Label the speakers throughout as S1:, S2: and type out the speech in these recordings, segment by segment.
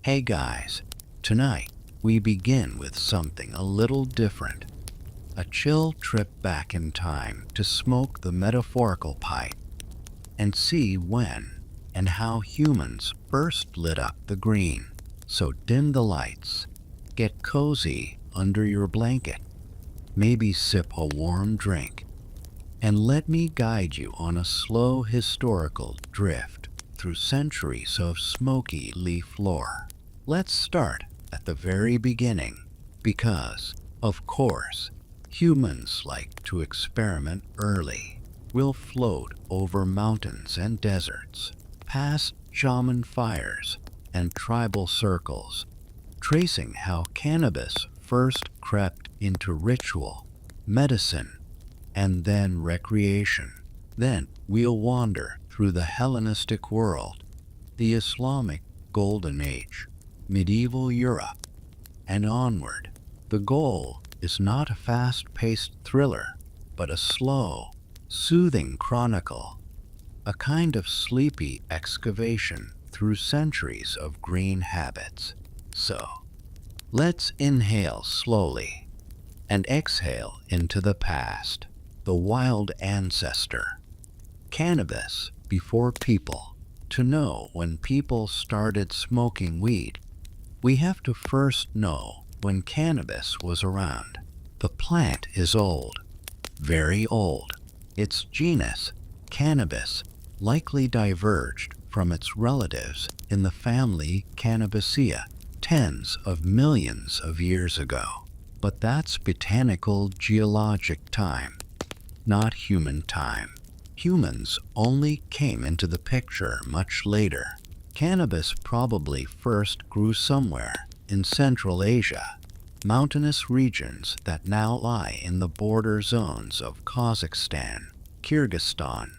S1: Hey guys, tonight we begin with something a little different. A chill trip back in time to smoke the metaphorical pipe and see when and how humans first lit up the green. So dim the lights, get cozy under your blanket, maybe sip a warm drink, and let me guide you on a slow historical drift through centuries of smoky leaf lore. Let's start at the very beginning, because, of course, humans like to experiment early. We'll float over mountains and deserts, past shaman fires and tribal circles, tracing how cannabis first crept into ritual, medicine, and then recreation. Then we'll wander through the Hellenistic world, the Islamic Golden Age, medieval Europe, and onward. The goal is not a fast-paced thriller, but a slow, soothing chronicle, a kind of sleepy excavation through centuries of green habits. So, let's inhale slowly and exhale into the past, the wild ancestor. Cannabis before people. To know when people started smoking weed, we have to first know when cannabis was around. The plant is old, very old. Its genus, Cannabis, likely diverged from its relatives in the family Cannabicaea tens of millions of years ago. But that's botanical geologic time, not human time. Humans only came into the picture much later. Cannabis probably first grew somewhere in Central Asia, mountainous regions that now lie in the border zones of Kazakhstan, Kyrgyzstan,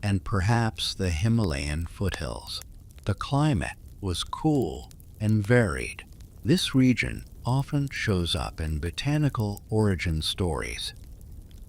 S1: and perhaps the Himalayan foothills. The climate was cool and varied. This region often shows up in botanical origin stories.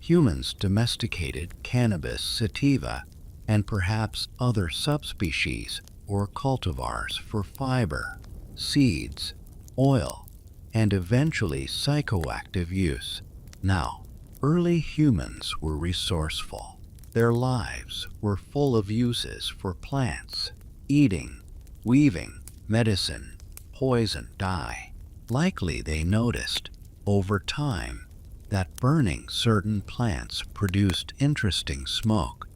S1: Humans domesticated Cannabis sativa and perhaps other subspecies or cultivars for fiber, seeds, oil, and eventually psychoactive use. Now, early humans were resourceful. Their lives were full of uses for plants, eating, weaving, medicine, poison, dye. Likely they noticed, over time, that burning certain plants produced interesting smoke,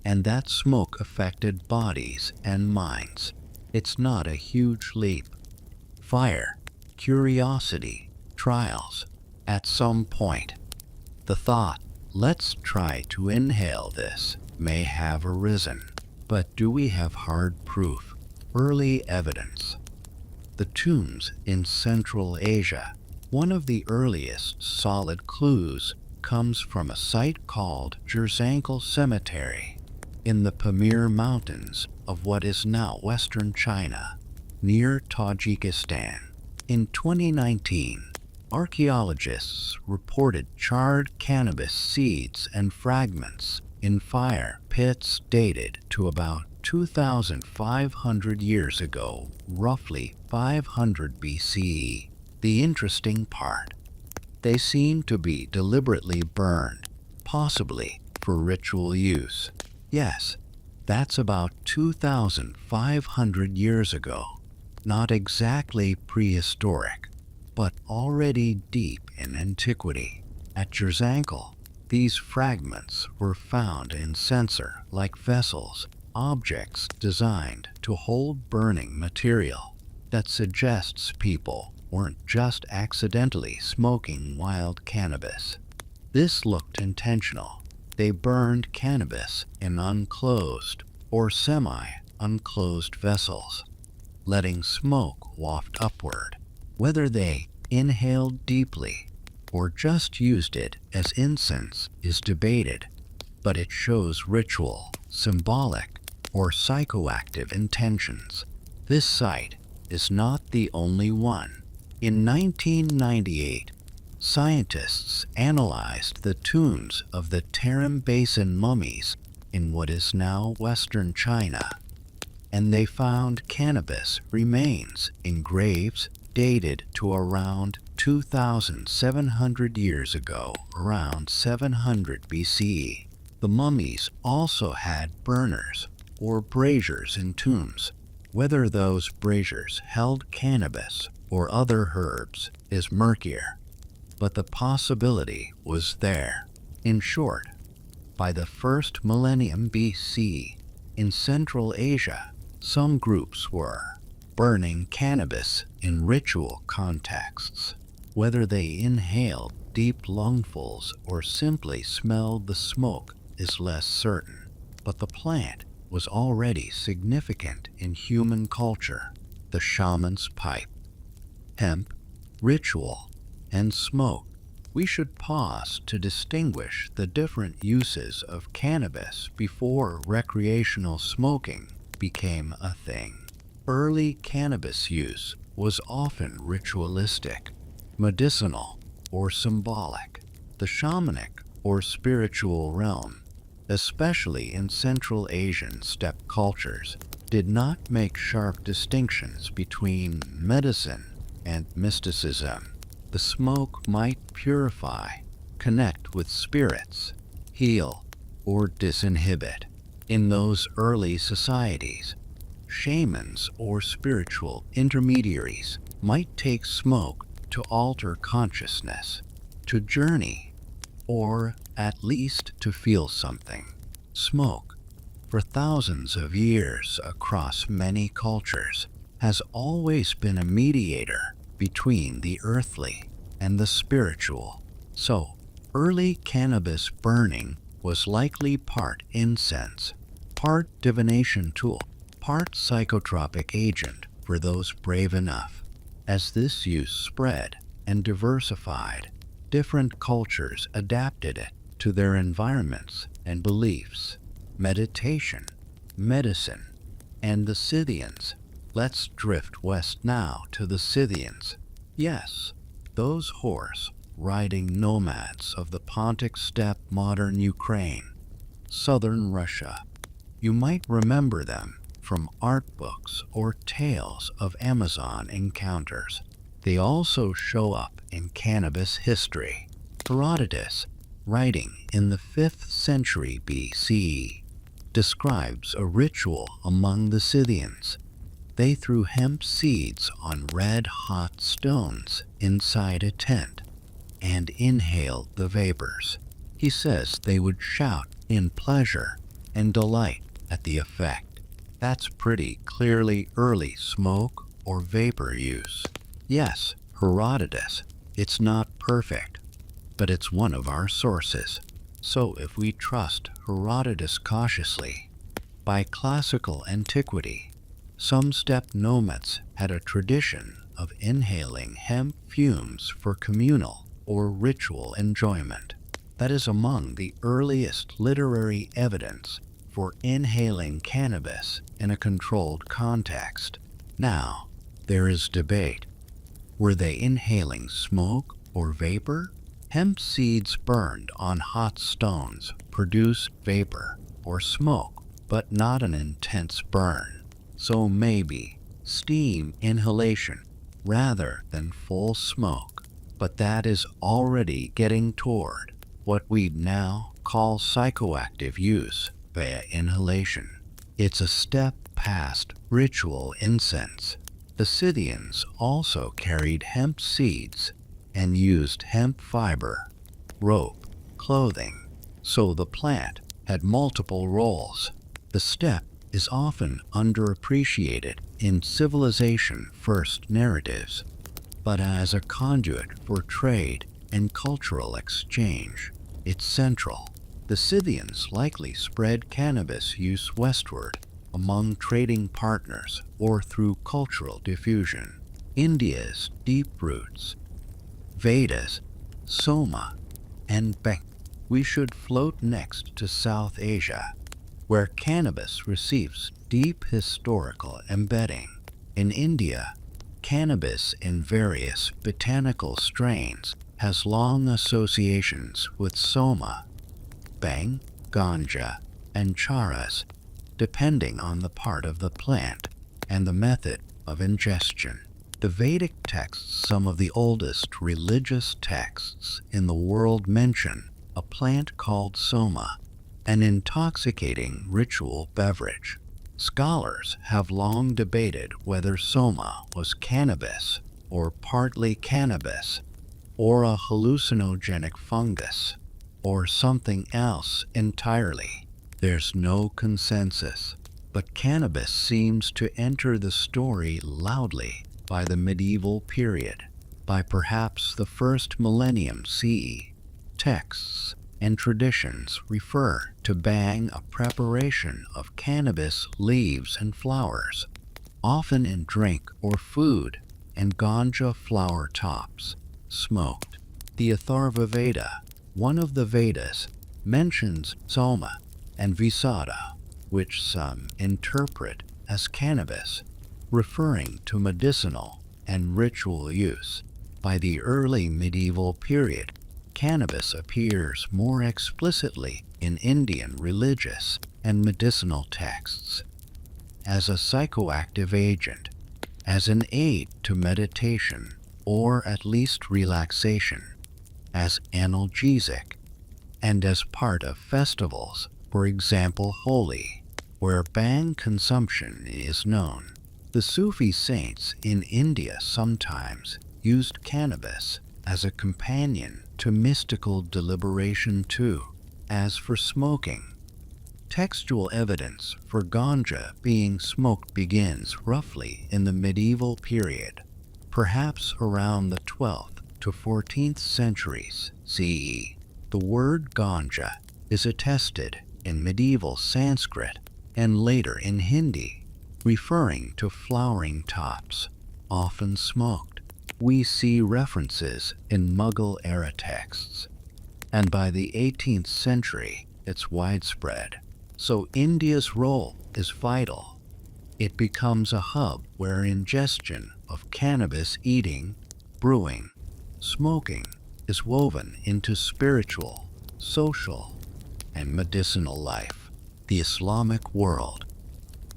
S1: and that smoke affected bodies and minds. It's not a huge leap. Fire, curiosity, trials. At some point, the thought, let's try to inhale this, may have arisen. But do we have hard proof, early evidence? The tombs in Central Asia. One of the earliest solid clues comes from a site called Gyerzhangal Cemetery in the Pamir Mountains of what is now western China, near Tajikistan. In 2019, archaeologists reported charred cannabis seeds and fragments in fire pits dated to about 2,500 years ago, roughly 500 BCE. The interesting part, they seem to be deliberately burned, possibly for ritual use. Yes, that's about 2,500 years ago. Not exactly prehistoric, but already deep in antiquity. At Gyerzhangal, these fragments were found in censer-like vessels, objects designed to hold burning material. That suggests people weren't just accidentally smoking wild cannabis. This looked intentional. They burned cannabis in unclosed or semi-unclosed vessels, letting smoke waft upward. Whether they inhaled deeply or just used it as incense is debated, but it shows ritual, symbolic, or psychoactive intentions. This site is not the only one. In 1998, scientists analyzed the tombs of the Tarim Basin mummies in what is now western China, and they found cannabis remains in graves dated to around 2,700 years ago, around 700 BCE. The mummies also had burners or braziers in tombs. Whether those braziers held cannabis or other herbs is murkier, but the possibility was there. In short, by the first millennium BC, in Central Asia, some groups were burning cannabis in ritual contexts. Whether they inhaled deep lungfuls or simply smelled the smoke is less certain, but the plant was already significant in human culture. The shaman's pipe, hemp, ritual, and smoke. We should pause to distinguish the different uses of cannabis before recreational smoking became a thing. Early cannabis use was often ritualistic, medicinal, or symbolic. The shamanic or spiritual realm, especially in Central Asian steppe cultures, did not make sharp distinctions between medicine and mysticism. The smoke might purify, connect with spirits, heal, or disinhibit. In those early societies, shamans or spiritual intermediaries might take smoke to alter consciousness, to journey, or at least to feel something. Smoke, for thousands of years across many cultures, has always been a mediator between the earthly and the spiritual. So, early cannabis burning was likely part incense, part divination tool, part psychotropic agent for those brave enough. As this use spread and diversified, different cultures adapted it to their environments and beliefs. Meditation, medicine, and the Scythians. Let's drift west now to the Scythians. Yes, those horse-riding nomads of the Pontic steppe, modern Ukraine, southern Russia. You might remember them from art books or tales of Amazon encounters. They also show up in cannabis history. Herodotus, writing in the 5th century BCE, describes a ritual among the Scythians. They threw hemp seeds on red-hot stones inside a tent and inhaled the vapors. He says they would shout in pleasure and delight at the effect. That's pretty clearly early smoke or vapor use. Yes, Herodotus, it's not perfect, but it's one of our sources. So if we trust Herodotus cautiously, by classical antiquity, some steppe nomads had a tradition of inhaling hemp fumes for communal or ritual enjoyment. That is among the earliest literary evidence for inhaling cannabis in a controlled context. Now, there is debate. Were they inhaling smoke or vapor? Hemp seeds burned on hot stones produce vapor or smoke, but not an intense burn. So maybe steam inhalation rather than full smoke. But that is already getting toward what we'd now call psychoactive use via inhalation. It's a step past ritual incense. The Scythians also carried hemp seeds and used hemp fiber, rope, clothing, so the plant had multiple roles. The steppe is often underappreciated in civilization-first narratives, but as a conduit for trade and cultural exchange, it's central. The Scythians likely spread cannabis use westward among trading partners or through cultural diffusion. India's deep roots, Vedas, Soma, and Beng. We should float next to South Asia, where cannabis receives deep historical embedding. In India, cannabis in various botanical strains has long associations with Soma, Beng, Ganja, and Charas. depending on the part of the plant and the method of ingestion. The Vedic texts, some of the oldest religious texts in the world, mention a plant called soma, an intoxicating ritual beverage. Scholars have long debated whether soma was cannabis or partly cannabis, or a hallucinogenic fungus, or something else entirely. There's no consensus, but cannabis seems to enter the story loudly by the medieval period. By perhaps the first millennium CE, texts and traditions refer to bhang, a preparation of cannabis leaves and flowers, often in drink or food, and ganja flower tops, smoked. The Atharva Veda, one of the Vedas, mentions soma and visada, which some interpret as cannabis, referring to medicinal and ritual use. By the early medieval period, cannabis appears more explicitly in Indian religious and medicinal texts as a psychoactive agent, as an aid to meditation or at least relaxation, as analgesic, and as part of festivals, for example Holi, where bhang consumption is known. The Sufi saints in India sometimes used cannabis as a companion to mystical deliberation too. As for smoking, textual evidence for ganja being smoked begins roughly in the medieval period, perhaps around the 12th to 14th centuries CE. The word ganja is attested in medieval Sanskrit and later in Hindi, referring to flowering tops, often smoked. We see references in Mughal-era texts, and by the 18th century it's widespread. So India's role is vital. It becomes a hub where ingestion of cannabis, eating, brewing, smoking is woven into spiritual, social, and medicinal life. The Islamic world,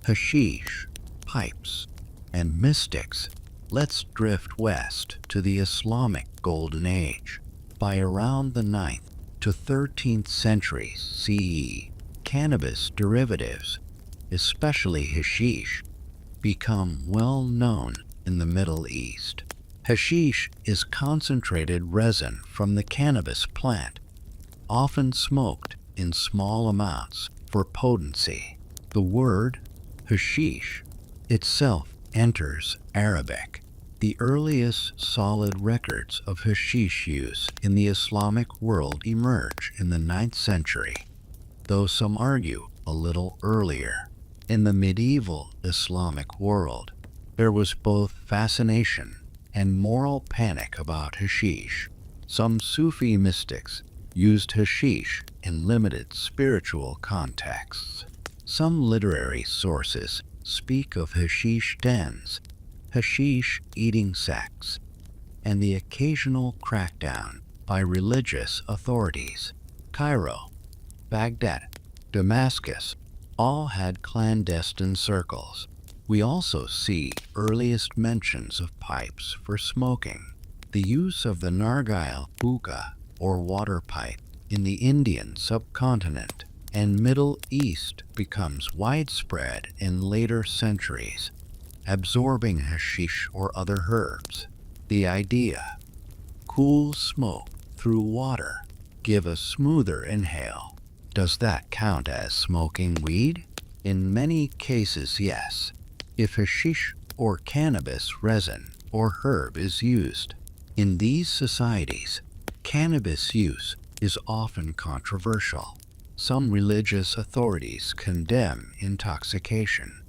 S1: hashish, pipes, and mystics. Let's drift west to the Islamic Golden Age. By around the 9th to 13th centuries CE, cannabis derivatives, especially hashish, become well known in the Middle East. Hashish is concentrated resin from the cannabis plant, often smoked in small amounts for potency. The word hashish itself enters Arabic. The earliest solid records of hashish use in the Islamic world emerge in the 9th century, though some argue a little earlier. In the medieval Islamic world, there was both fascination and moral panic about hashish. Some Sufi mystics used hashish in limited spiritual contexts. Some literary sources speak of hashish dens, hashish eating sects, and the occasional crackdown by religious authorities. Cairo, Baghdad, Damascus all had clandestine circles. We also see earliest mentions of pipes for smoking. The use of the nargile hookah or water pipe in the Indian subcontinent and Middle East becomes widespread in later centuries, absorbing hashish or other herbs. The idea, cool smoke through water, give a smoother inhale. Does that count as smoking weed? In many cases, yes, if hashish or cannabis resin or herb is used. In these societies, cannabis use is often controversial. Some religious authorities condemn intoxication.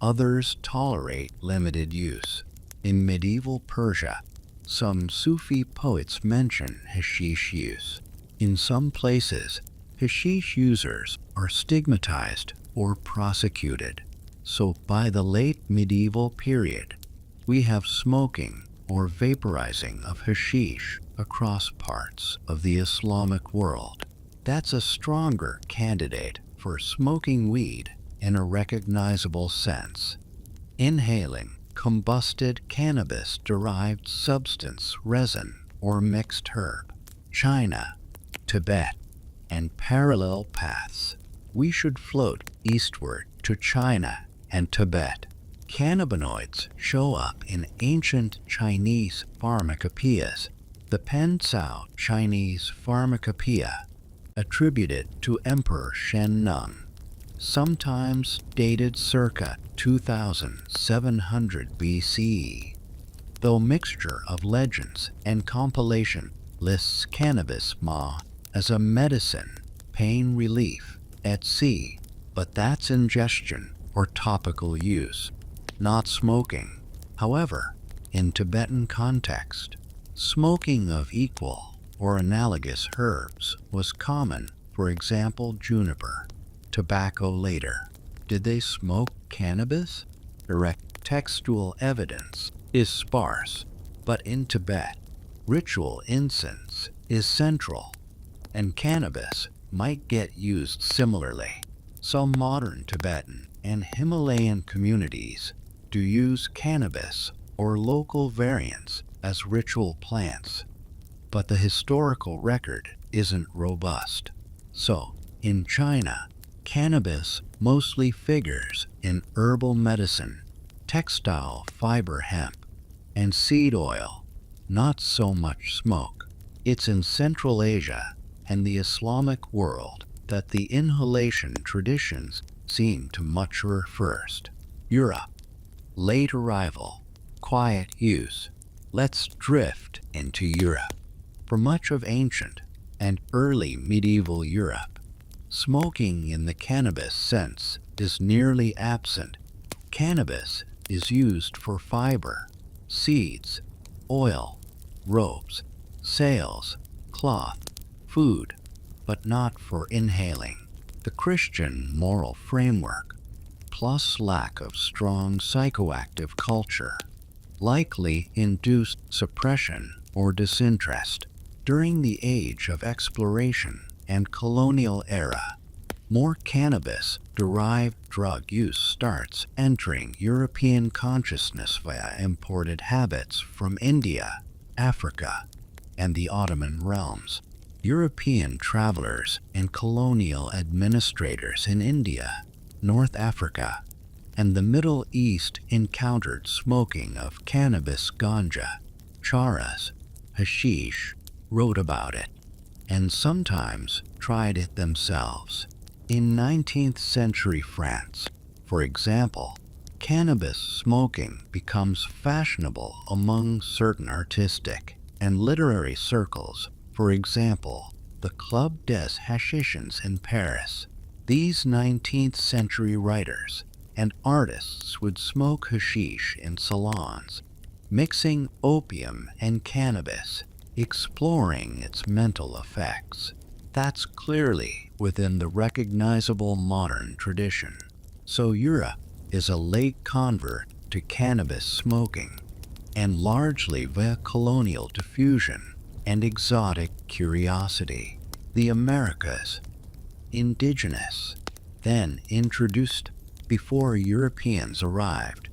S1: Others tolerate limited use. In medieval Persia, some Sufi poets mention hashish use. In some places, hashish users are stigmatized or prosecuted. So by the late medieval period, we have smoking or vaporizing of hashish across parts of the Islamic world. That's a stronger candidate for smoking weed in a recognizable sense. Inhaling combusted cannabis-derived substance, resin, or mixed herb. China, Tibet, and parallel paths. We should float eastward to China and Tibet. Cannabinoids show up in ancient Chinese pharmacopoeias. The Pencao Chinese Pharmacopoeia, attributed to Emperor Shen Nung, sometimes dated circa 2700 BCE. Though mixture of legends and compilation lists cannabis ma as a medicine, pain relief, etc., but that's ingestion or topical use, not smoking. However, in Tibetan context, smoking of equal or analogous herbs was common, for example juniper, tobacco later. Did they smoke cannabis? Direct textual evidence is sparse, but in Tibet, ritual incense is central, and cannabis might get used similarly. Some modern Tibetan and Himalayan communities do use cannabis or local variants as ritual plants, but the historical record isn't robust. So, in China, cannabis mostly figures in herbal medicine, textile fiber hemp, and seed oil, not so much smoke. It's in Central Asia and the Islamic world that the inhalation traditions seem to mature first. Europe, late arrival, quiet use. Let's drift into Europe. For much of ancient and early medieval Europe, smoking in the cannabis sense is nearly absent. Cannabis is used for fiber, seeds, oil, robes, sails, cloth, food, but not for inhaling. The Christian moral framework, plus lack of strong psychoactive culture, likely induced suppression or disinterest. During the age of exploration and colonial era, more cannabis-derived drug use starts entering European consciousness via imported habits from India, Africa, and the Ottoman realms. European travelers and colonial administrators in India, North Africa, and the Middle East encountered smoking of cannabis ganja, charas, hashish, wrote about it, and sometimes tried it themselves. In 19th century France, for example, cannabis smoking becomes fashionable among certain artistic and literary circles, for example, the Club des Hachiciens in Paris. These 19th century writers and artists would smoke hashish in salons, mixing opium and cannabis, exploring its mental effects. That's clearly within the recognizable modern tradition. So Europe is a late convert to cannabis smoking, and largely via colonial diffusion and exotic curiosity. The Americas, indigenous, then introduced before Europeans arrived.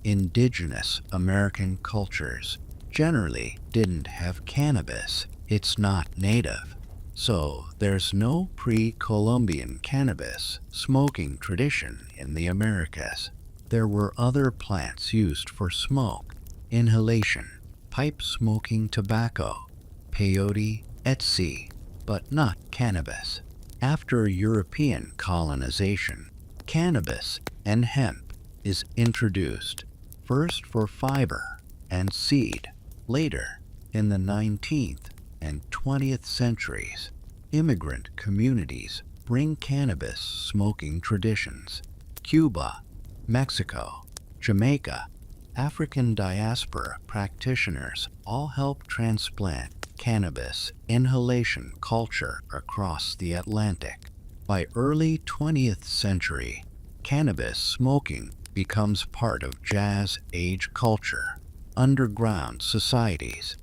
S1: Indigenous American cultures generally didn't have cannabis. It's not native. So there's no pre-Columbian cannabis smoking tradition in the Americas. There were other plants used for smoke, inhalation, pipe smoking tobacco, peyote, etc., but not cannabis. After European colonization, cannabis and hemp is introduced, first for fiber and seed. Later, in the 19th and 20th centuries, immigrant communities bring cannabis smoking traditions. Cuba, Mexico, Jamaica, African diaspora practitioners all help transplant cannabis inhalation culture across the Atlantic. By early 20th century, cannabis smoking becomes part of Jazz Age culture, underground societies,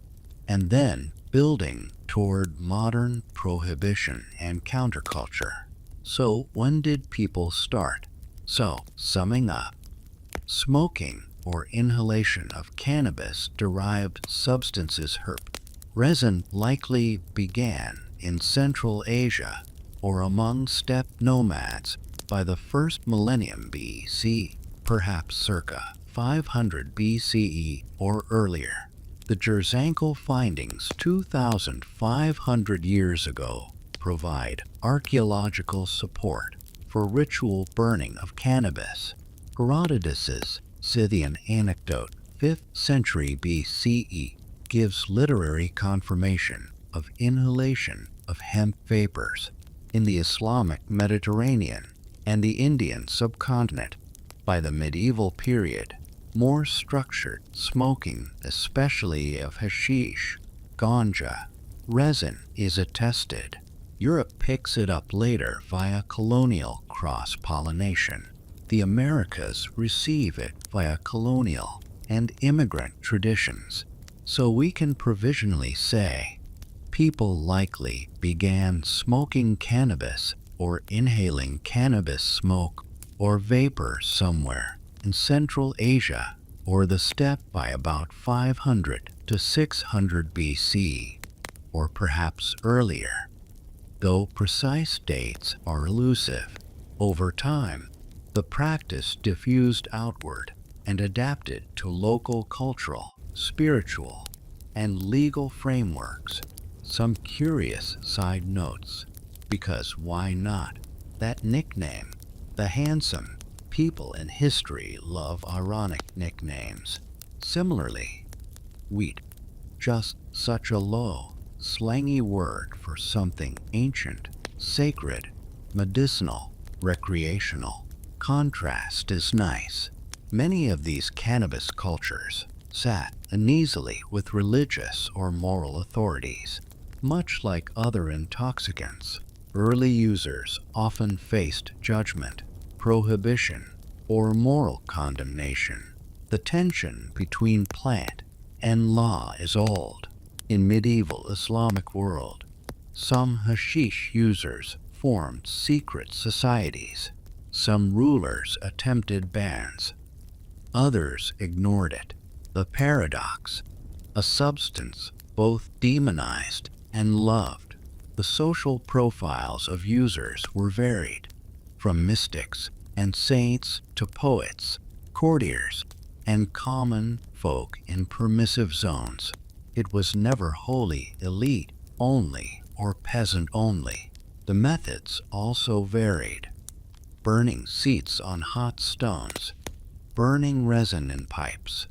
S1: and then building toward modern prohibition and counterculture. So when did people start So, summing up, smoking or inhalation of cannabis-derived substances resin likely began in Central Asia or among steppe nomads by the first millennium BC, perhaps circa 500 BCE or earlier. The Jerzankal findings 2,500 years ago provide archaeological support for ritual burning of cannabis. Herodotus's Scythian anecdote, 5th century BCE, gives literary confirmation of inhalation of hemp vapors in the Islamic Mediterranean and the Indian subcontinent. By the medieval period, more structured smoking, especially of hashish, ganja, resin, is attested. Europe picks it up later via colonial cross-pollination. The Americas receive it via colonial and immigrant traditions. So we can provisionally say people likely began smoking cannabis or inhaling cannabis smoke or vapor somewhere in Central Asia or the steppe by about 500 to 600 BC, or perhaps earlier. Though precise dates are elusive, over time, the practice diffused outward and adapted to local cultural, spiritual, and legal frameworks. Some curious side notes, because why not? That nickname, the handsome, people in history love ironic nicknames. Similarly, wheat, just such a low, slangy word for something ancient, sacred, medicinal, recreational. Contrast is nice. Many of these cannabis cultures sat uneasily with religious or moral authorities. Much like other intoxicants, early users often faced judgment, prohibition, or moral condemnation. The tension between plant and law is old. In medieval Islamic world, some hashish users formed secret societies. Some rulers attempted bans. Others ignored it. The paradox, a substance both demonized and loved. The social profiles of users were varied, from mystics and saints to poets, courtiers, and common folk in permissive zones. It was never wholly elite only or peasant only. The methods also varied. Burning seats on hot stones, burning resin in pipes,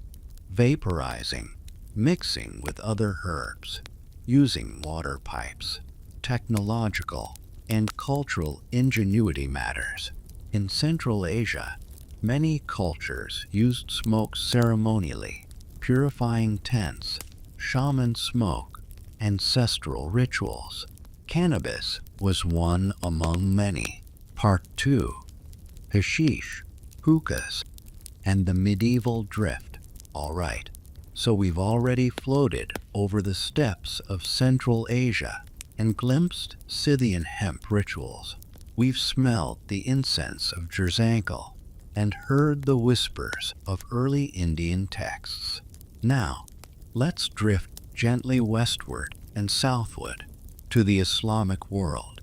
S1: vaporizing, mixing with other herbs, using water pipes. Technological and cultural ingenuity matters. In Central Asia, many cultures used smoke ceremonially, purifying tents, shaman smoke, ancestral rituals. Cannabis was one among many. Part 2. Hashish, hookahs, and the medieval drift. All right, so we've already floated over the steppes of Central Asia and glimpsed Scythian hemp rituals. We've smelled the incense of Jerzankal and heard the whispers of early Indian texts. Now, let's drift gently westward and southward to the Islamic world,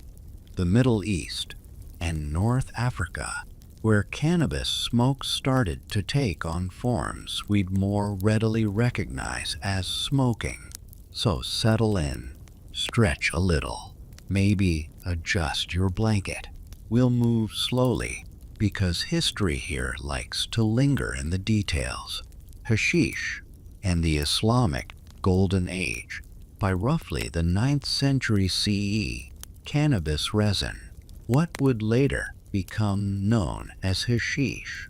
S1: the Middle East, and North Africa, where cannabis smoke started to take on forms we'd more readily recognize as smoking. So settle in, stretch a little, maybe adjust your blanket. We'll move slowly, because history here likes to linger in the details. Hashish and the Islamic Golden Age. By roughly the 9th century CE, cannabis resin, what would later become known as hashish,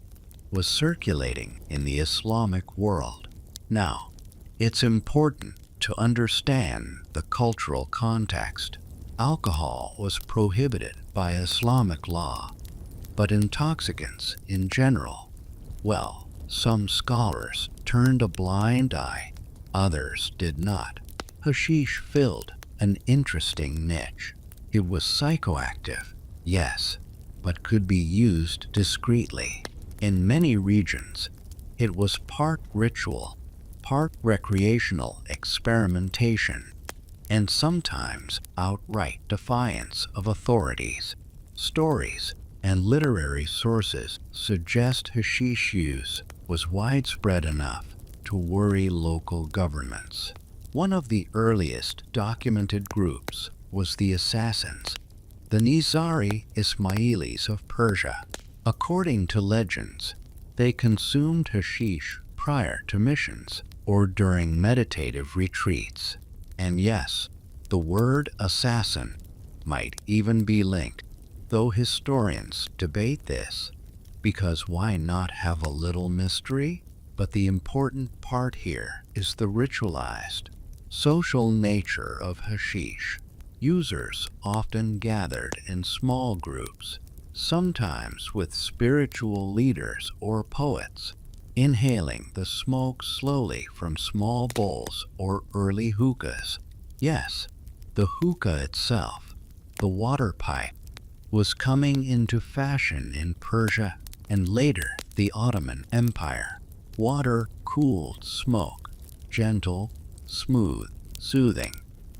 S1: was circulating in the Islamic world. Now, it's important to understand the cultural context. Alcohol was prohibited by Islamic law, but intoxicants in general, well, some scholars turned a blind eye, others did not. Hashish filled an interesting niche. It was psychoactive, yes, but could be used discreetly. In many regions, it was part ritual, part recreational experimentation, and sometimes outright defiance of authorities. Stories and literary sources suggest hashish use was widespread enough to worry local governments. One of the earliest documented groups was the assassins, the Nizari Ismailis of Persia. According to legends, they consumed hashish prior to missions or during meditative retreats. And yes, the word assassin might even be linked, though historians debate this, because why not have a little mystery? But the important part here is the ritualized, social nature of hashish. Users often gathered in small groups, sometimes with spiritual leaders or poets, inhaling the smoke slowly from small bowls or early hookahs. Yes, the hookah itself, the water pipe, was coming into fashion in Persia and later the Ottoman Empire. Water-cooled smoke, gentle, smooth, soothing,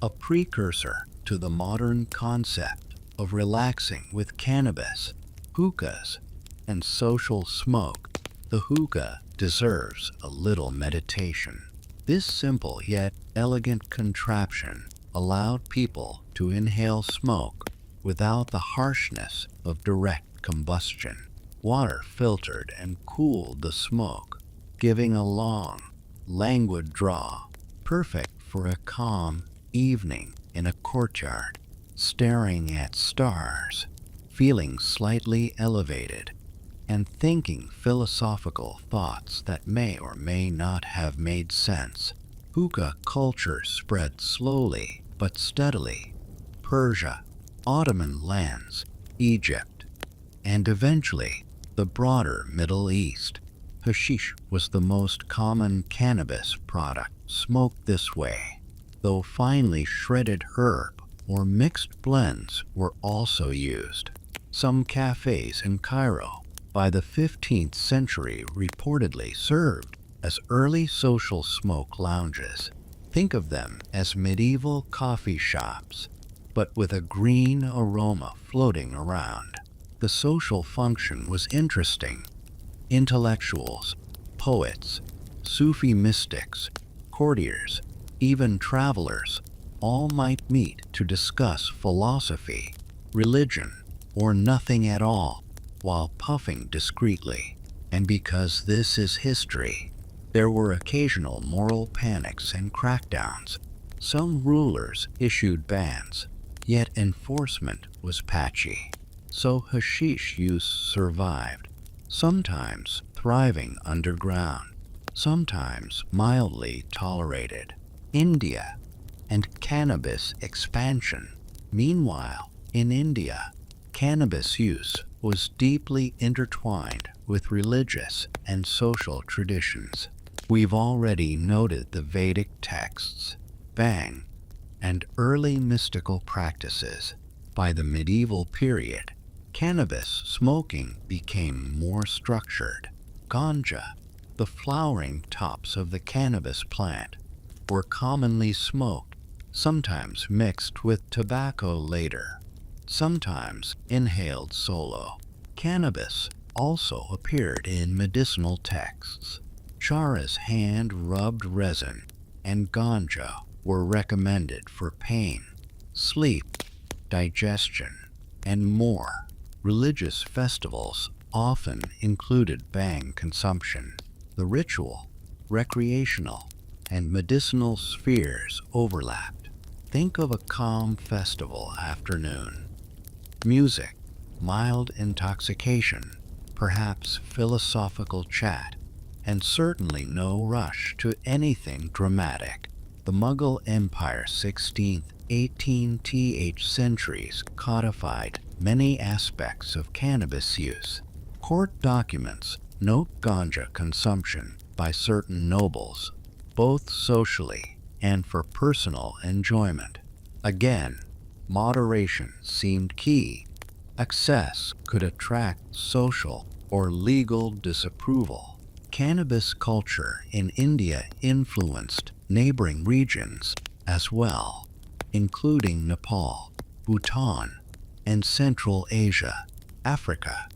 S1: a precursor to the modern concept of relaxing with cannabis, hookahs, and social smoke. The hookah deserves a little meditation. This simple yet elegant contraption allowed people to inhale smoke without the harshness of direct combustion. Water filtered and cooled the smoke, giving a long, languid draw, perfect for a calm evening in a courtyard, staring at stars, feeling slightly elevated, and thinking philosophical thoughts that may or may not have made sense. Hookah culture spread slowly but steadily. Persia, Ottoman lands, Egypt, and eventually the broader Middle East. Hashish was the most common cannabis product smoked this way, though finely shredded herb or mixed blends were also used. Some cafes in Cairo by the 15th century reportedly served as early social smoke lounges. Think of them as medieval coffee shops, but with a green aroma floating around. The social function was interesting. Intellectuals, poets, Sufi mystics, courtiers, even travelers, all might meet to discuss philosophy, religion, or nothing at all, while puffing discreetly. And because this is history, there were occasional moral panics and crackdowns. Some rulers issued bans, yet enforcement was patchy. So hashish use survived, sometimes thriving underground, sometimes mildly tolerated. India and cannabis expansion. Meanwhile, in India, cannabis use was deeply intertwined with religious and social traditions. We've already noted the Vedic texts, Bang, and early mystical practices. By the medieval period, cannabis smoking became more structured. Ganja, the flowering tops of the cannabis plant, were commonly smoked, sometimes mixed with tobacco later, sometimes inhaled solo. Cannabis also appeared in medicinal texts. Chara's hand-rubbed resin and ganja were recommended for pain, sleep, digestion, and more. Religious festivals often included bang consumption. The ritual, recreational, and medicinal spheres overlapped. Think of a calm festival afternoon. Music, mild intoxication, perhaps philosophical chat, and certainly no rush to anything dramatic. The Mughal Empire 16th, 18th centuries codified many aspects of cannabis use. Court documents note ganja consumption by certain nobles, both socially and for personal enjoyment. Again, moderation seemed key. Excess could attract social or legal disapproval. Cannabis culture in India influenced neighboring regions as well, including Nepal, Bhutan, and Central Asia, Africa,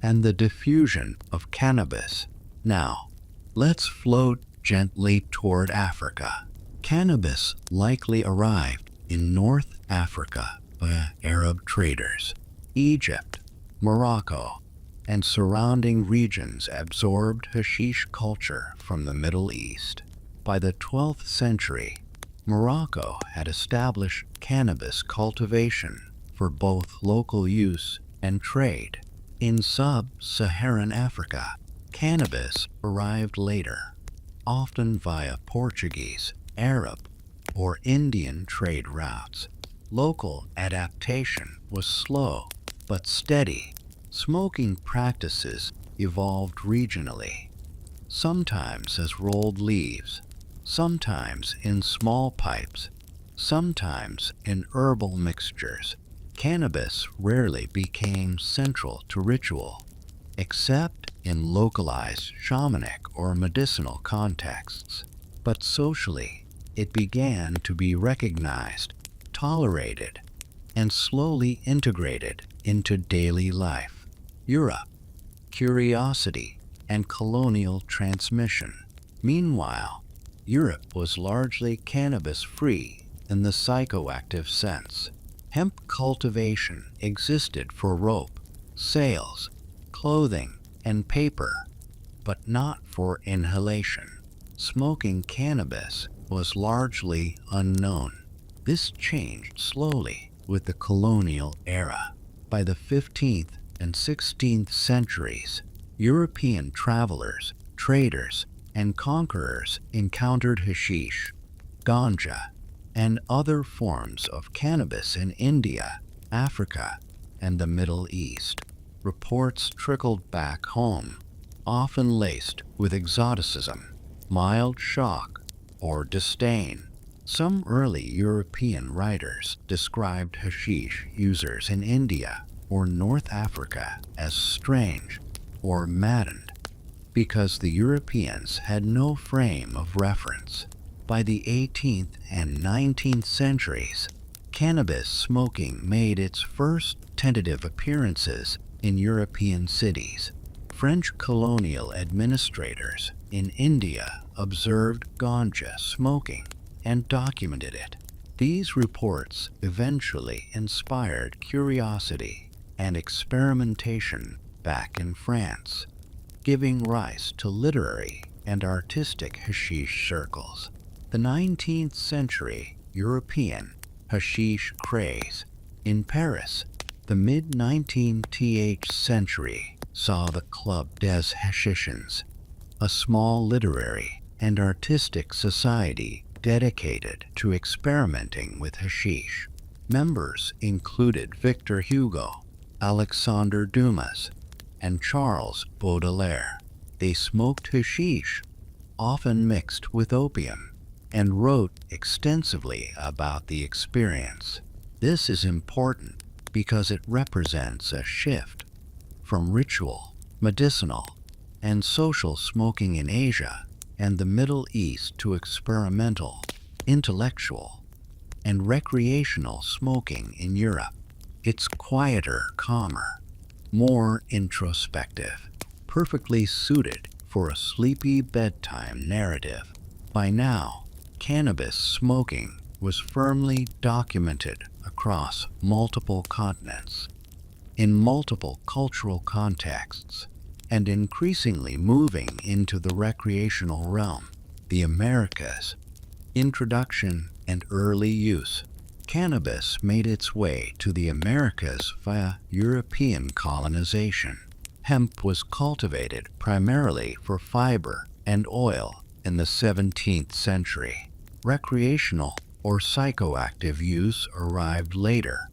S1: and the diffusion of cannabis. Now, let's float gently toward Africa. Cannabis likely arrived in North Africa by Arab traders. Egypt, Morocco, and surrounding regions absorbed hashish culture from the Middle East. By the 12th century, Morocco had established cannabis cultivation for both local use and trade. In sub-Saharan Africa, cannabis arrived later, often via Portuguese, Arab, or Indian trade routes. Local adaptation was slow but steady. Smoking practices evolved regionally, sometimes as rolled leaves, sometimes in small pipes, sometimes in herbal mixtures. Cannabis rarely became central to ritual, except in localized shamanic or medicinal contexts. But socially, it began to be recognized, tolerated, and slowly integrated into daily life. Europe, curiosity, and colonial transmission. Meanwhile, Europe was largely cannabis-free in the psychoactive sense. Hemp cultivation existed for rope, sails, clothing, and paper, but not for inhalation. Smoking cannabis was largely unknown. This changed slowly with the colonial era. By the 15th and 16th centuries, European travelers, traders, and conquerors encountered hashish, ganja, and other forms of cannabis in India, Africa, and the Middle East. Reports trickled back home, often laced with exoticism, mild shock, or disdain. Some early European writers described hashish users in India or North Africa as strange or maddened because the Europeans had no frame of reference. By the 18th and 19th centuries, cannabis smoking made its first tentative appearances in European cities. French colonial administrators in India observed ganja smoking and documented it. These reports eventually inspired curiosity and experimentation back in France, giving rise to literary and artistic hashish circles. The 19th century European hashish craze. In Paris, the mid-19th century saw the Club des Hachiciens, a small literary and artistic society dedicated to experimenting with hashish. Members included Victor Hugo, Alexandre Dumas, and Charles Baudelaire. They smoked hashish, often mixed with opium, and wrote extensively about the experience. This is important because it represents a shift from ritual, medicinal, and social smoking in Asia and the Middle East to experimental, intellectual, and recreational smoking in Europe. It's quieter, calmer, more introspective, perfectly suited for a sleepy bedtime narrative. By now, cannabis smoking was firmly documented across multiple continents, in multiple cultural contexts, and increasingly moving into the recreational realm. The Americas. Introduction and early use. Cannabis made its way to the Americas via European colonization. Hemp was cultivated primarily for fiber and oil in the 17th century. Recreational or psychoactive use arrived later,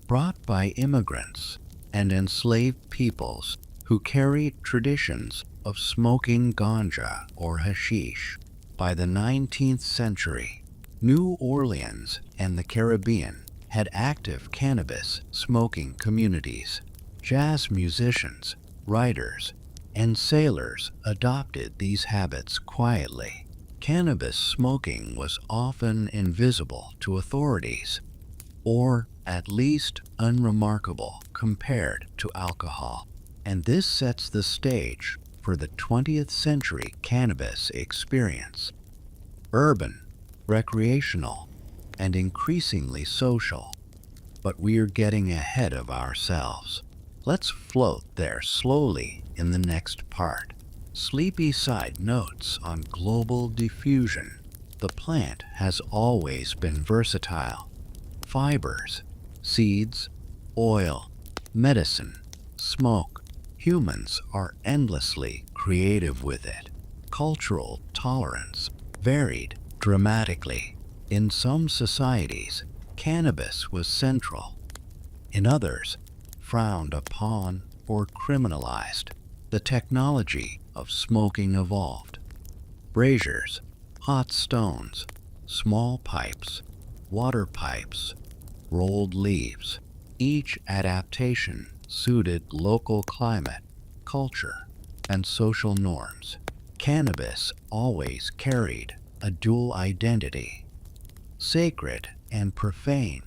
S1: brought by immigrants and enslaved peoples who carried traditions of smoking ganja or hashish. By the 19th century, New Orleans and the Caribbean had active cannabis smoking communities. Jazz musicians, writers, and sailors adopted these habits quietly. Cannabis smoking was often invisible to authorities, or at least unremarkable compared to alcohol. And this sets the stage for the 20th century cannabis experience. Urban, recreational, and increasingly social. But we're getting ahead of ourselves. Let's float there slowly in the next part. Sleepy side notes on global diffusion. The plant has always been versatile. Fibers, seeds, oil, medicine, smoke. Humans are endlessly creative with it. Cultural tolerance varied dramatically. In some societies, cannabis was central. In others, frowned upon or criminalized. The technology of smoking evolved. Braziers, hot stones, small pipes, water pipes, rolled leaves. Each adaptation suited local climate, culture, and social norms. Cannabis always carried a dual identity: sacred and profane,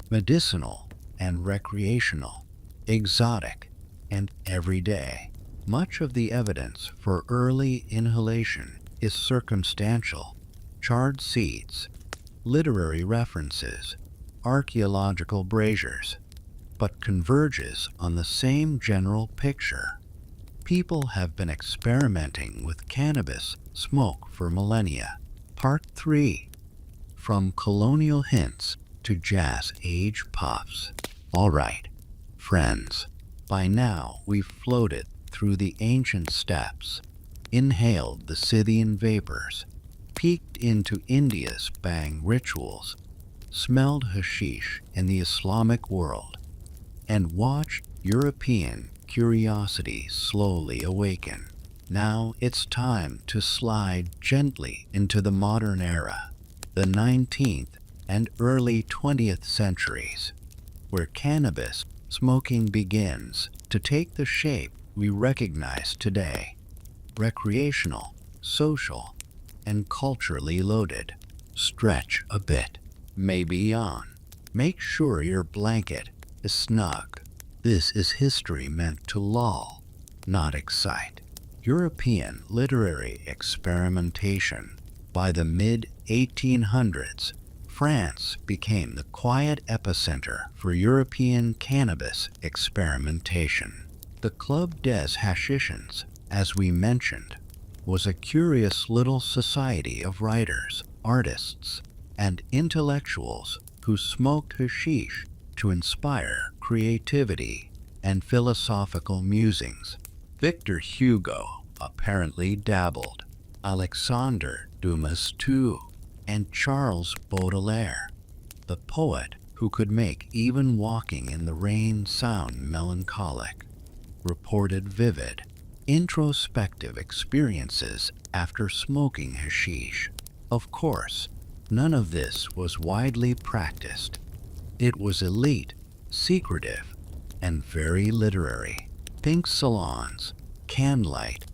S1: medicinal and recreational, exotic and everyday. Much of the evidence for early inhalation is circumstantial: charred seeds, literary references, archaeological braziers, but converges on the same general picture. People have been experimenting with cannabis smoke for millennia. Part 3. From colonial hints to jazz age puffs. All right, friends, by now we've floated through the ancient steppes, inhaled the Scythian vapors, peeked into India's bang rituals, smelled hashish in the Islamic world, and watched European curiosity slowly awaken. Now it's time to slide gently into the modern era, the 19th and early 20th centuries, where cannabis smoking begins to take the shape we recognize today: recreational, social, and culturally loaded. Stretch a bit, maybe yawn. Make sure your blanket is snug. This is history meant to lull, not excite. European literary experimentation. By the mid-1800s, France became the quiet epicenter for European cannabis experimentation. The Club des Hachiciens, as we mentioned, was a curious little society of writers, artists, and intellectuals who smoked hashish to inspire creativity and philosophical musings. Victor Hugo apparently dabbled, Alexandre Dumas too, and Charles Baudelaire, the poet who could make even walking in the rain sound melancholic, reported vivid, introspective experiences after smoking hashish. Of course, none of this was widely practiced. It was elite, secretive, and very literary. Pink salons, candlelight,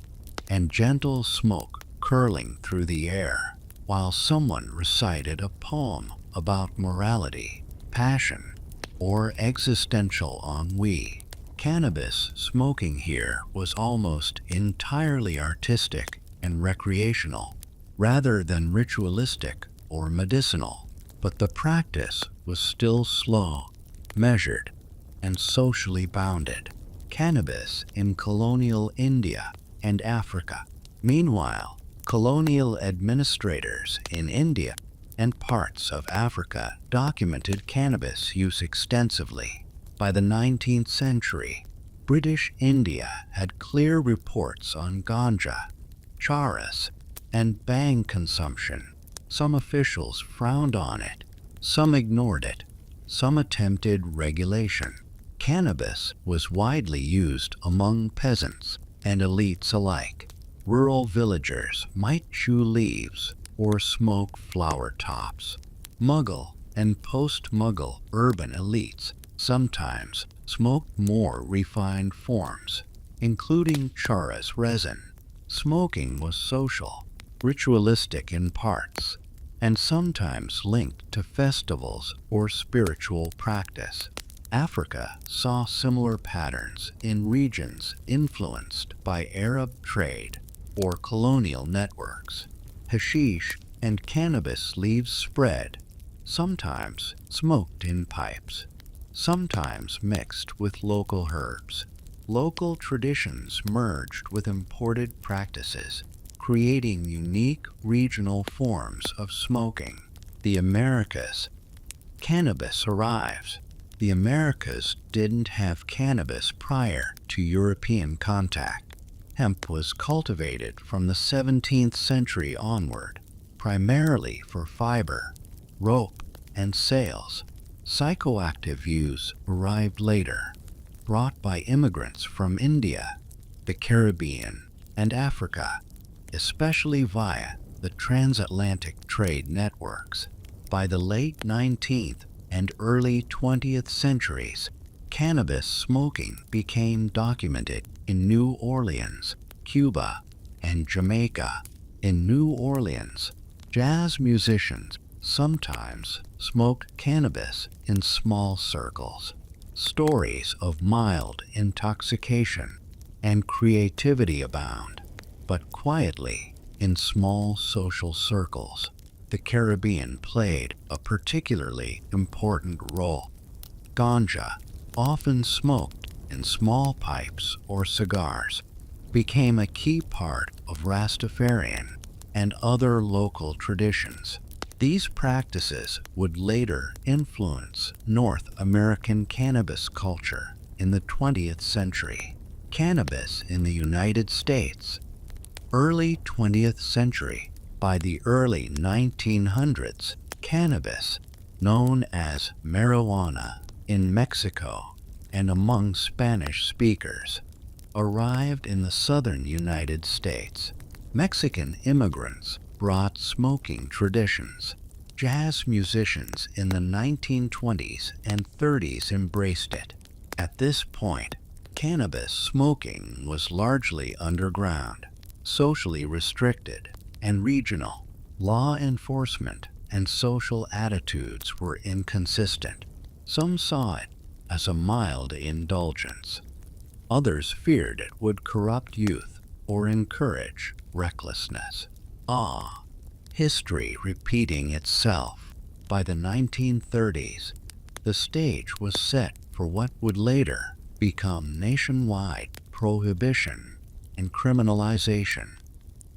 S1: and gentle smoke curling through the air, while someone recited a poem about morality, passion, or existential ennui. Cannabis smoking here was almost entirely artistic and recreational, rather than ritualistic or medicinal. But the practice was still slow, measured, and socially bounded. Cannabis in colonial India and Africa. Meanwhile, colonial administrators in India and parts of Africa documented cannabis use extensively. By the 19th century, British India had clear reports on ganja, charas, and bhang consumption. Some officials frowned on it, some ignored it, some attempted regulation. Cannabis was widely used among peasants and elites alike. Rural villagers might chew leaves or smoke flower tops. Mughal and post-Mughal urban elites sometimes smoked more refined forms, including charas resin. Smoking was social, ritualistic in parts, and sometimes linked to festivals or spiritual practice. Africa saw similar patterns in regions influenced by Arab trade or colonial networks. Hashish and cannabis leaves spread, sometimes smoked in pipes, sometimes mixed with local herbs. Local traditions merged with imported practices, creating unique regional forms of smoking. The Americas. Cannabis arrives. The Americas didn't have cannabis prior to European contact. Hemp was cultivated from the 17th century onward, primarily for fiber, rope, and sails. Psychoactive use arrived later, brought by immigrants from India, the Caribbean, and Africa, especially via the transatlantic trade networks. By the late 19th and early 20th centuries, cannabis smoking became documented in New Orleans, Cuba, and Jamaica. In New Orleans, jazz musicians sometimes smoked cannabis in small circles. Stories of mild intoxication and creativity abound, but quietly in small social circles. The Caribbean played a particularly important role. Ganja, often smoked in small pipes or cigars, became a key part of Rastafarian and other local traditions. These practices would later influence North American cannabis culture in the 20th century. Cannabis in the United States. Early 20th century. By the early 1900s, cannabis, known as marijuana in Mexico and among Spanish speakers, arrived in the southern United States. Mexican immigrants brought smoking traditions. Jazz musicians in the 1920s and 30s embraced it. At this point, cannabis smoking was largely underground, socially restricted, and regional. Law enforcement and social attitudes were inconsistent. Some saw it as a mild indulgence. Others feared it would corrupt youth or encourage recklessness. History repeating itself. By the 1930s, the stage was set for what would later become nationwide prohibition and criminalization.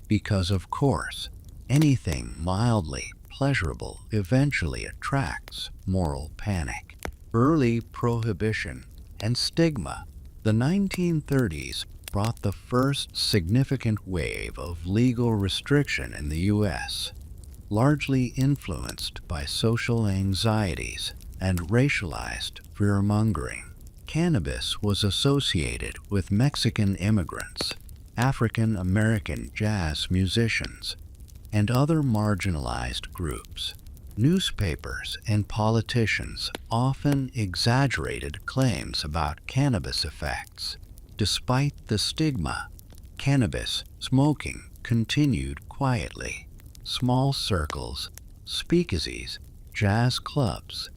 S1: Because, of course, anything mildly pleasurable eventually attracts moral panic. Early prohibition and stigma. The 1930s brought the first significant wave of legal restriction in the U.S., largely influenced by social anxieties and racialized fear-mongering. Cannabis was associated with Mexican immigrants, African American jazz musicians, and other marginalized groups. Newspapers and politicians often exaggerated claims about cannabis effects. Despite the stigma, cannabis smoking continued quietly. Small circles, speakeasies, jazz clubs,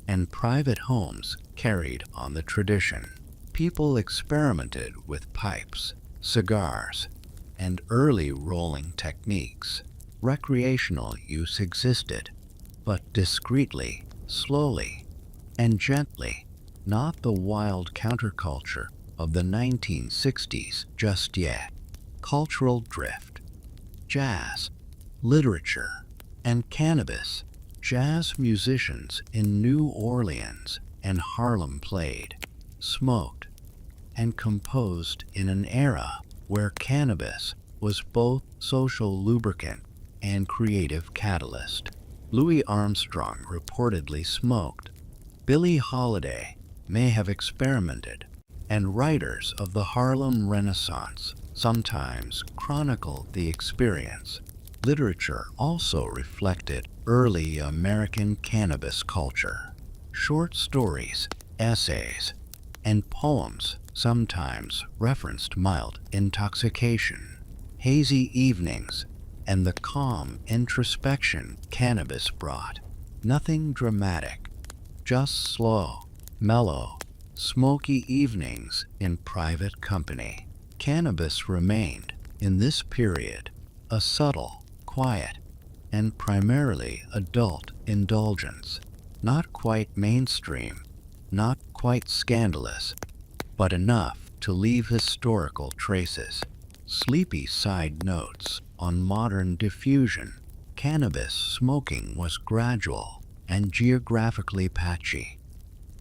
S1: and private homes carried on the tradition. People experimented with pipes, cigars, and early rolling techniques. Recreational use existed, but discreetly, slowly, and gently, not the wild counterculture of the 1960s just yet. Cultural drift. Jazz, literature, and cannabis. Jazz musicians in New Orleans and Harlem played, smoked, and composed in an era where cannabis was both social lubricant and creative catalyst. Louis Armstrong reportedly smoked. Billie Holiday may have experimented, and writers of the Harlem Renaissance sometimes chronicled the experience. Literature also reflected early American cannabis culture. Short stories, essays, and poems sometimes referenced mild intoxication, hazy evenings, and the calm introspection cannabis brought. Nothing dramatic, just slow, mellow, smoky evenings in private company. Cannabis remained, in this period, a subtle, quiet, and primarily adult indulgence. Not quite mainstream, not quite scandalous, but enough to leave historical traces. Sleepy side notes on modern diffusion. Cannabis smoking was gradual and geographically patchy.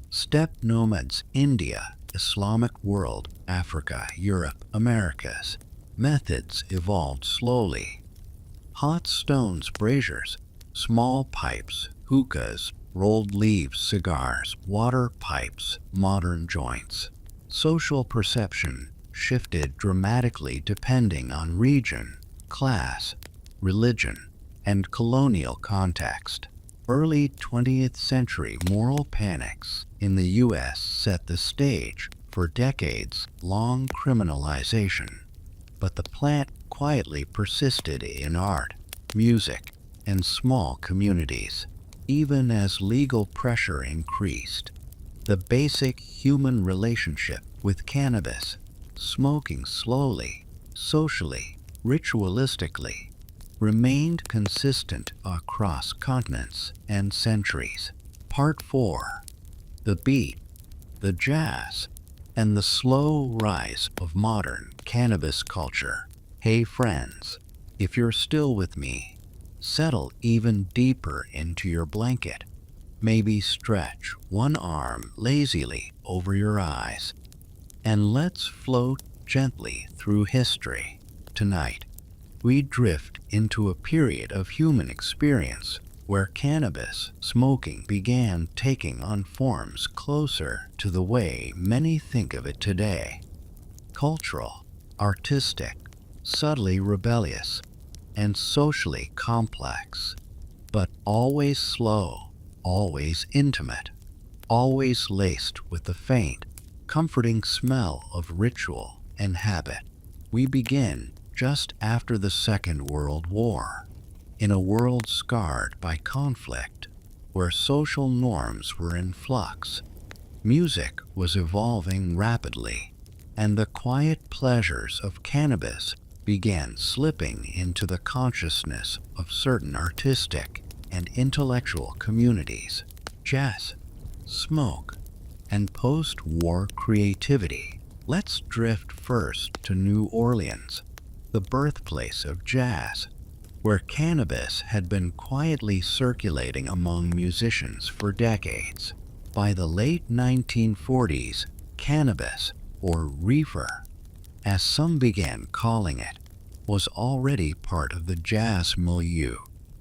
S1: Steppe nomads, India, Islamic world, Africa, Europe, Americas. Methods evolved slowly. Hot stones, braziers, small pipes, hookahs, rolled leaves, cigars, water pipes, modern joints. Social perception shifted dramatically depending on region, class, religion, and colonial context. Early 20th century moral panics in the U.S. set the stage for decades-long criminalization, but the plant quietly persisted in art, music, and small communities. Even as legal pressure increased, the basic human relationship with cannabis, smoking slowly, socially, ritualistically, remained consistent across continents and centuries. Part 4. The beat, the jazz, and the slow rise of modern cannabis culture. Hey friends, if you're still with me, settle even deeper into your blanket. Maybe stretch one arm lazily over your eyes, and let's float gently through history. Tonight, we drift into a period of human experience where cannabis smoking began taking on forms closer to the way many think of it today. Cultural, artistic, subtly rebellious, and socially complex, but always slow, always intimate, always laced with the faint, comforting smell of ritual and habit. We begin just after the Second World War, in a world scarred by conflict, where social norms were in flux. Music was evolving rapidly, and the quiet pleasures of cannabis began slipping into the consciousness of certain artistic and intellectual communities. Jazz, smoke, and post-war creativity. Let's drift first to New Orleans, the birthplace of jazz, where cannabis had been quietly circulating among musicians for decades. By the late 1940s, cannabis, or reefer, as some began calling it, was already part of the jazz milieu.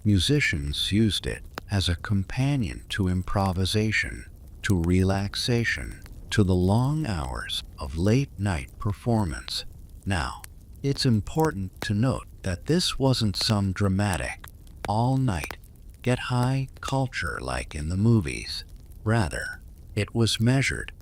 S1: Musicians used it as a companion to improvisation, to relaxation, to the long hours of late-night performance. Now, it's important to note that this wasn't some dramatic, all-night, get-high culture like in the movies. Rather, it was measured,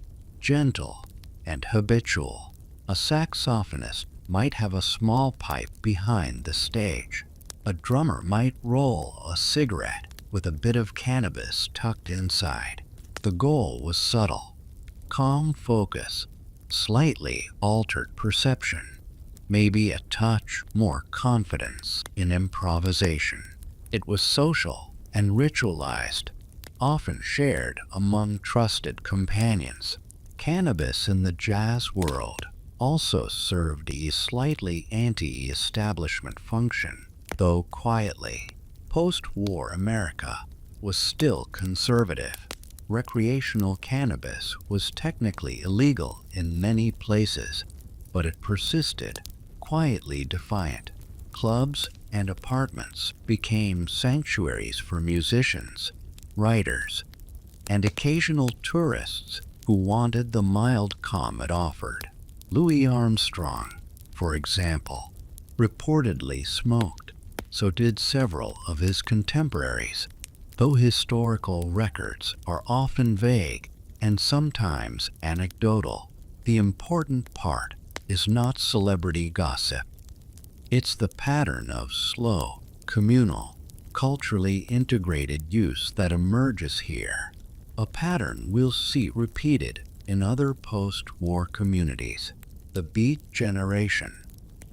S1: gentle, and habitual. A saxophonist might have a small pipe behind the stage. A drummer might roll a cigarette with a bit of cannabis tucked inside. The goal was subtle: calm focus, slightly altered perception, maybe a touch more confidence in improvisation. It was social and ritualized, often shared among trusted companions. Cannabis in the jazz world also served a slightly anti-establishment function, though quietly. Post-war America was still conservative. Recreational cannabis was technically illegal in many places, but it persisted, quietly defiant. Clubs and apartments became sanctuaries for musicians, writers, and occasional tourists who wanted the mild calm it offered. Louis Armstrong, for example, reportedly smoked. So did several of his contemporaries. Though historical records are often vague, and sometimes anecdotal. The important part is not celebrity gossip. It's the pattern of slow, communal, culturally integrated use that emerges here, a pattern we'll see repeated in other post-war communities. The Beat Generation,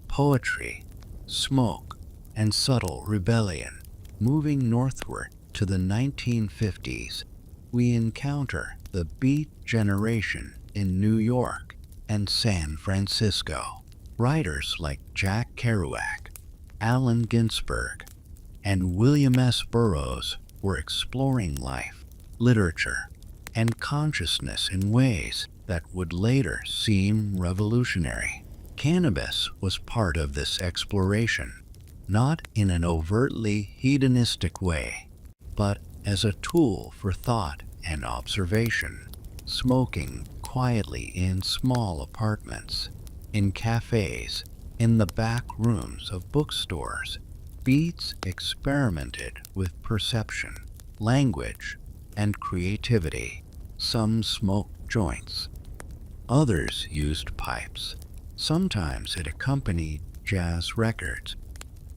S1: poetry, smoke, and subtle rebellion. Moving northward to the 1950s, we encounter the Beat Generation in New York and San Francisco. Writers like Jack Kerouac, Allen Ginsberg, and William S. Burroughs were exploring life, literature, and consciousness in ways that would later seem revolutionary. Cannabis was part of this exploration, not in an overtly hedonistic way, but as a tool for thought and observation. Smoking quietly in small apartments, in cafes, in the back rooms of bookstores, Beats experimented with perception, language, and creativity. Some smoked joints. Others used pipes. Sometimes it accompanied jazz records.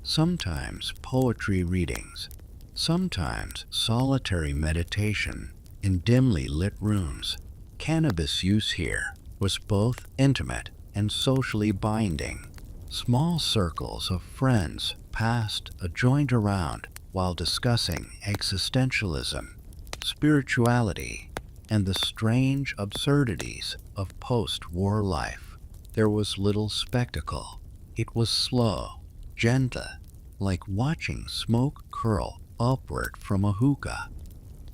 S1: Sometimes poetry readings. Sometimes solitary meditation in dimly lit rooms. Cannabis use here was both intimate and socially binding. Small circles of friends passed a joint around while discussing existentialism, spirituality, and the strange absurdities of post-war life. There was little spectacle. It was slow, gentle, like watching smoke curl upward from a hookah.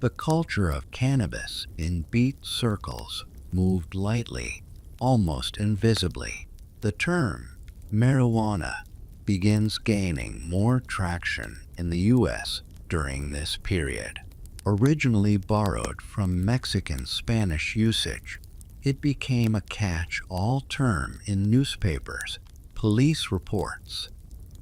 S1: The culture of cannabis in beat circles moved lightly, almost invisibly. The term marijuana begins gaining more traction in the U.S. during this period. Originally borrowed from Mexican Spanish usage, it became a catch-all term in newspapers, police reports,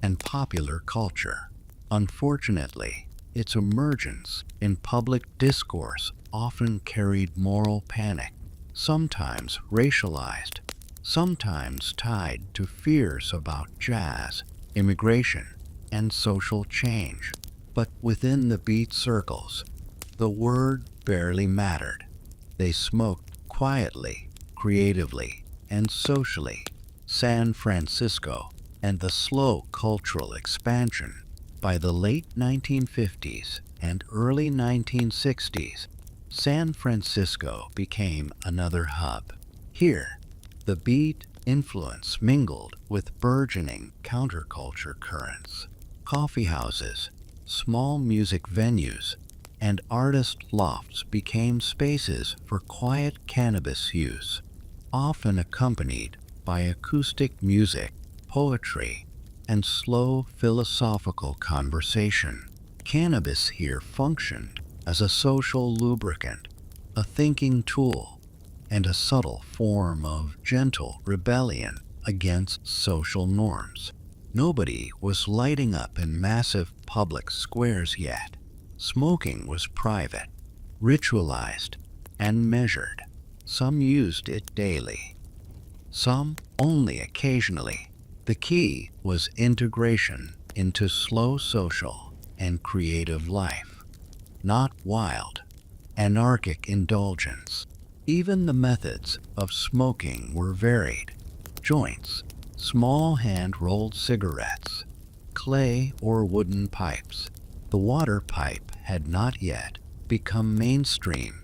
S1: and popular culture. Unfortunately, its emergence in public discourse often carried moral panic, sometimes racialized, sometimes tied to fears about jazz, immigration, and social change. But within the beat circles, the word barely mattered. They smoked quietly, creatively, and socially. San Francisco and the slow cultural expansion. By the late 1950s and early 1960s, San Francisco became another hub. Here, the beat influence mingled with burgeoning counterculture currents. Coffee houses, small music venues, and artist lofts became spaces for quiet cannabis use, often accompanied by acoustic music, poetry, and slow philosophical conversation. Cannabis here functioned as a social lubricant, a thinking tool, and a subtle form of gentle rebellion against social norms. Nobody was lighting up in massive public squares yet. Smoking was private, ritualized, and measured. Some used it daily, some only occasionally. The key was integration into slow social and creative life, not wild, anarchic indulgence. Even the methods of smoking were varied. Joints, small hand-rolled cigarettes, clay or wooden pipes. The water pipe had not yet become mainstream,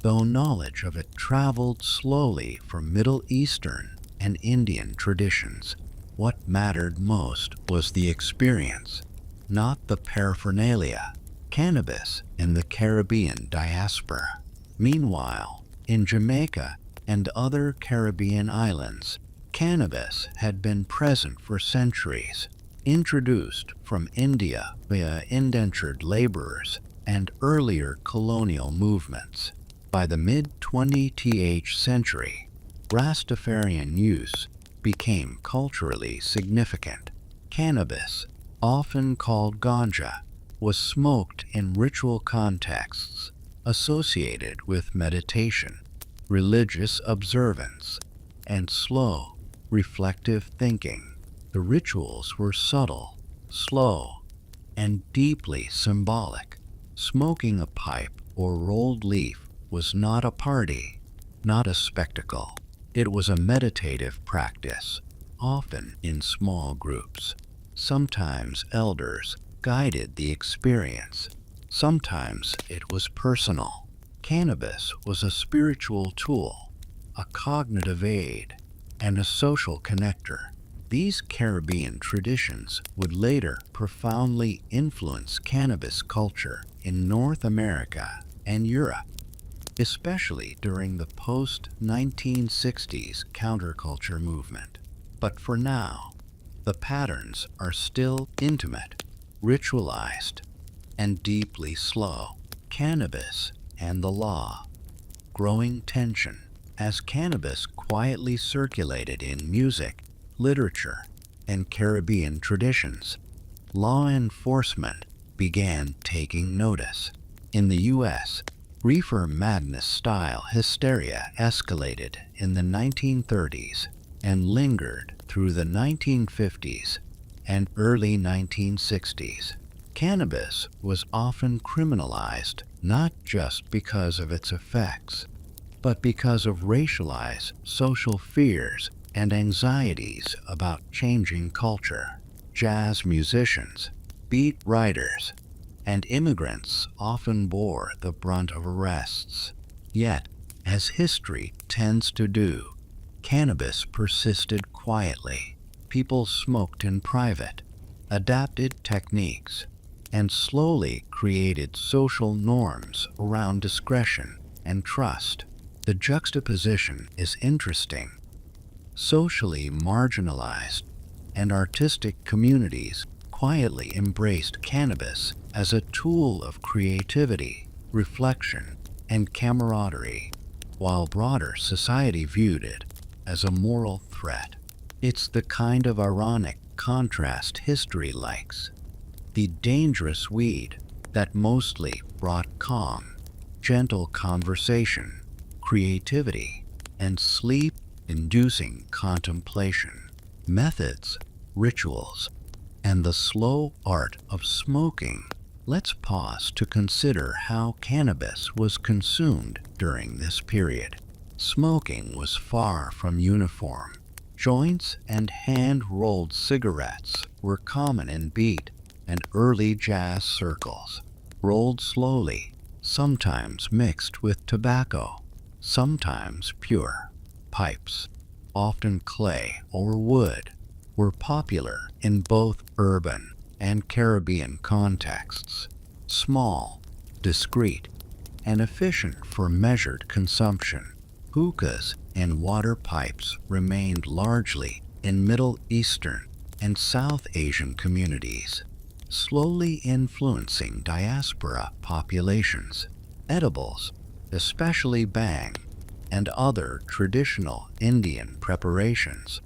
S1: though knowledge of it traveled slowly from Middle Eastern and Indian traditions. What mattered most was the experience, not the paraphernalia. Cannabis in the Caribbean diaspora. Meanwhile, in Jamaica and other Caribbean islands, cannabis had been present for centuries, introduced from India via indentured laborers and earlier colonial movements. By the mid-20th century, Rastafarian use became culturally significant. Cannabis, often called ganja, was smoked in ritual contexts associated with meditation, religious observance, and slow, reflective thinking. The rituals were subtle, slow, and deeply symbolic. Smoking a pipe or rolled leaf was not a party, not a spectacle. It was a meditative practice, often in small groups. Sometimes elders guided the experience. Sometimes it was personal. Cannabis was a spiritual tool, a cognitive aid, and a social connector. These Caribbean traditions would later profoundly influence cannabis culture in North America and Europe, especially during the post-1960s counterculture movement. But for now, the patterns are still intimate, ritualized, and deeply slow. Cannabis and the law. Growing tension. As cannabis quietly circulated in music, literature, and Caribbean traditions, law enforcement began taking notice. In the U.S., reefer madness-style hysteria escalated in the 1930s and lingered through the 1950s and early 1960s. Cannabis was often criminalized not just because of its effects, but because of racialized social fears and anxieties about changing culture. Jazz musicians, beat writers, and immigrants often bore the brunt of arrests. Yet, as history tends to do, cannabis persisted quietly. People smoked in private, adapted techniques, and slowly created social norms around discretion and trust. The juxtaposition is interesting. Socially marginalized and artistic communities quietly embraced cannabis as a tool of creativity, reflection, and camaraderie, while broader society viewed it as a moral threat. It's the kind of ironic contrast history likes. The dangerous weed that mostly brought calm, gentle conversation, creativity, and sleep-inducing contemplation. Methods, rituals, and the slow art of smoking. Let's pause to consider how cannabis was consumed during this period. Smoking was far from uniform. Joints and hand-rolled cigarettes were common in beat and early jazz circles. Rolled slowly, sometimes mixed with tobacco, sometimes pure. Pipes, often clay or wood, were popular in both urban and Caribbean contexts. Small, discreet, and efficient for measured consumption. Hookahs and water pipes remained largely in Middle Eastern and South Asian communities, slowly influencing diaspora populations. Edibles, especially bhang and other traditional Indian preparations,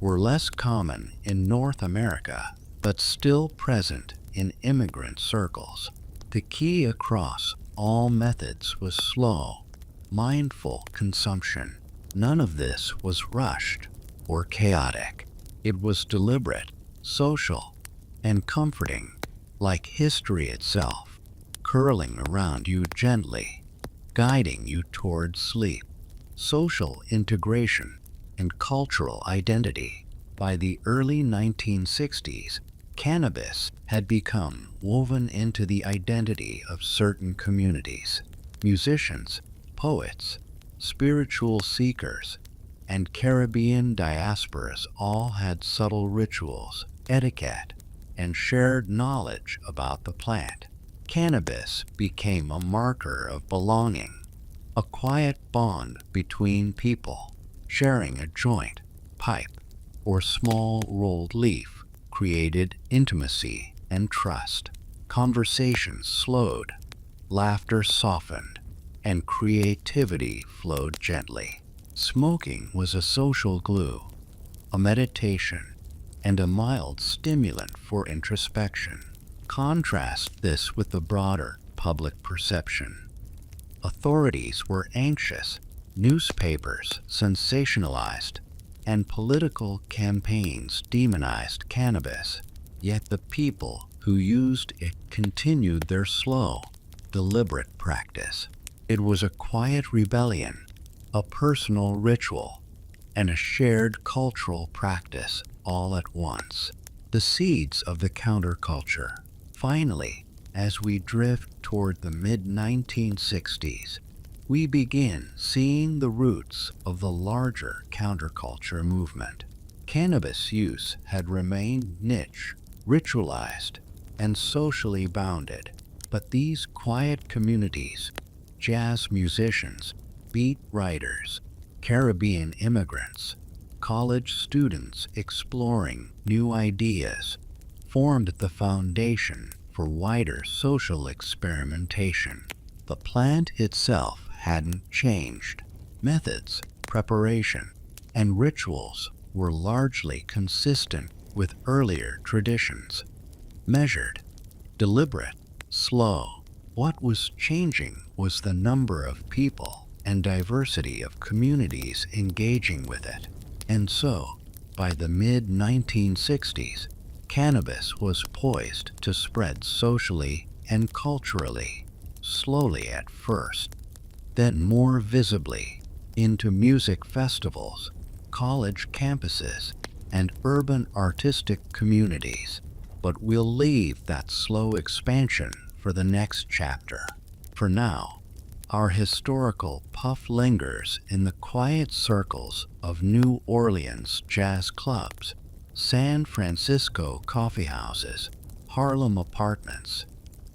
S1: were less common in North America, but still present in immigrant circles. The key across all methods was slow, mindful consumption. None of this was rushed or chaotic. It was deliberate, social, and comforting, like history itself, curling around you gently, guiding you toward sleep. Social integration and cultural identity. By the early 1960s, cannabis had become woven into the identity of certain communities. Musicians, poets, spiritual seekers, and Caribbean diasporas all had subtle rituals, etiquette, and shared knowledge about the plant. Cannabis became a marker of belonging, a quiet bond between people. Sharing a joint, pipe, or small rolled leaf created intimacy and trust. Conversations slowed, laughter softened, and creativity flowed gently. Smoking was a social glue, a meditation, and a mild stimulant for introspection. Contrast this with the broader public perception. Authorities were anxious Newspapers sensationalized, and political campaigns demonized cannabis. Yet the people who used it continued their slow, deliberate practice. It was a quiet rebellion, a personal ritual, and a shared cultural practice all at once. The seeds of the counterculture. Finally, as we drift toward the mid-1960s, we begin seeing the roots of the larger counterculture movement. Cannabis use had remained niche, ritualized, and socially bounded, but these quiet communities, jazz musicians, beat writers, Caribbean immigrants, college students exploring new ideas, formed the foundation for wider social experimentation. The plant itself hadn't changed. Methods, preparation, and rituals were largely consistent with earlier traditions. Measured, deliberate, slow. What was changing was the number of people and diversity of communities engaging with it. And so, by the mid-1960s, cannabis was poised to spread socially and culturally, slowly at first, then more visibly, into music festivals, college campuses, and urban artistic communities. But we'll leave that slow expansion for the next chapter. For now, our historical puff lingers in the quiet circles of New Orleans jazz clubs, San Francisco coffeehouses, Harlem apartments,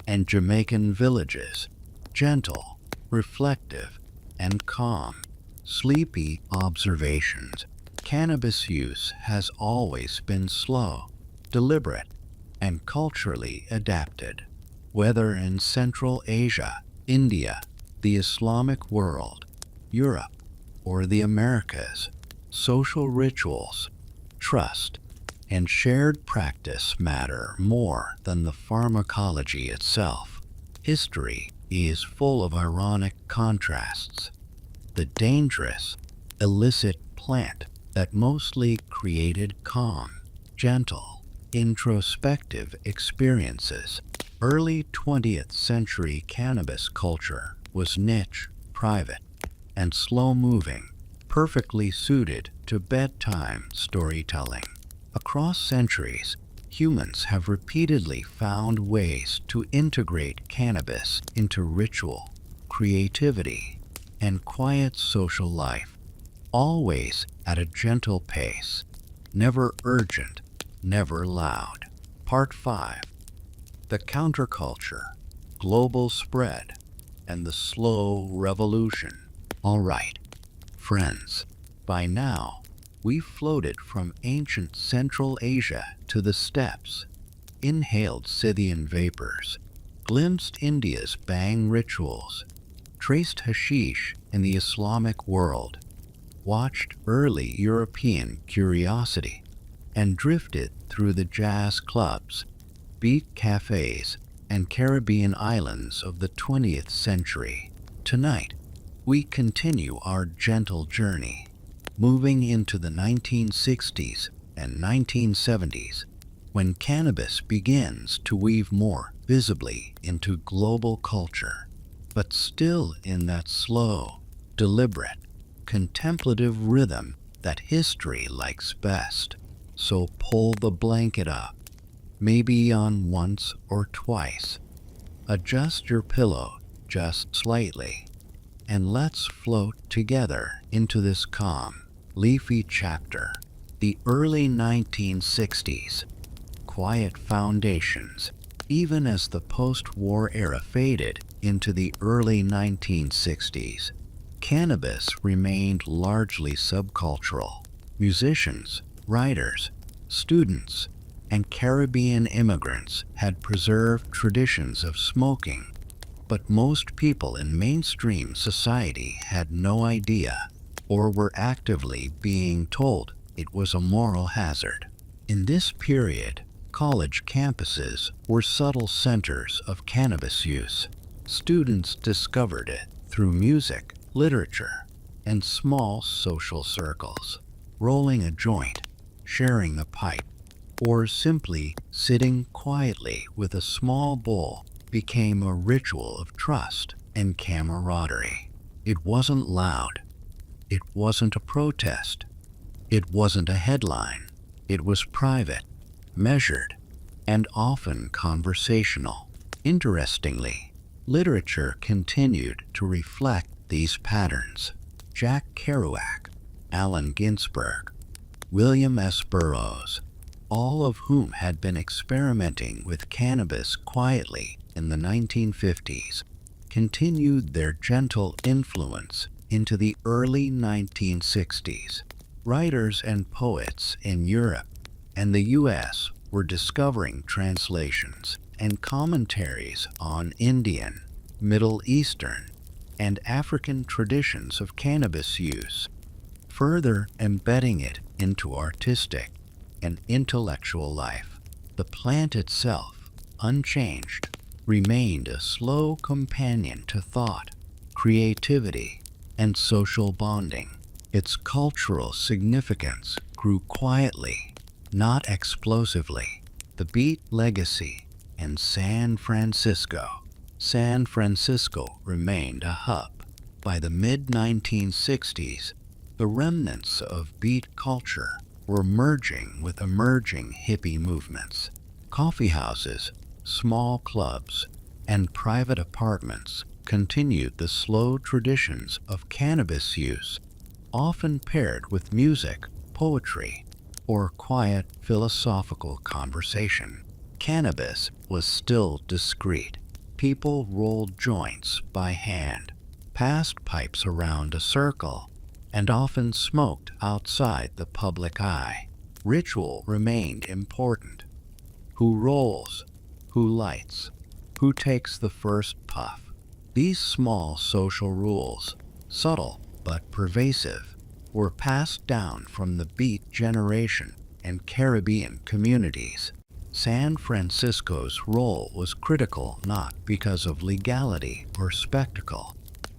S1: and Jamaican villages, gentle, reflective, and calm. Sleepy observations. Cannabis use has always been slow, deliberate, and culturally adapted. Whether in Central Asia, India, the Islamic world, Europe, or the Americas, social rituals, trust, and shared practice matter more than the pharmacology itself. History is full of ironic contrasts. The dangerous, illicit plant that mostly created calm, gentle, introspective experiences. Early 20th century cannabis culture was niche, private, and slow-moving, perfectly suited to bedtime storytelling. Across centuries, humans have repeatedly found ways to integrate cannabis into ritual, creativity, and quiet social life, always at a gentle pace, never urgent, never loud. Part 5. The Counterculture, Global Spread, and the Slow Revolution. All right, friends, by now, we've floated from ancient Central Asia to the steppes, inhaled Scythian vapors, glimpsed India's bang rituals, traced hashish in the Islamic world, watched early European curiosity, and drifted through the jazz clubs, beat cafes, and Caribbean islands of the 20th century. Tonight, we continue our gentle journey, moving into the 1960s and 1970s, when cannabis begins to weave more visibly into global culture, but still in that slow, deliberate, contemplative rhythm that history likes best. So pull the blanket up, maybe on once or twice. Adjust your pillow just slightly, and let's float together into this calm, leafy chapter. The early 1960s. Quiet foundations. Even as the post-war era faded into the early 1960s, cannabis remained largely subcultural. Musicians, writers, students, and Caribbean immigrants had preserved traditions of smoking, but most people in mainstream society had no idea, or were actively being told it was a moral hazard. In this period, college campuses were subtle centers of cannabis use. Students discovered it through music, literature, and small social circles. Rolling a joint, sharing a pipe, or simply sitting quietly with a small bowl became a ritual of trust and camaraderie. It wasn't loud. It wasn't a protest. It wasn't a headline. It was private, measured, and often conversational. Interestingly, literature continued to reflect these patterns. Jack Kerouac, Allen Ginsberg, William S. Burroughs, all of whom had been experimenting with cannabis quietly in the 1950s, continued their gentle influence into the early 1960s. Writers and poets in Europe and the US were discovering translations and commentaries on Indian, Middle Eastern, and African traditions of cannabis use, further embedding it into artistic and intellectual life. The plant itself, unchanged, remained a slow companion to thought, creativity, and social bonding. Its cultural significance grew quietly, not explosively. The Beat legacy in San Francisco. San Francisco remained a hub. By the mid-1960s, the remnants of beat culture were merging with emerging hippie movements. Coffee houses, small clubs, and private apartments continued the slow traditions of cannabis use, often paired with music, poetry, or quiet philosophical conversation. Cannabis was still discreet. People rolled joints by hand, passed pipes around a circle, and often smoked outside the public eye. Ritual remained important. Who rolls? Who lights? Who takes the first puff? These small social rules, subtle but pervasive, were passed down from the Beat generation and Caribbean communities. San Francisco's role was critical not because of legality or spectacle,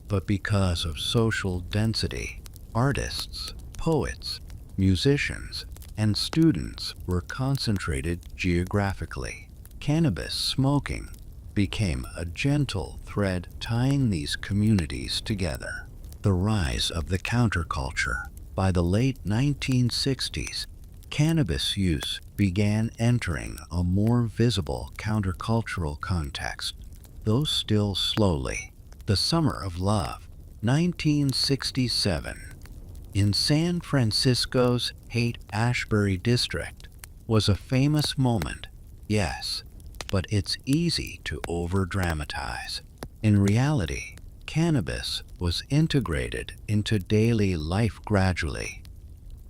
S1: but because of social density. Artists, poets, musicians, and students were concentrated geographically. Cannabis smoking became a gentle thread tying these communities together. The rise of the counterculture. By the late 1960s, cannabis use began entering a more visible countercultural context, though still slowly. The Summer of Love, 1967, in San Francisco's Haight-Ashbury district, was a famous moment, yes, but it's easy to over-dramatize. In reality, cannabis was integrated into daily life gradually.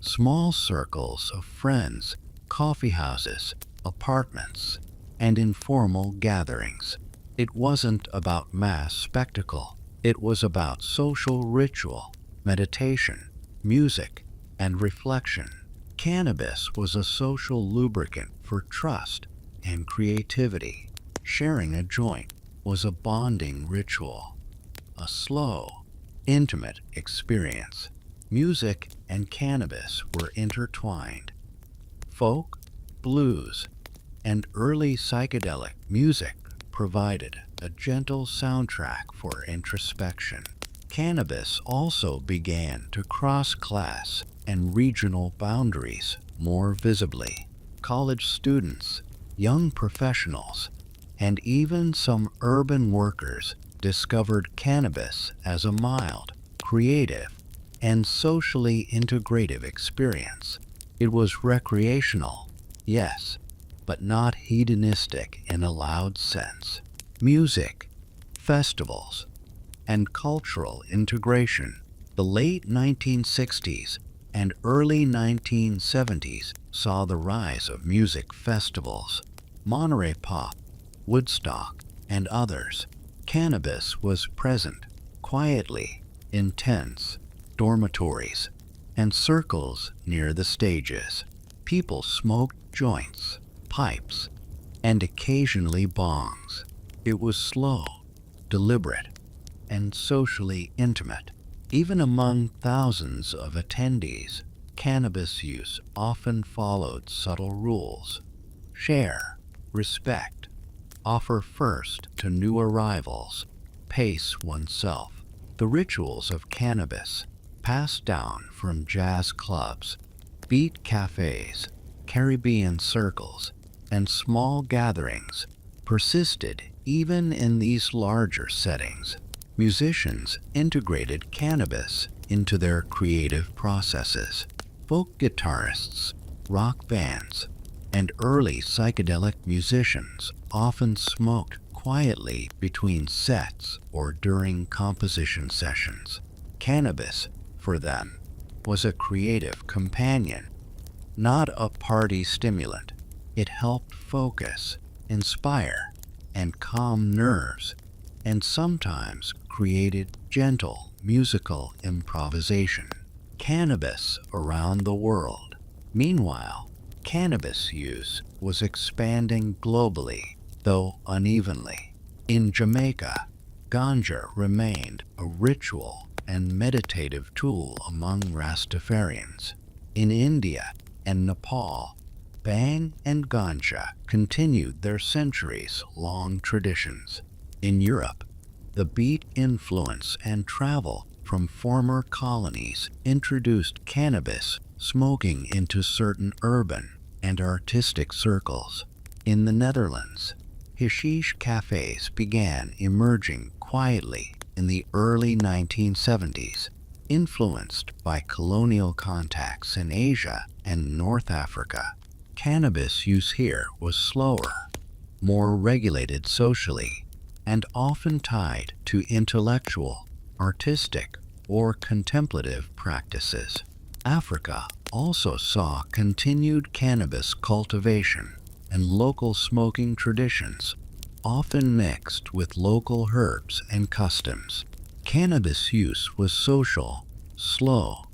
S1: Small circles of friends, coffee houses, apartments, and informal gatherings. It wasn't about mass spectacle. It was about social ritual, meditation, music, and reflection. Cannabis was a social lubricant for trust and creativity. Sharing a joint was a bonding ritual, a slow, intimate experience. Music and cannabis were intertwined. Folk, blues, and early psychedelic music provided a gentle soundtrack for introspection. Cannabis also began to cross class and regional boundaries more visibly. College students, young professionals, and even some urban workers discovered cannabis as a mild, creative, and socially integrative experience. It was recreational, yes, but not hedonistic in a loud sense. Music, festivals, and cultural integration. The late 1960s and early 1970s saw the rise of music festivals, Monterey Pop, Woodstock, and others. Cannabis was present, quietly, in tents, dormitories, and circles near the stages. People smoked joints, pipes, and occasionally bongs. It was slow, deliberate, and socially intimate. Even among thousands of attendees, cannabis use often followed subtle rules. Share, respect, offer first to new arrivals, pace oneself. The rituals of cannabis, passed down from jazz clubs, beat cafes, Caribbean circles, and small gatherings, persisted even in these larger settings. Musicians integrated cannabis into their creative processes. Folk guitarists, rock bands, and early psychedelic musicians often smoked quietly between sets or during composition sessions. Cannabis, for them, was a creative companion, not a party stimulant. It helped focus, inspire, and calm nerves, and sometimes created gentle musical improvisation. Cannabis around the world. Meanwhile, cannabis use was expanding globally, though unevenly. In Jamaica, ganja remained a ritual and meditative tool among Rastafarians. In India and Nepal, bhang and ganja continued their centuries-long traditions. In Europe, the beat influence and travel from former colonies introduced cannabis smoking into certain urban and artistic circles. In the Netherlands, hashish cafes began emerging quietly in the early 1970s, influenced by colonial contacts in Asia and North Africa. Cannabis use here was slower, more regulated socially, and often tied to intellectual, artistic, or contemplative practices. Africa also saw continued cannabis cultivation and local smoking traditions, often mixed with local herbs and customs. Cannabis use was social, slow,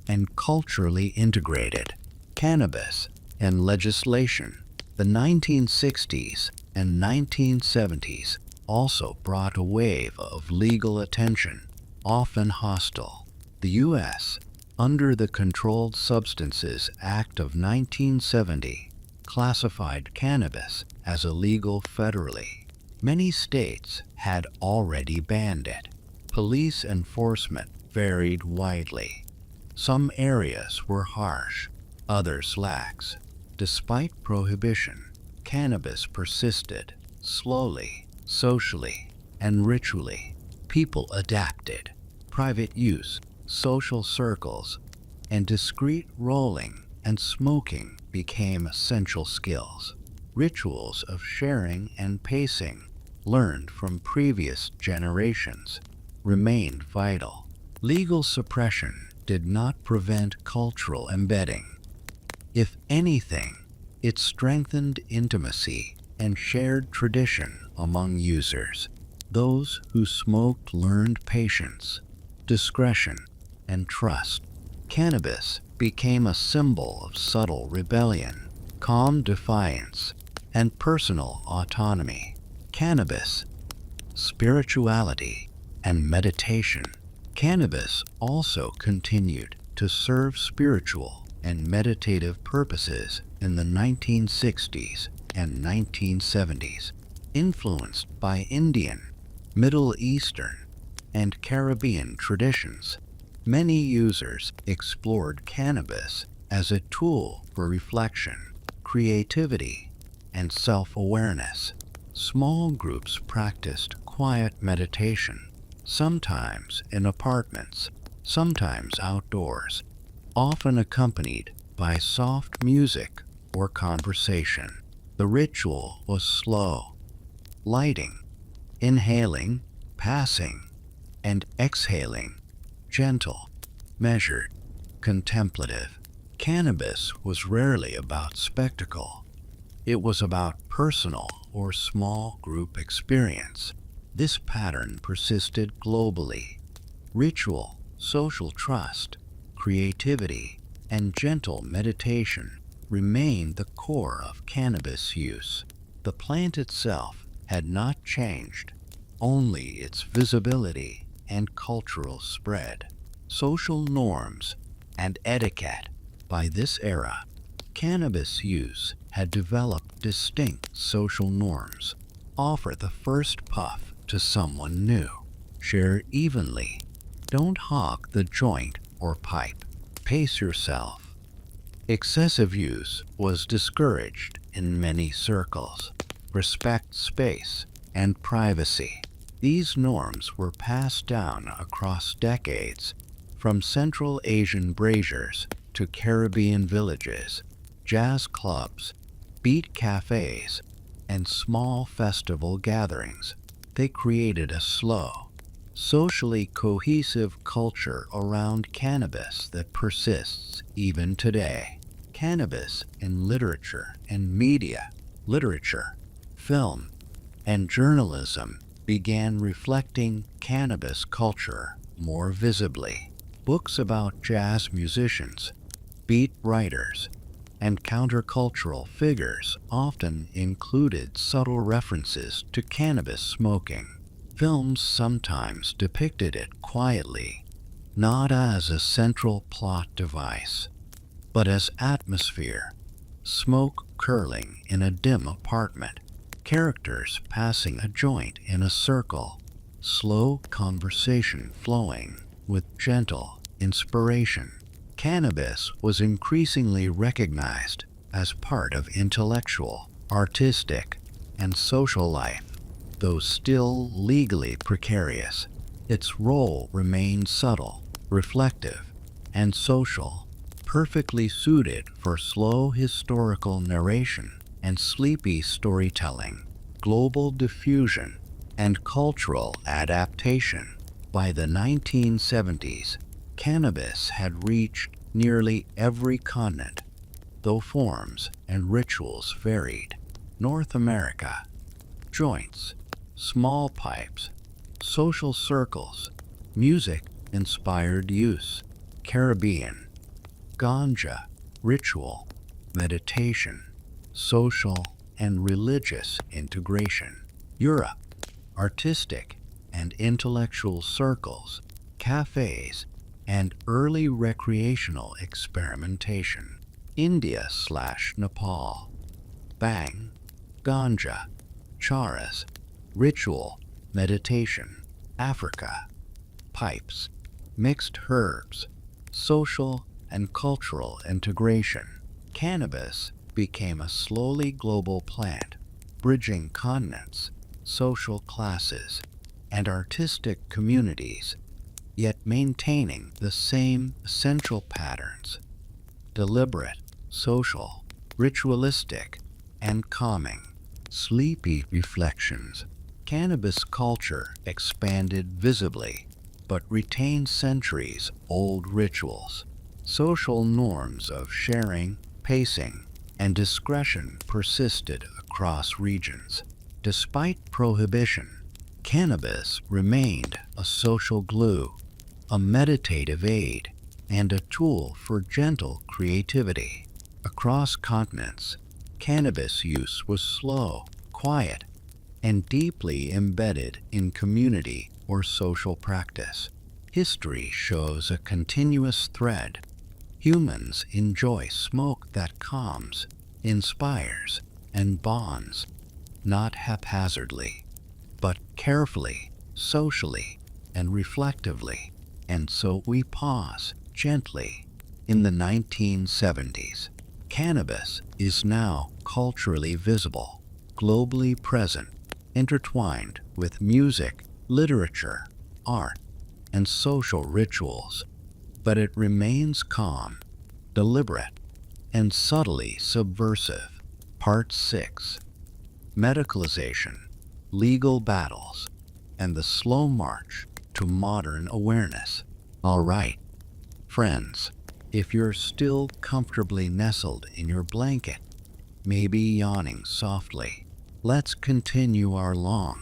S1: and culturally integrated. Cannabis and legislation. The 1960s and 1970s also brought a wave of legal attention, often hostile. The U.S., under the Controlled Substances Act of 1970, classified cannabis as illegal federally. Many states had already banned it. Police enforcement varied widely. Some areas were harsh, others lax. Despite prohibition, cannabis persisted, slowly, socially, and ritually. People adapted. Private use, social circles, and discreet rolling and smoking became essential skills. Rituals of sharing and pacing, learned from previous generations, remained vital. Legal suppression did not prevent cultural embedding. If anything, it strengthened intimacy and shared tradition among users. Those who smoked learned patience, discretion, and trust. Cannabis became a symbol of subtle rebellion, calm defiance, and personal autonomy. Cannabis, spirituality, and meditation. Cannabis also continued to serve spiritual and meditative purposes in the 1960s and 1970s, influenced by Indian, Middle Eastern, and Caribbean traditions. Many users explored cannabis as a tool for reflection, creativity, and self-awareness. Small groups practiced quiet meditation, sometimes in apartments, sometimes outdoors, often accompanied by soft music or conversation. The ritual was slow: lighting, inhaling, passing, and exhaling, gentle, measured, contemplative. Cannabis was rarely about spectacle. It was about personal or small group experience. This pattern persisted globally. Ritual, social trust, creativity, and gentle meditation remained the core of cannabis use. The plant itself had not changed, only its visibility and cultural spread. social norms, and etiquette. By this era, cannabis use had developed distinct social norms. Offer the first puff to someone new. Share evenly. Don't hog the joint or pipe. Pace yourself. Excessive use was discouraged in many circles. Respect space and privacy. These norms were passed down across decades, from Central Asian braziers to Caribbean villages, jazz clubs, beat cafes, and small festival gatherings. They created a slow, socially cohesive culture around cannabis that persists even today. Cannabis in literature and media, literature, film, and journalism began reflecting cannabis culture more visibly. Books about jazz musicians, beat writers, and countercultural figures often included subtle references to cannabis smoking. Films sometimes depicted it quietly, not as a central plot device, but as atmosphere, smoke curling in a dim apartment, characters passing a joint in a circle, slow conversation flowing with gentle inspiration. Cannabis was increasingly recognized as part of intellectual, artistic, and social life. Though still legally precarious, its role remained subtle, reflective, and social, perfectly suited for slow historical narration and sleepy storytelling, global diffusion, and cultural adaptation. By the 1970s, cannabis had reached nearly every continent, though forms and rituals varied. North America, joints, small pipes, social circles, music-inspired use. Caribbean, ganja, ritual, meditation, social and religious integration. Europe, artistic and intellectual circles, cafes, and early recreational experimentation. India/Nepal, bang, ganja, charas, ritual, meditation. Africa, pipes, mixed herbs, social and cultural integration. Cannabis became a slowly global plant, bridging continents, social classes, and artistic communities, yet maintaining the same essential patterns: deliberate, social, ritualistic, and calming. Sleepy reflections. Cannabis culture expanded visibly, but retained centuries-old rituals. Social norms of sharing, pacing, and discretion persisted across regions. Despite prohibition, cannabis remained a social glue, a meditative aid, and a tool for gentle creativity. Across continents, cannabis use was slow, quiet, and deeply embedded in community or social practice. History shows a continuous thread. Humans enjoy smoke that calms, inspires, and bonds, not haphazardly, but carefully, socially, and reflectively. And so we pause gently. In the 1970s, cannabis is now culturally visible, globally present, intertwined with music, literature, art, and social rituals. But it remains calm, deliberate, and subtly subversive. Part 6. Medicalization, legal battles, and the slow march to modern awareness. All right, friends, if you're still comfortably nestled in your blanket, maybe yawning softly, let's continue our long,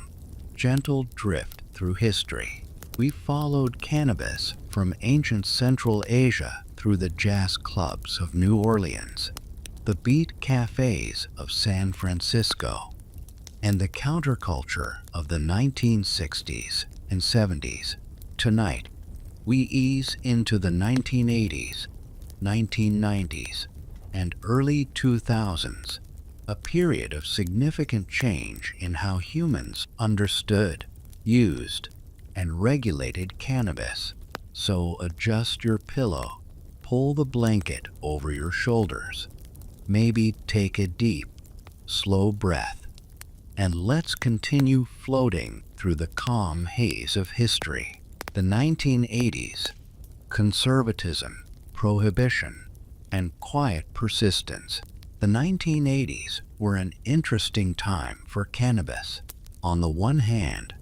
S1: gentle drift through history. We followed cannabis from ancient Central Asia through the jazz clubs of New Orleans, the beat cafes of San Francisco, and the counterculture of the 1960s and 70s. Tonight, we ease into the 1980s, 1990s, and early 2000s, a period of significant change in how humans understood, used, and regulated cannabis. So adjust your pillow, pull the blanket over your shoulders, maybe take a deep, slow breath, and let's continue floating through the calm haze of history. The 1980s, conservatism, prohibition, and quiet persistence. The 1980s were an interesting time for cannabis. On the one hand,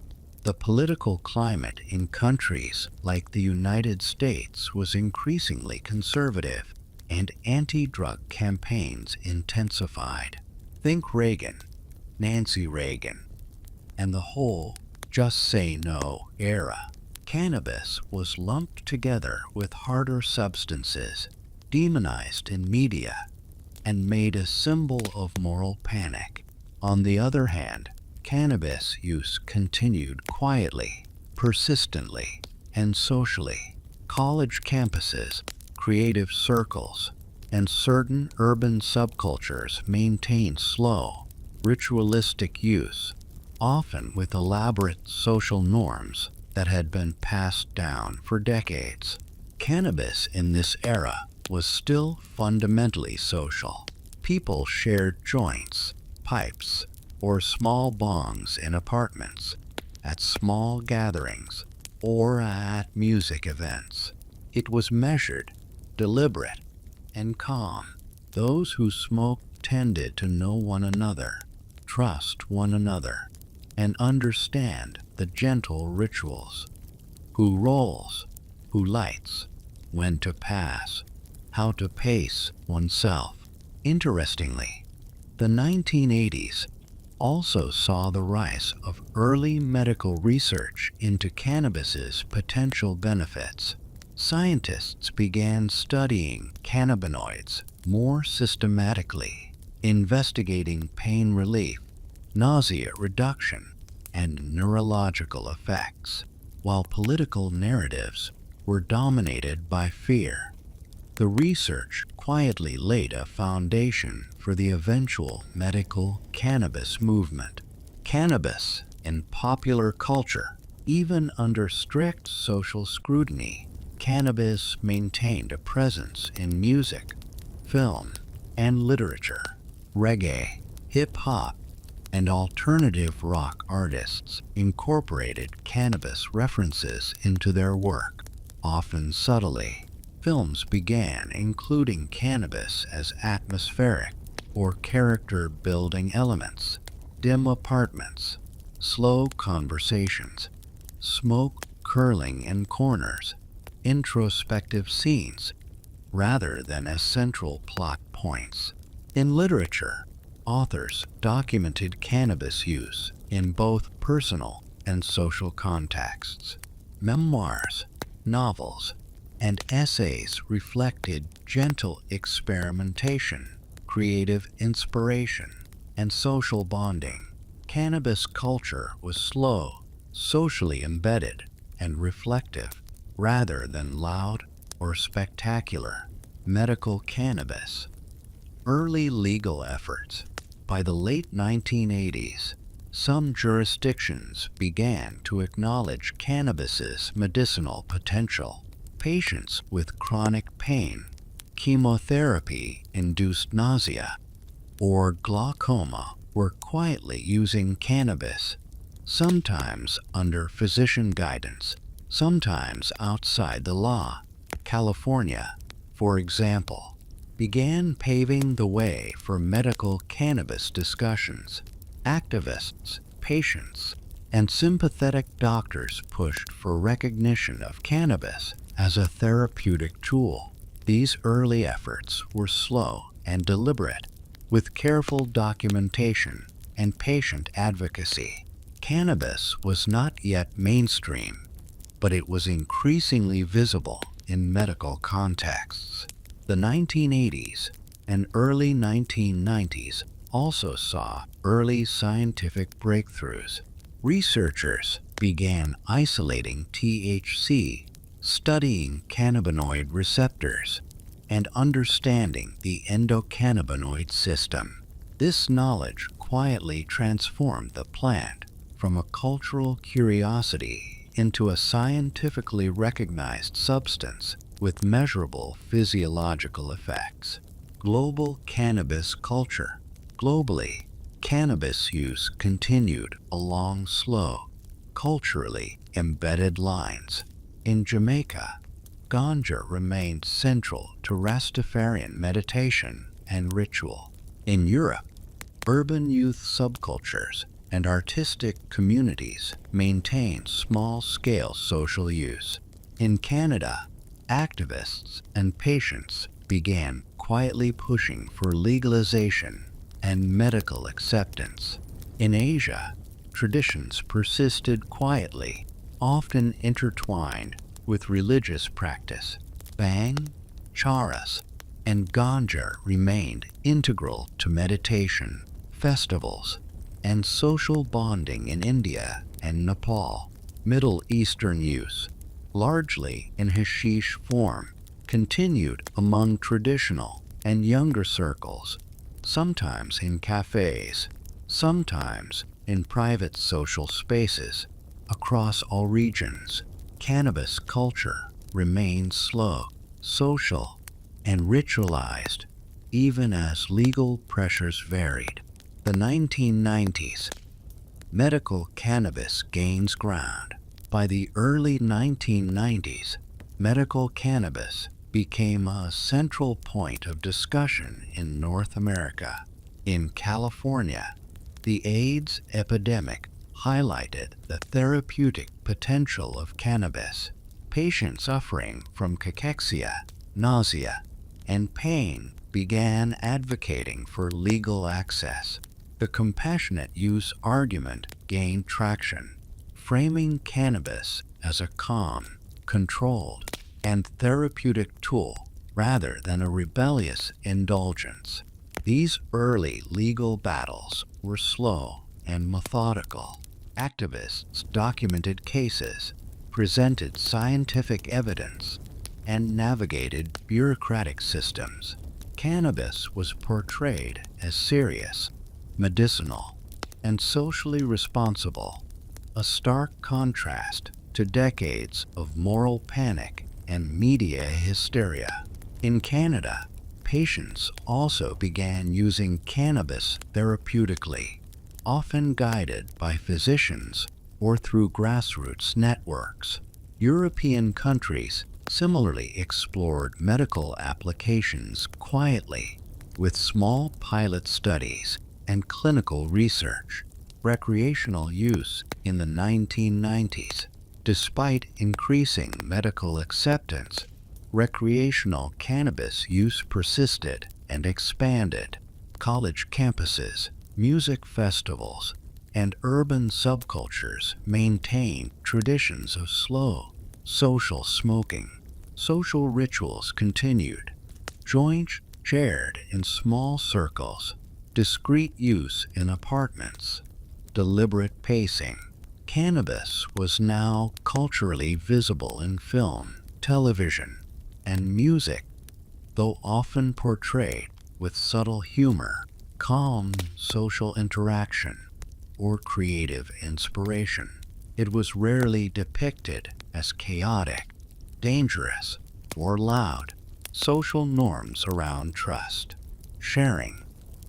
S1: the political climate in countries like the United States was increasingly conservative, and anti-drug campaigns intensified. Think Reagan, Nancy Reagan, and the whole "just say no" era. Cannabis was lumped together with harder substances, demonized in media, and made a symbol of moral panic. On the other hand, cannabis use continued quietly, persistently, and socially. College campuses, creative circles, and certain urban subcultures maintained slow, ritualistic use, often with elaborate social norms that had been passed down for decades. Cannabis in this era was still fundamentally social. People shared joints, pipes, or small bongs in apartments, at small gatherings, or at music events. It was measured, deliberate, and calm. Those who smoked tended to know one another, trust one another, and understand the gentle rituals. Who rolls, who lights, when to pass, how to pace oneself. Interestingly, the 1980s also saw the rise of early medical research into cannabis's potential benefits. Scientists began studying cannabinoids more systematically, investigating pain relief, nausea reduction, and neurological effects, while political narratives were dominated by fear. The research quietly laid a foundation for the eventual medical cannabis movement. Cannabis, in popular culture, even under strict social scrutiny, cannabis maintained a presence in music, film, and literature. Reggae, hip-hop, and alternative rock artists incorporated cannabis references into their work, often subtly. Films began including cannabis as atmospheric or character-building elements. Dim apartments, slow conversations, smoke curling in corners, introspective scenes, rather than as central plot points. In literature, authors documented cannabis use in both personal and social contexts. Memoirs, novels, and essays reflected gentle experimentation, creative inspiration, and social bonding. Cannabis culture was slow, socially embedded, and reflective, rather than loud or spectacular. Medical cannabis. Early legal efforts. By the late 1980s, some jurisdictions began to acknowledge cannabis's medicinal potential. Patients with chronic pain, chemotherapy-induced nausea, or glaucoma were quietly using cannabis, sometimes under physician guidance, sometimes outside the law. California, for example, began paving the way for medical cannabis discussions. Activists, patients, and sympathetic doctors pushed for recognition of cannabis as a therapeutic tool. These early efforts were slow and deliberate, with careful documentation and patient advocacy. Cannabis was not yet mainstream, but it was increasingly visible in medical contexts. The 1980s and early 1990s also saw early scientific breakthroughs. Researchers began isolating THC, studying cannabinoid receptors and understanding the endocannabinoid system. This knowledge quietly transformed the plant from a cultural curiosity into a scientifically recognized substance with measurable physiological effects. Global cannabis culture. Globally, cannabis use continued along slow, culturally embedded lines. In Jamaica, ganja remained central to Rastafarian meditation and ritual. In Europe, urban youth subcultures and artistic communities maintained small-scale social use. In Canada, activists and patients began quietly pushing for legalization and medical acceptance. In Asia, traditions persisted quietly, often intertwined with religious practice. Bhang, charas, and ganja remained integral to meditation, festivals, and social bonding in India and Nepal. Middle Eastern use, largely in hashish form, continued among traditional and younger circles, sometimes in cafes, sometimes in private social spaces. Across all regions, cannabis culture remained slow, social, and ritualized, even as legal pressures varied. The 1990s, medical cannabis gains ground. By the early 1990s, medical cannabis became a central point of discussion in North America. In California, the AIDS epidemic highlighted the therapeutic potential of cannabis. Patients suffering from cachexia, nausea, and pain began advocating for legal access. The compassionate use argument gained traction, framing cannabis as a calm, controlled, and therapeutic tool rather than a rebellious indulgence. These early legal battles were slow and methodical. Activists documented cases, presented scientific evidence, and navigated bureaucratic systems. Cannabis was portrayed as serious, medicinal, and socially responsible, a stark contrast to decades of moral panic and media hysteria. In Canada, patients also began using cannabis therapeutically, often guided by physicians or through grassroots networks. European countries similarly explored medical applications quietly, with small pilot studies and clinical research. Recreational use in the 1990s. Despite increasing medical acceptance, recreational cannabis use persisted and expanded. College campuses, music festivals, and urban subcultures maintained traditions of slow, social smoking. Social rituals continued. Joints shared in small circles, discreet use in apartments, deliberate pacing. Cannabis was now culturally visible in film, television, and music, though often portrayed with subtle humor, calm social interaction, or creative inspiration. It was rarely depicted as chaotic, dangerous, or loud. Social norms around trust, sharing,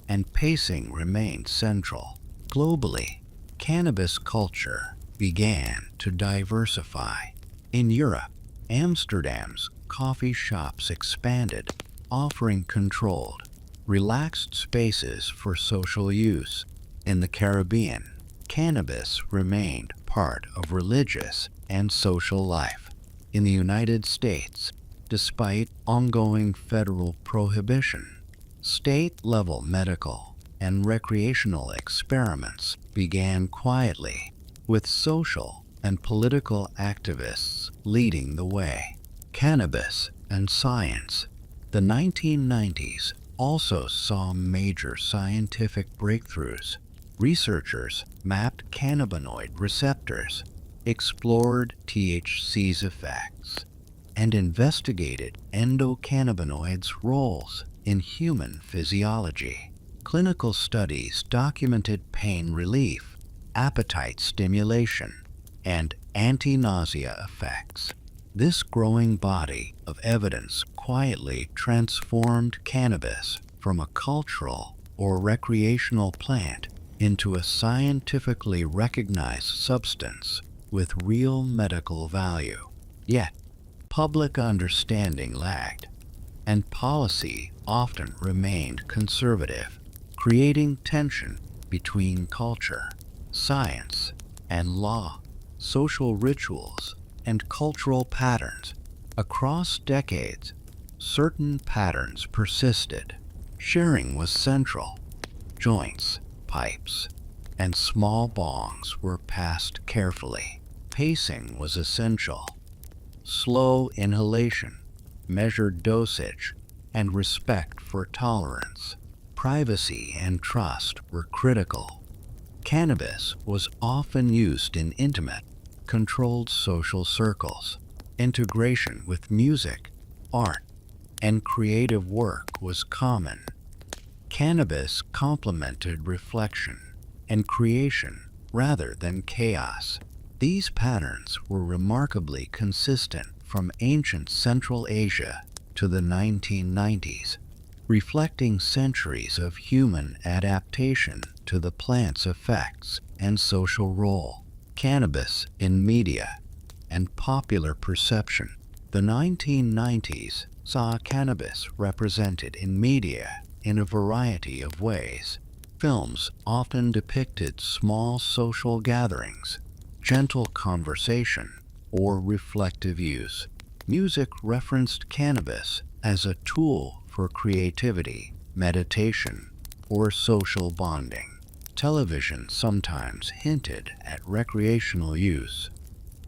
S1: and pacing remained central. Globally, cannabis culture began to diversify. In Europe, Amsterdam's coffee shops expanded, offering controlled, relaxed spaces for social use. In the Caribbean, cannabis remained part of religious and social life. In the United States, despite ongoing federal prohibition, state-level medical and recreational experiments began quietly, with social and political activists leading the way. Cannabis and science. The 1990s also saw major scientific breakthroughs. Researchers mapped cannabinoid receptors, explored THC's effects, and investigated endocannabinoids' roles in human physiology. Clinical studies documented pain relief, appetite stimulation, and anti-nausea effects. This growing body of evidence quietly transformed cannabis from a cultural or recreational plant into a scientifically recognized substance with real medical value. Yet, public understanding lagged, and policy often remained conservative, creating tension between culture, science, and law. Social rituals and cultural patterns. Across decades, certain patterns persisted. Sharing was central. Joints, pipes, and small bongs were passed carefully. Pacing was essential. Slow inhalation, measured dosage, and respect for tolerance. Privacy and trust were critical. Cannabis was often used in intimate, controlled social circles. Integration with music, art, and creative work was common. Cannabis complemented reflection and creation rather than chaos. These patterns were remarkably consistent from ancient Central Asia to the 1990s, reflecting centuries of human adaptation to the plant's effects and social role. Cannabis in media and popular perception. The 1990s saw cannabis represented in media in a variety of ways. Films often depicted small social gatherings, gentle conversation, or reflective use. Music referenced cannabis as a tool for creativity, meditation, or social bonding. Television sometimes hinted at recreational use,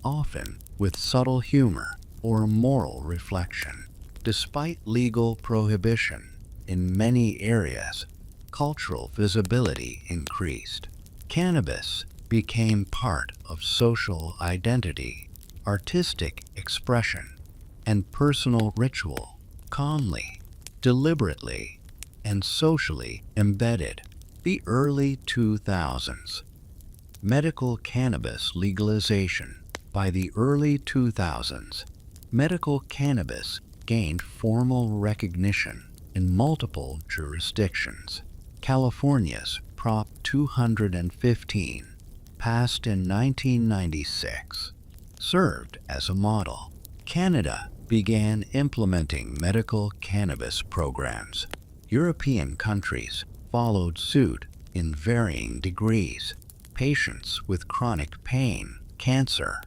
S1: often with subtle humor or moral reflection. Despite legal prohibition, in many areas, cultural visibility increased. Cannabis became part of social identity, artistic expression, and personal ritual, calmly, deliberately, and socially embedded. The early 2000s. Medical cannabis legalization. By the early 2000s, medical cannabis gained formal recognition in multiple jurisdictions. California's Prop 215, passed in 1996, served as a model. Canada began implementing medical cannabis programs. European countries followed suit in varying degrees. Patients with chronic pain, cancer,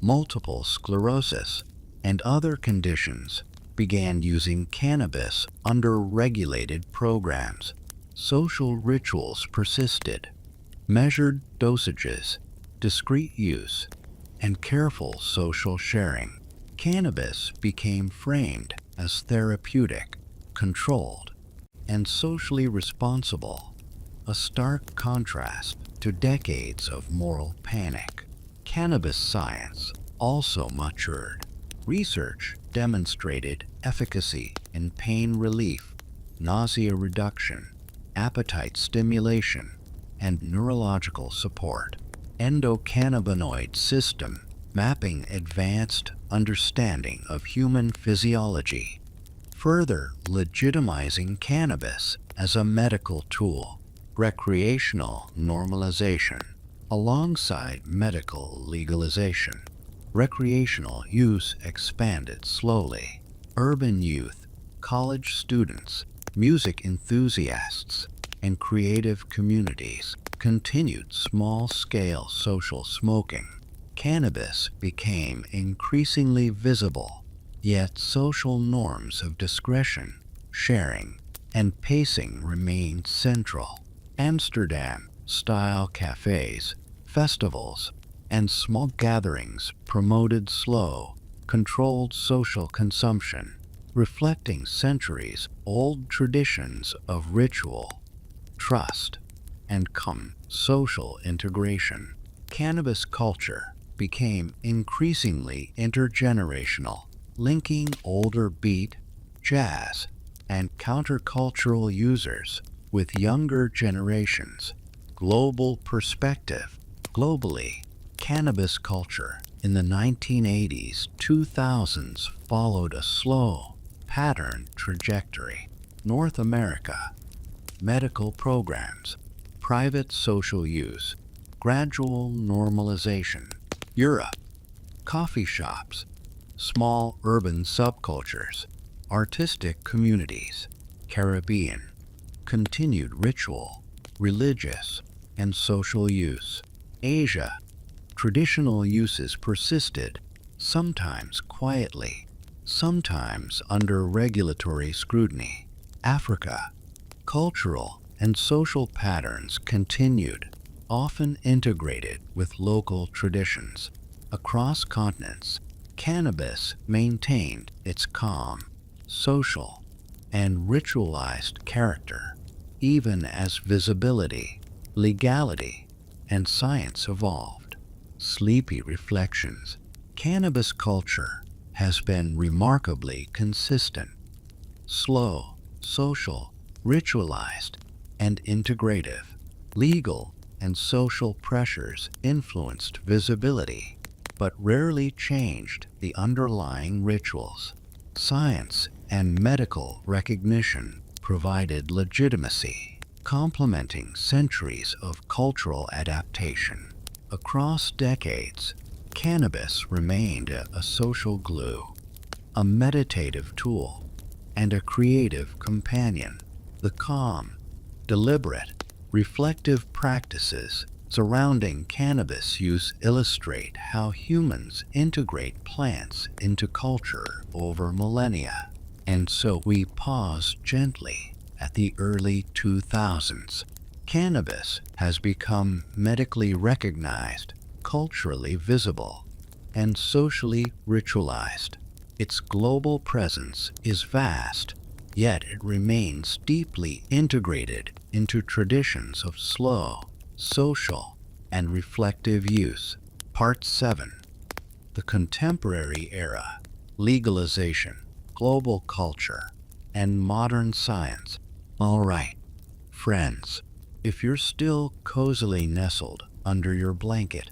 S1: multiple sclerosis, and other conditions began using cannabis under regulated programs. Social rituals persisted. Measured dosages, discreet use, and careful social sharing. Cannabis became framed as therapeutic, controlled, and socially responsible, a stark contrast to decades of moral panic. Cannabis science also matured. Research demonstrated efficacy in pain relief, nausea reduction, appetite stimulation, and neurological support. Endocannabinoid system mapping advanced understanding of human physiology, further legitimizing cannabis as a medical tool. Recreational normalization. Alongside medical legalization, recreational use expanded slowly. Urban youth, college students, music enthusiasts, and creative communities continued small-scale social smoking. Cannabis became increasingly visible, yet social norms of discretion, sharing, and pacing remained central. Amsterdam-style cafes, festivals, and small gatherings promoted slow, controlled social consumption, reflecting centuries-old traditions of ritual, trust, and social integration. Cannabis culture became increasingly intergenerational. linking older beat, jazz, and countercultural users with younger generations. Global perspective. Globally, cannabis culture in the 1980s, 2000s followed a slow, patterned trajectory. North America, medical programs, private social use, gradual normalization. Europe, coffee shops, small urban subcultures, artistic communities. Caribbean, continued ritual, religious, and social use. Asia, traditional uses persisted, sometimes quietly, sometimes under regulatory scrutiny. Africa, cultural and social patterns continued, often integrated with local traditions. Across continents, cannabis maintained its calm, social, and ritualized character, even as visibility, legality, and science evolved. Sleepy reflections. Cannabis culture has been remarkably consistent, slow, social, ritualized, and integrative. Legal and social pressures influenced visibility, but rarely changed the underlying rituals. Science and medical recognition provided legitimacy, complementing centuries of cultural adaptation. Across decades, cannabis remained a social glue, a meditative tool, and a creative companion. The calm, deliberate, reflective practices surrounding cannabis use illustrate how humans integrate plants into culture over millennia. And so we pause gently at the early 2000s. Cannabis has become medically recognized, culturally visible, and socially ritualized. Its global presence is vast, yet it remains deeply integrated into traditions of slow, social, and reflective use. Part 7. The Contemporary Era. Legalization, Global Culture, and Modern Science. All right, friends, if you're still cozily nestled under your blanket,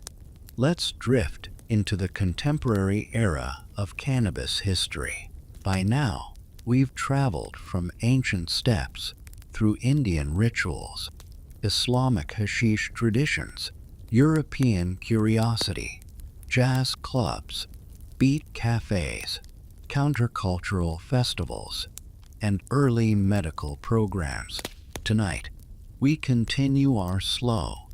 S1: let's drift into the contemporary era of cannabis history. By now, we've traveled from ancient steppes through Indian rituals, Islamic hashish traditions, European curiosity, jazz clubs, beat cafes, countercultural festivals, and early medical programs. Tonight, we continue our slow,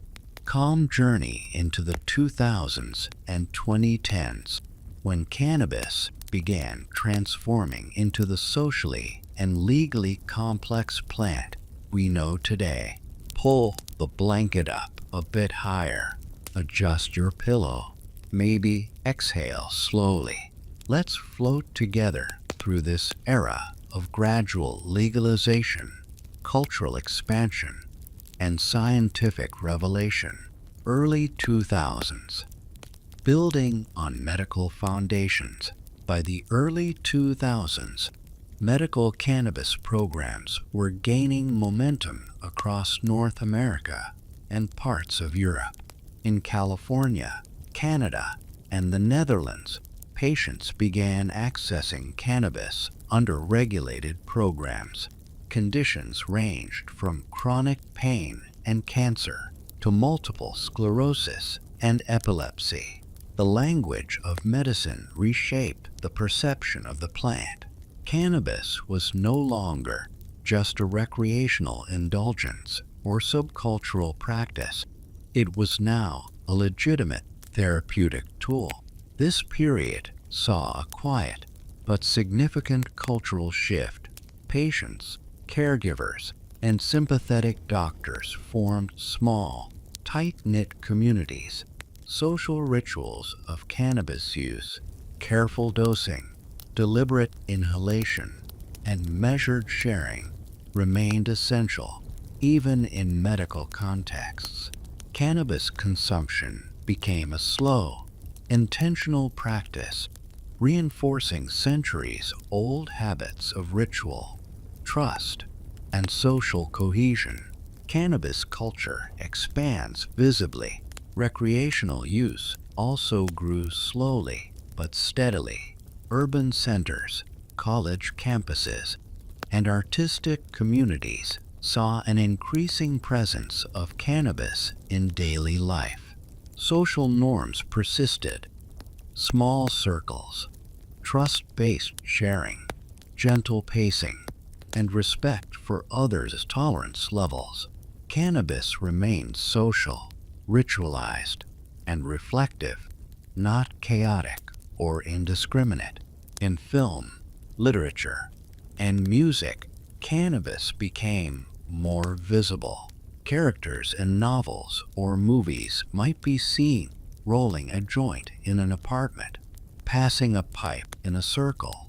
S1: calm journey into the 2000s and 2010s, when cannabis began transforming into the socially and legally complex plant we know today. Pull the blanket up a bit higher, adjust your pillow, maybe exhale slowly. Let's float together through this era of gradual legalization, cultural expansion, and scientific revelation. Early 2000s. Building on medical foundations. By the early 2000s, medical cannabis programs were gaining momentum across North America and parts of Europe. In California, Canada, and the Netherlands, patients began accessing cannabis under regulated programs. Conditions ranged from chronic pain and cancer to multiple sclerosis and epilepsy. The language of medicine reshaped the perception of the plant. Cannabis was no longer just a recreational indulgence or subcultural practice. It was now a legitimate therapeutic tool. This period saw a quiet but significant cultural shift. Patients, caregivers, and sympathetic doctors formed small, tight-knit communities. Social rituals of cannabis use, careful dosing, deliberate inhalation, and measured sharing remained essential, even in medical contexts. Cannabis consumption became a slow, intentional practice, reinforcing centuries-old habits of ritual, trust, and social cohesion. Cannabis culture expands visibly. Recreational use also grew slowly but steadily. Urban centers, college campuses, and artistic communities saw an increasing presence of cannabis in daily life. Social norms persisted. Small circles, trust-based sharing, gentle pacing, and respect for others' tolerance levels. Cannabis remained social, ritualized, and reflective, not chaotic or indiscriminate. In film, literature, and music, cannabis became more visible. Characters in novels or movies might be seen rolling a joint in an apartment, passing a pipe in a circle,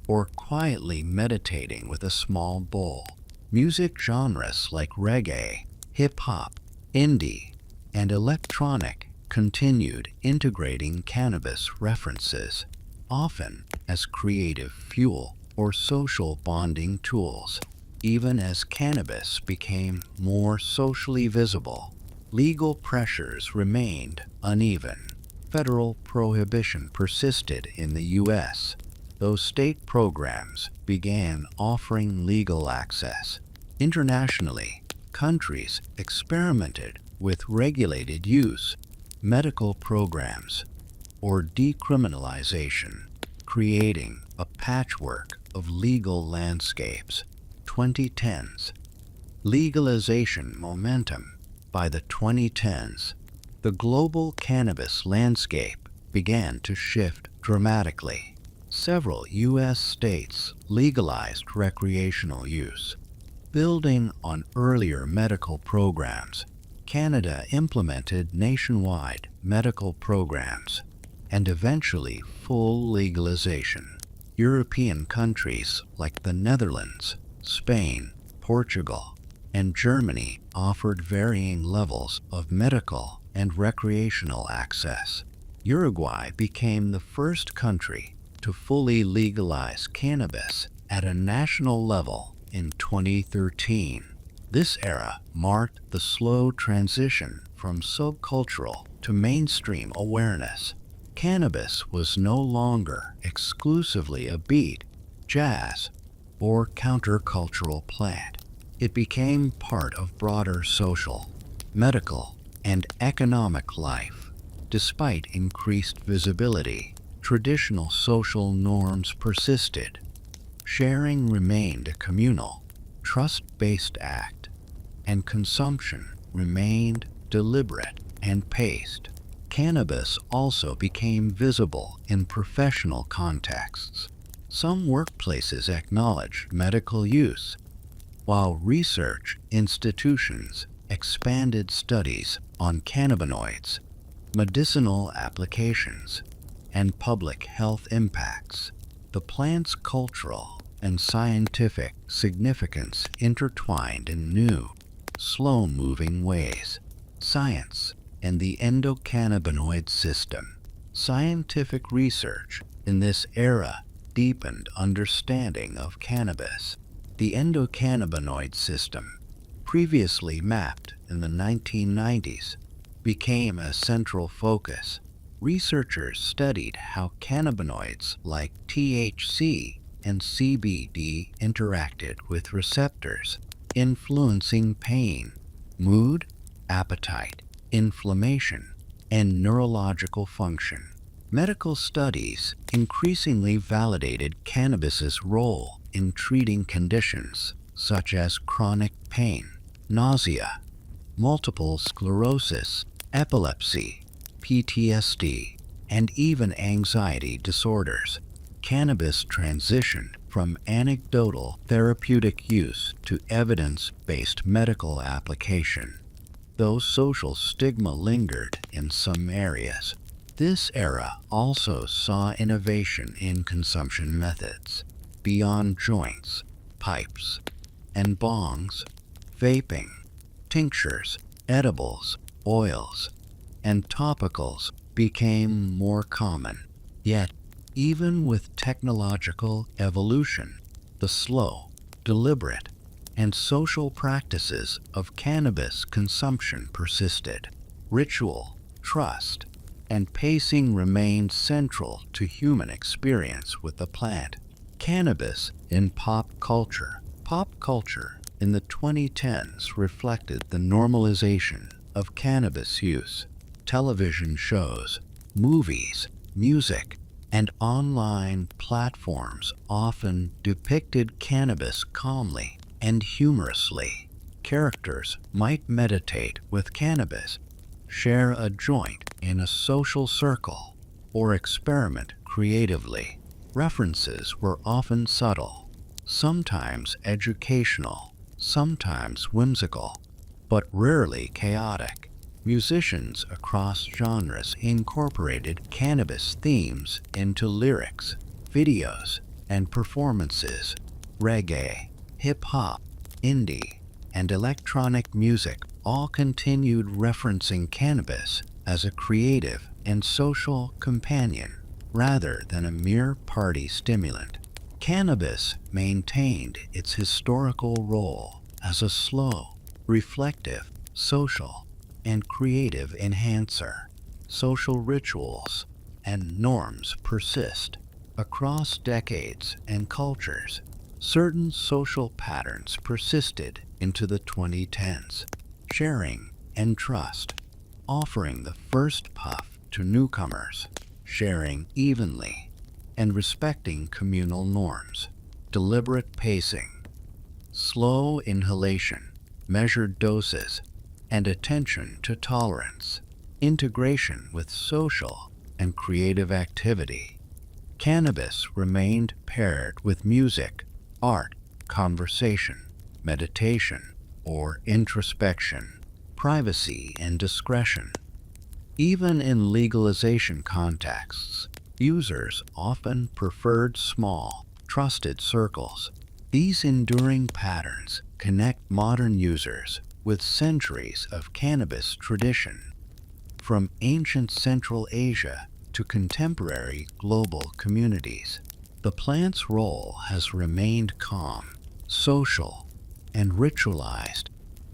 S1: or quietly meditating with a small bowl. Music genres like reggae, hip-hop, indie, and electronic continued integrating cannabis references, often as creative fuel or social bonding tools. Even as cannabis became more socially visible, legal pressures remained uneven. Federal prohibition persisted in the U.S., though state programs began offering legal access. Internationally, countries experimented with regulated use, medical programs, or decriminalization, creating a patchwork of legal landscapes. 2010s. Legalization momentum. By the 2010s, the global cannabis landscape began to shift dramatically. Several U.S. states legalized recreational use. Building on earlier medical programs, Canada implemented nationwide medical programs and eventually full legalization. European countries like the Netherlands, Spain, Portugal, and Germany offered varying levels of medical and recreational access. Uruguay became the first country to fully legalize cannabis at a national level in 2013. This era marked the slow transition from subcultural to mainstream awareness. Cannabis was no longer exclusively a beat, jazz, or countercultural plant. It became part of broader social, medical, and economic life. Despite increased visibility, traditional social norms persisted. Sharing remained a communal, trust-based act, and consumption remained deliberate and paced. Cannabis also became visible in professional contexts. Some workplaces acknowledged medical use, while research institutions expanded studies on cannabinoids, medicinal applications, and public health impacts. The plant's cultural and scientific significance intertwined in new, slow-moving ways. Science and the endocannabinoid system. Scientific research in this era deepened understanding of cannabis. The endocannabinoid system, previously mapped in the 1990s, became a central focus. Researchers studied how cannabinoids like THC and CBD interacted with receptors, influencing pain, mood, appetite, inflammation, and neurological function. Medical studies increasingly validated cannabis's role in treating conditions such as chronic pain, nausea, multiple sclerosis, epilepsy, PTSD, and even anxiety disorders. Cannabis transitioned from anecdotal therapeutic use to evidence-based medical application. Though social stigma lingered in some areas, this era also saw innovation in consumption methods. Beyond joints, pipes, and bongs, vaping, tinctures, edibles, oils, and topicals became more common. Yet, Even with technological evolution, the slow, deliberate, and social practices of cannabis consumption persisted. Ritual, trust, and pacing remained central to human experience with the plant. Cannabis in pop culture. Pop culture in the 2010s reflected the normalization of cannabis use. Television shows, movies, music, and online platforms often depicted cannabis calmly and humorously. Characters might meditate with cannabis, share a joint in a social circle, or experiment creatively. References were often subtle, sometimes educational, sometimes whimsical, but rarely chaotic. Musicians across genres incorporated cannabis themes into lyrics, videos, and performances. Reggae, hip-hop, indie, and electronic music all continued referencing cannabis as a creative and social companion rather than a mere party stimulant. Cannabis maintained its historical role as a slow, reflective, social, and creative enhancer. Social rituals and norms persist across decades and cultures. Certain social patterns persisted into the 2010s. Sharing and trust, offering the first puff to newcomers, sharing evenly, and respecting communal norms. Deliberate pacing, slow inhalation, measured doses, and attention to tolerance. Integration with social and creative activity. Cannabis remained paired with music, art, conversation, meditation, or introspection, privacy and discretion. Even in legalization contexts, users often preferred small, trusted circles. These enduring patterns connect modern users with centuries of cannabis tradition, from ancient Central Asia to contemporary global communities. The plant's role has remained calm, social, and ritualized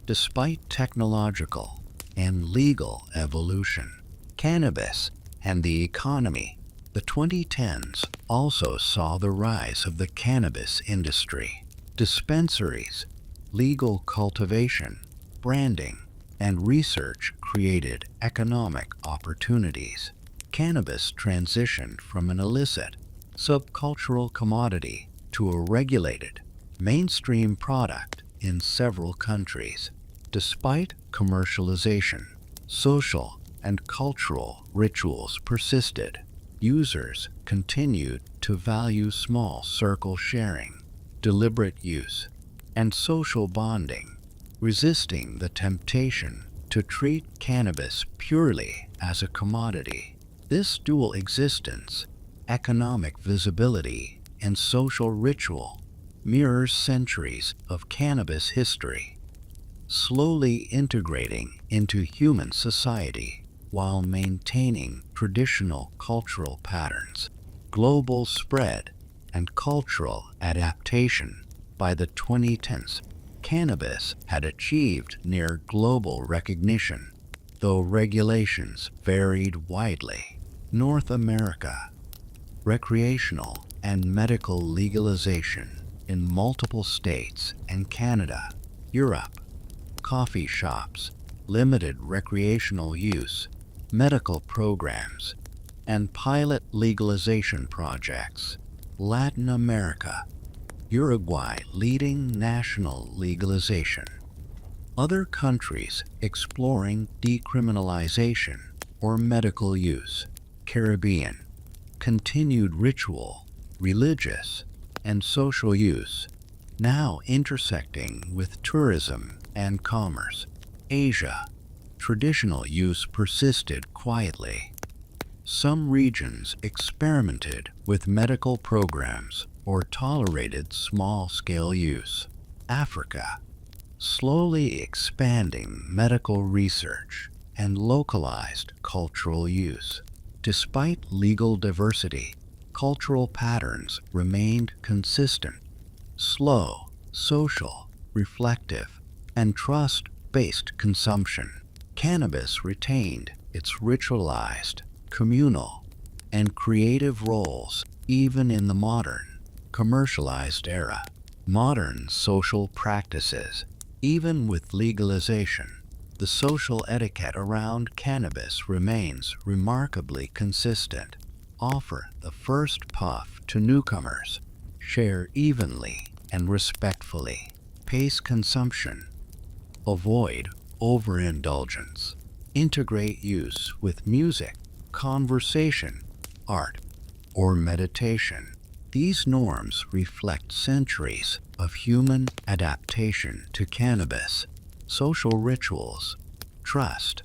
S1: despite technological and legal evolution. Cannabis and the economy. The 2010s also saw the rise of the cannabis industry. Dispensaries, legal cultivation, branding, and research created economic opportunities. Cannabis transitioned from an illicit, subcultural commodity to a regulated, mainstream product in several countries. Despite commercialization, social and cultural rituals persisted. Users continued to value small circle sharing, deliberate use, and social bonding, resisting the temptation to treat cannabis purely as a commodity. This dual existence, economic visibility, and social ritual, mirrors centuries of cannabis history, slowly integrating into human society while maintaining traditional cultural patterns. Global spread and cultural adaptation. By the 2010s, cannabis had achieved near global recognition, though regulations varied widely. North America, recreational and medical legalization in multiple states and Canada. Europe, coffee shops, limited recreational use, medical programs, and pilot legalization projects. Latin America, Uruguay leading national legalization. Other countries exploring decriminalization or medical use. Caribbean, continued ritual, religious, and social use, now intersecting with tourism and commerce. Asia, traditional use persisted quietly. Some regions experimented with medical programs or tolerated small-scale use. Africa, slowly expanding medical research and localized cultural use. Despite legal diversity, cultural patterns remained consistent: slow, social, reflective, and trust-based consumption. Cannabis retained its ritualized, communal, and creative roles even in the modern, commercialized era. Modern social practices, even with legalization, the social etiquette around cannabis remains remarkably consistent. Offer the first puff to newcomers. Share evenly and respectfully. Pace consumption. Avoid overindulgence. Integrate use with music, conversation, art, or meditation. These norms reflect centuries of human adaptation to cannabis. Social rituals, trust,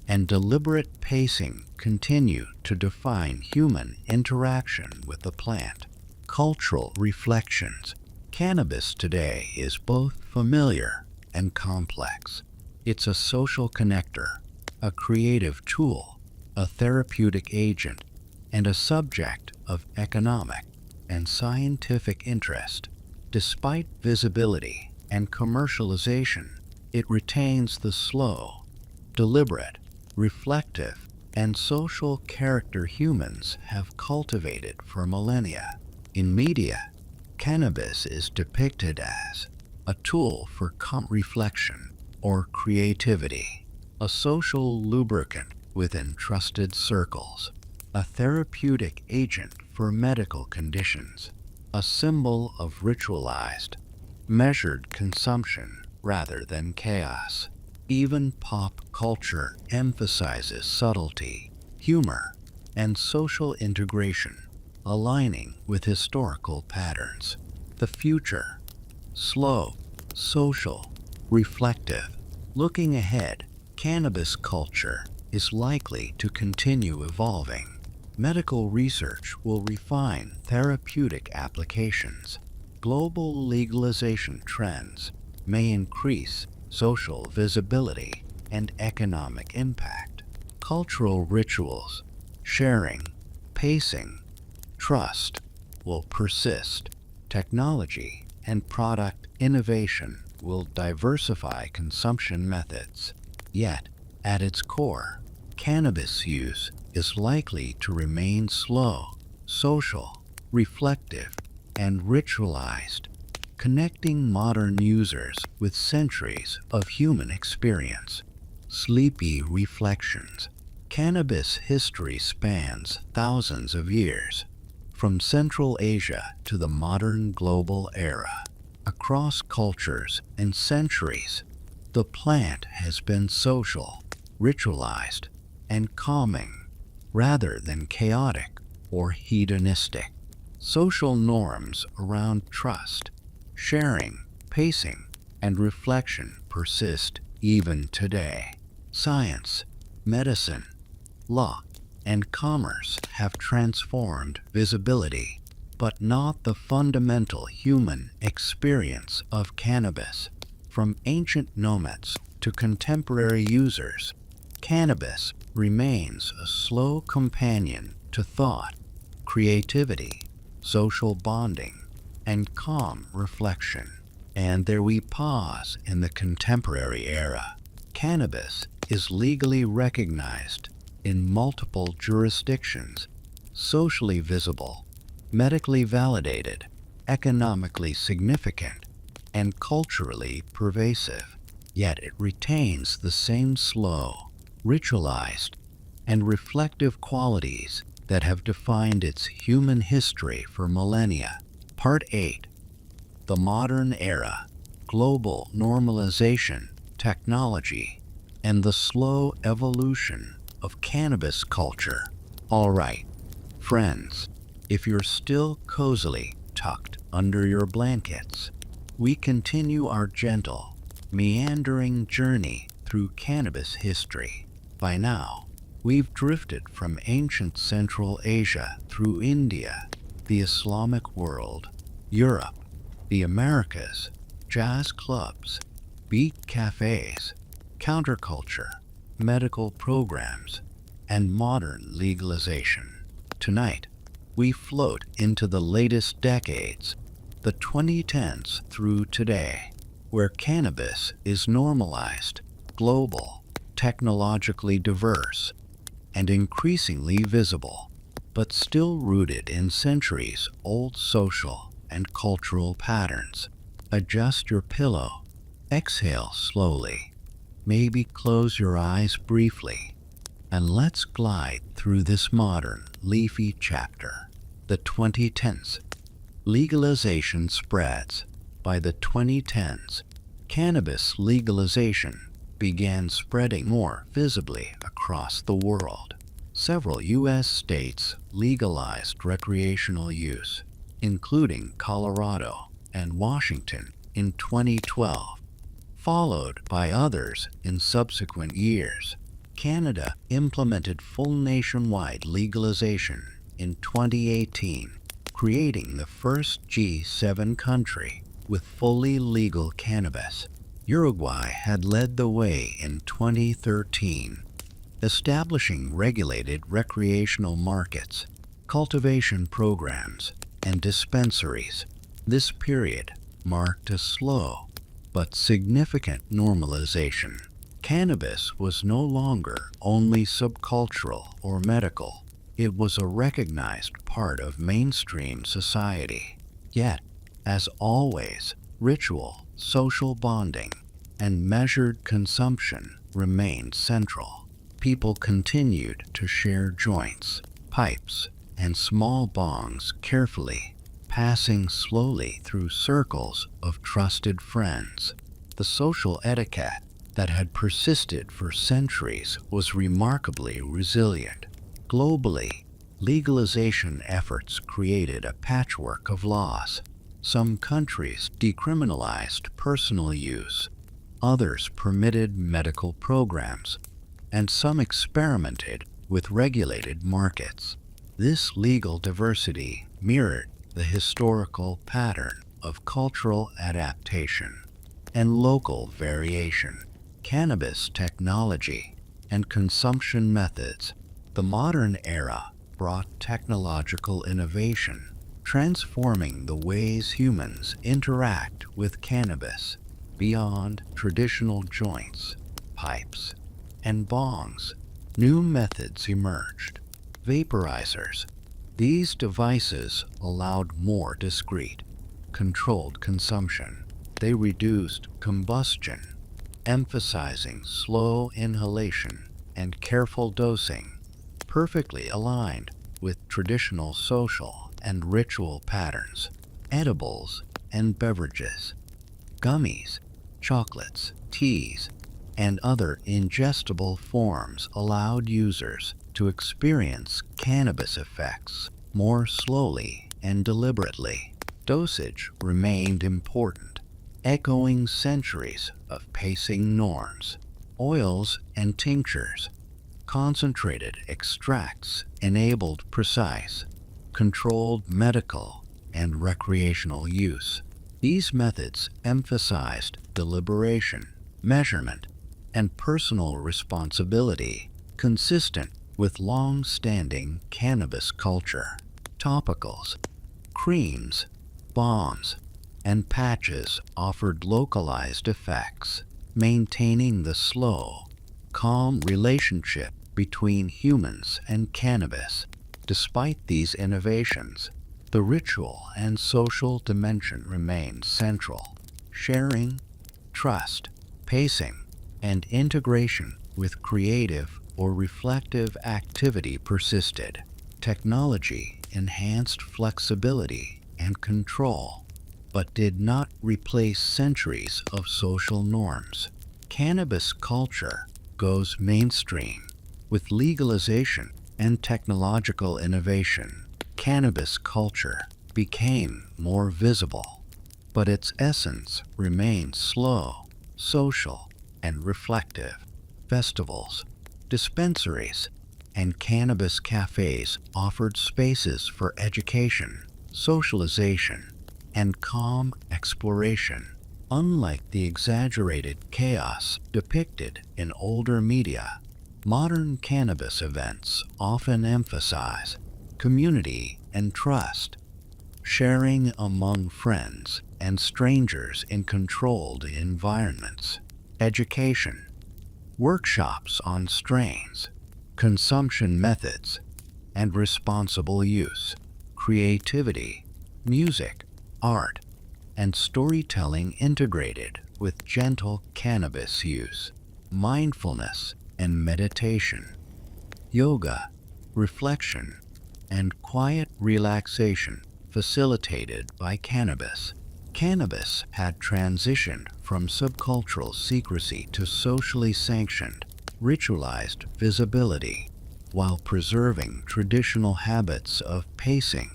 S1: and deliberate pacing continue to define human interaction with the plant. Cultural reflections. Cannabis today is both familiar and complex. It's a social connector, a creative tool, a therapeutic agent, and a subject of economic and scientific interest. Despite visibility and commercialization, it retains the slow, deliberate, reflective, and social character humans have cultivated for millennia. In media, cannabis is depicted as a tool for reflection or creativity, a social lubricant within trusted circles, a therapeutic agent for medical conditions, a symbol of ritualized, measured consumption rather than chaos. Even pop culture emphasizes subtlety, humor, and social integration, aligning with historical patterns. The future: slow, social, reflective. Looking ahead, cannabis culture is likely to continue evolving. Medical research will refine therapeutic applications. Global legalization trends may increase social visibility and economic impact. Cultural rituals, sharing, pacing, trust will persist. Technology and product innovation will diversify consumption methods. Yet, at its core, cannabis use is likely to remain slow, social, reflective, and ritualized, connecting modern users with centuries of human experience. Sleepy reflections. Cannabis history spans thousands of years, from Central Asia to the modern global era. Across cultures and centuries, the plant has been social, ritualized, and calming, rather than chaotic or hedonistic. Social norms around trust, sharing, pacing, and reflection persist even today. Science, medicine, law, and commerce have transformed visibility, but not the fundamental human experience of cannabis. From ancient nomads to contemporary users, cannabis remains a slow companion to thought, creativity, social bonding, and calm reflection. And there we pause in the contemporary era. Cannabis is legally recognized in multiple jurisdictions, socially visible, medically validated, economically significant, and culturally pervasive. Yet it retains the same slow, ritualized, and reflective qualities that have defined its human history for millennia. Part 8. The Modern Era, Global Normalization, Technology, and the Slow Evolution of Cannabis Culture. All right, friends, if you're still cozily tucked under your blankets, we continue our gentle, meandering journey through cannabis history. By now, we've drifted from ancient Central Asia through India, the Islamic world, Europe, the Americas, jazz clubs, beat cafes, counterculture, medical programs, and modern legalization. Tonight, we float into the latest decades, the 2010s through today, where cannabis is normalized, global, technologically diverse, and increasingly visible, but still rooted in centuries-old social and cultural patterns. Adjust your pillow, exhale slowly, maybe close your eyes briefly, and let's glide through this modern, leafy chapter. The 2010s. Legalization spreads. By the 2010s, cannabis legalization began spreading more visibly across the world. Several U.S. states legalized recreational use, including Colorado and Washington in 2012, followed by others in subsequent years. Canada implemented full nationwide legalization in 2018, creating the first G7 country with fully legal cannabis. Uruguay had led the way in 2013, establishing regulated recreational markets, cultivation programs, and dispensaries. This period marked a slow but significant normalization. Cannabis was no longer only subcultural or medical. It was a recognized part of mainstream society. Yet, as always, ritual, social bonding, and measured consumption remained central. People continued to share joints, pipes, and small bongs carefully, passing slowly through circles of trusted friends. The social etiquette that had persisted for centuries was remarkably resilient. Globally, legalization efforts created a patchwork of laws. Some countries decriminalized personal use, others permitted medical programs, and some experimented with regulated markets. This legal diversity mirrored the historical pattern of cultural adaptation and local variation. Cannabis technology and consumption methods. The modern era brought technological innovation, transforming the ways humans interact with cannabis. Beyond traditional joints, pipes, and bongs, new methods emerged. Vaporizers. These devices allowed more discreet, controlled consumption. They reduced combustion, emphasizing slow inhalation and careful dosing, perfectly aligned with traditional social and ritual patterns. Edibles and beverages. Gummies, chocolates, teas, and other ingestible forms allowed users to experience cannabis effects more slowly and deliberately. Dosage remained important, echoing centuries of pacing norms. Oils and tinctures. Concentrated extracts enabled precise, controlled medical and recreational use. These methods emphasized deliberation, measurement, and personal responsibility, consistent with long-standing cannabis culture. Topicals, creams, balms, and patches offered localized effects, maintaining the slow, calm relationship between humans and cannabis. Despite these innovations, the ritual and social dimension remained central. Sharing, trust, pacing, and integration with creative or reflective activity persisted. Technology enhanced flexibility and control, but did not replace centuries of social norms. Cannabis culture goes mainstream. With legalization and technological innovation, cannabis culture became more visible, but its essence remained slow, social, and reflective. Festivals, dispensaries, and cannabis cafes offered spaces for education, socialization, and calm exploration. Unlike the exaggerated chaos depicted in older media, modern cannabis events often emphasize community and trust. Sharing among friends and strangers in controlled environments. Education. Workshops on strains, consumption methods, and responsible use. Creativity. Music, art, and storytelling integrated with gentle cannabis use. Mindfulness and meditation. Yoga, reflection, and quiet relaxation facilitated by cannabis. Cannabis had transitioned from subcultural secrecy to socially sanctioned, ritualized visibility, while preserving traditional habits of pacing,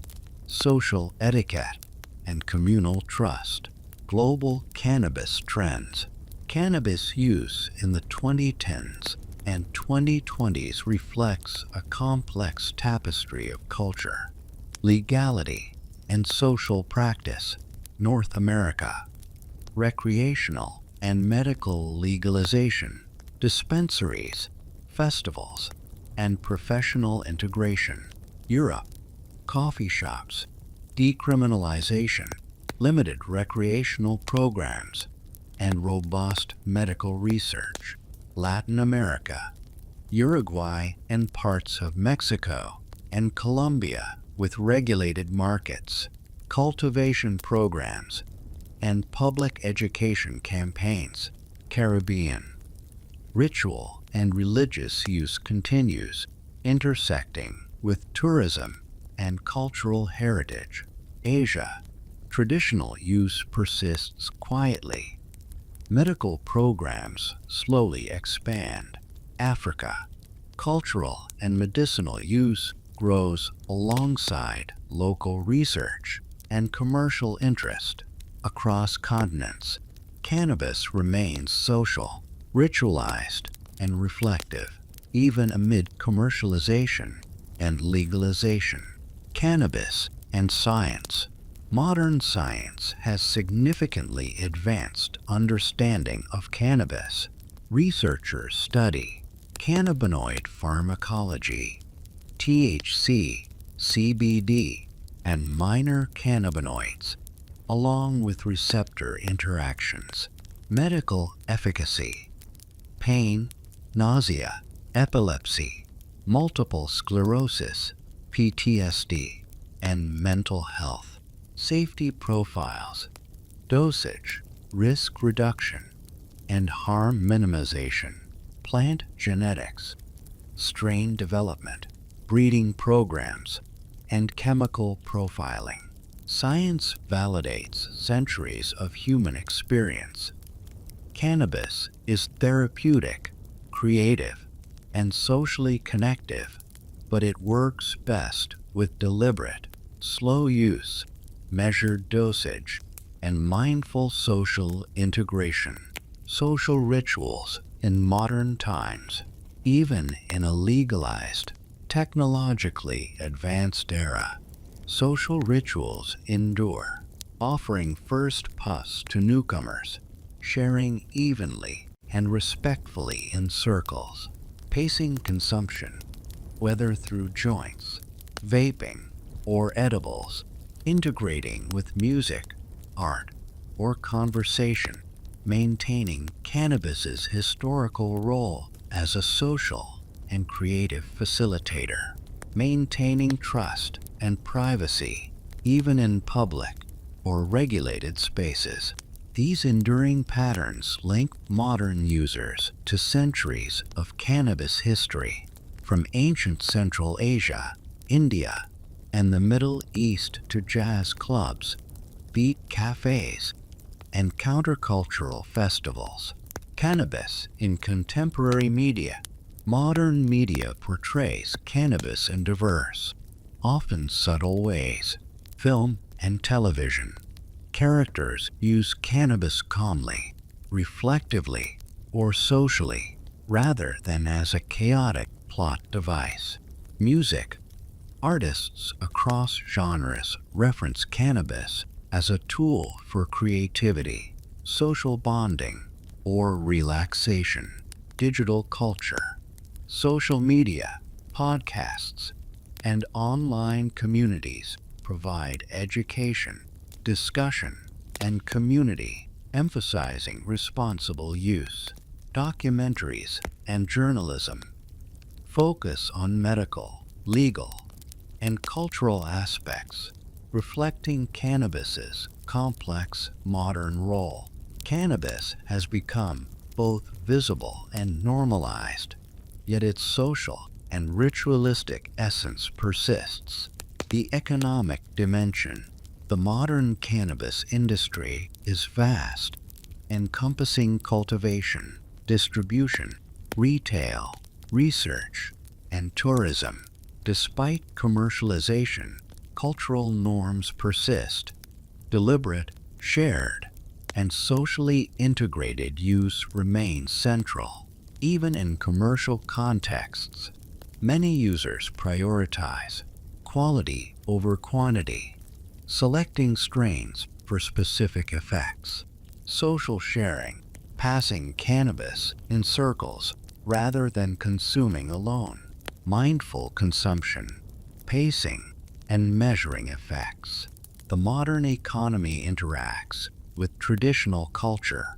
S1: social etiquette, and communal trust. Global cannabis trends. Cannabis use in the 2010s and 2020s reflects a complex tapestry of culture, legality, and social practice. North America. Recreational and medical legalization, dispensaries, festivals, and professional integration. Europe. Coffee shops, decriminalization, limited recreational programs, and robust medical research. Latin America. Uruguay and parts of Mexico and Colombia with regulated markets, cultivation programs, and public education campaigns. Caribbean. Ritual and religious use continues, intersecting with tourism and cultural heritage. Asia. Traditional use persists quietly. Medical programs slowly expand. Africa. Cultural and medicinal use grows alongside local research and commercial interest. Across continents, cannabis remains social, ritualized, and reflective, even amid commercialization and legalization. Cannabis and science. Modern science has significantly advanced understanding of cannabis. Researchers study cannabinoid pharmacology, THC, CBD, and minor cannabinoids, along with receptor interactions. Medical efficacy. Pain, nausea, epilepsy, multiple sclerosis, PTSD, and mental health. Safety profiles. Dosage, risk reduction, and harm minimization. Plant genetics, strain development, breeding programs, and chemical profiling. Science validates centuries of human experience. Cannabis is therapeutic, creative, and socially connective, but it works best with deliberate, slow use, measured dosage, and mindful social integration. Social rituals in modern times. Even in a legalized, technologically advanced era, social rituals endure, offering first puffs to newcomers, sharing evenly and respectfully in circles, pacing consumption, whether through joints, vaping, or edibles, integrating with music, art, or conversation, maintaining cannabis's historical role as a social and creative facilitator, maintaining trust and privacy, even in public or regulated spaces. These enduring patterns link modern users to centuries of cannabis history, from ancient Central Asia, India, and the Middle East to jazz clubs, beat cafes, and countercultural festivals. Cannabis in contemporary media. Modern media portrays cannabis in diverse, often subtle ways. Film and television. Characters use cannabis calmly, reflectively, or socially, rather than as a chaotic plot device. Music. Artists across genres reference cannabis as a tool for creativity, social bonding, or relaxation. Digital culture. Social media, podcasts, and online communities provide education, discussion, and community, emphasizing responsible use. Documentaries and journalism focus on medical, legal, and cultural aspects, reflecting cannabis's complex modern role. Cannabis has become both visible and normalized, yet its social and ritualistic essence persists. The economic dimension. The modern cannabis industry is vast, encompassing cultivation, distribution, retail, research, and tourism. Despite commercialization, cultural norms persist. Deliberate, shared, and socially integrated use remains central. Even in commercial contexts, many users prioritize quality over quantity, selecting strains for specific effects. Social sharing, passing cannabis in circles rather than consuming alone. Mindful consumption, pacing, and measuring effects. The modern economy interacts with traditional culture,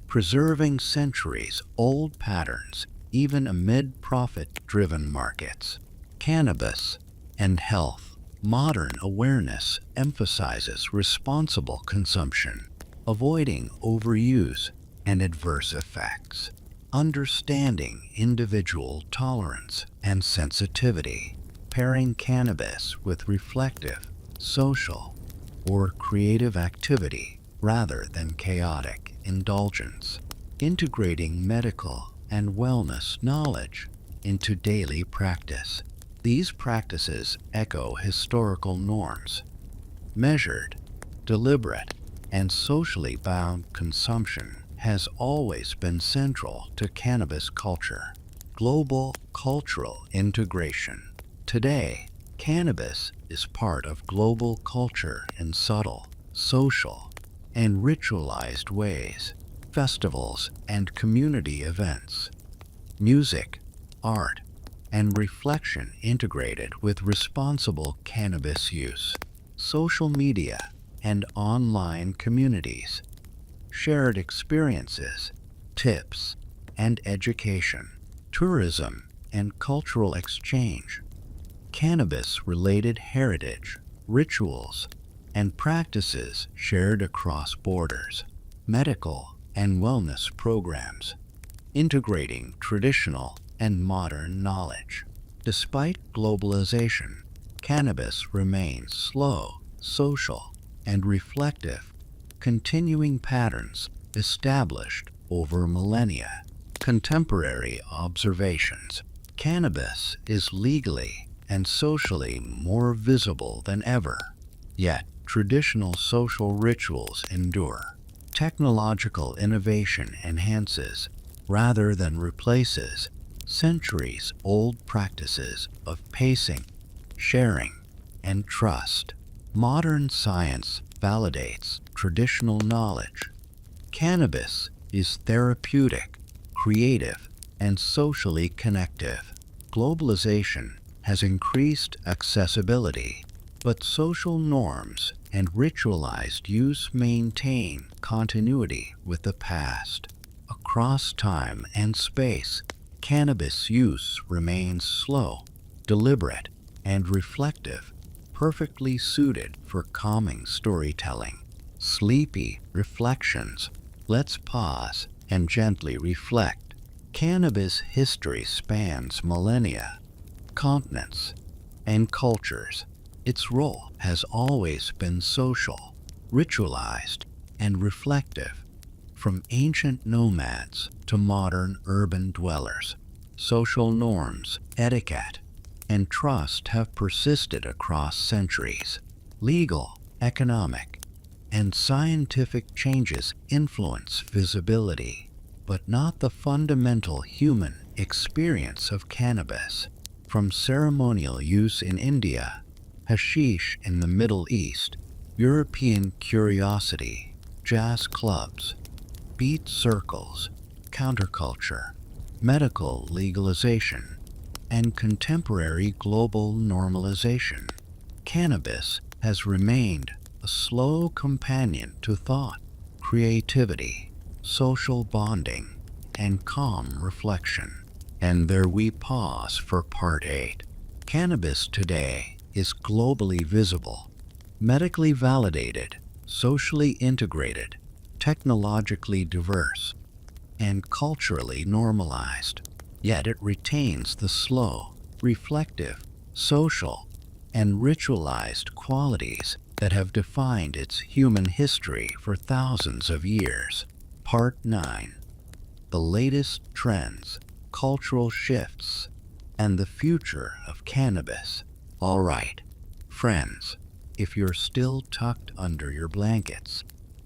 S1: preserving centuries-old patterns even amid profit-driven markets. Cannabis and health. Modern awareness emphasizes responsible consumption, avoiding overuse and adverse effects. Understanding individual tolerance and sensitivity. Pairing cannabis with reflective, social, or creative activity rather than chaotic indulgence. Integrating medical and wellness knowledge into daily practice. These practices echo historical norms. Measured, deliberate, and socially bound consumption has always been central to cannabis culture. Global cultural integration. Today, cannabis is part of global culture in subtle, social, and ritualized ways. Festivals and community events. Music, art, and reflection integrated with responsible cannabis use. Social media and online communities. Shared experiences, tips, and education. Tourism and cultural exchange. Cannabis-related heritage, rituals, and practices shared across borders. Medical and wellness programs, integrating traditional and modern knowledge. Despite globalization, cannabis remains slow, social, and reflective, continuing patterns established over millennia. Contemporary observations. Cannabis is legally and socially more visible than ever, yet traditional social rituals endure. Technological innovation enhances, rather than replaces, centuries-old practices of pacing, sharing, and trust. Modern science validates traditional knowledge. Cannabis is therapeutic, creative, and socially connective. Globalization has increased accessibility, but social norms and ritualized use maintain continuity with the past. Across time and space, cannabis use remains slow, deliberate, and reflective, perfectly suited for calming storytelling. Sleepy reflections. Let's pause and gently reflect. Cannabis history spans millennia, continents, and cultures. Its role has always been social, ritualized, and reflective. From ancient nomads to modern urban dwellers, social norms, etiquette, and trust have persisted across centuries. Legal, economic, and scientific changes influence visibility, but not the fundamental human experience of cannabis. From ceremonial use in India, hashish in the Middle East, European curiosity, jazz clubs, beat circles, counterculture, medical legalization, and contemporary global normalization. Cannabis has remained a slow companion to thought, creativity, social bonding, and calm reflection. And there we pause for part 8. Cannabis today is globally visible, medically validated, socially integrated, technologically diverse, and culturally normalized. Yet it retains the slow, reflective, social, and ritualized qualities that have defined its human history for thousands of years. Part 9. The latest trends, cultural shifts, and the future of cannabis. All right, friends, if you're still tucked under your blankets,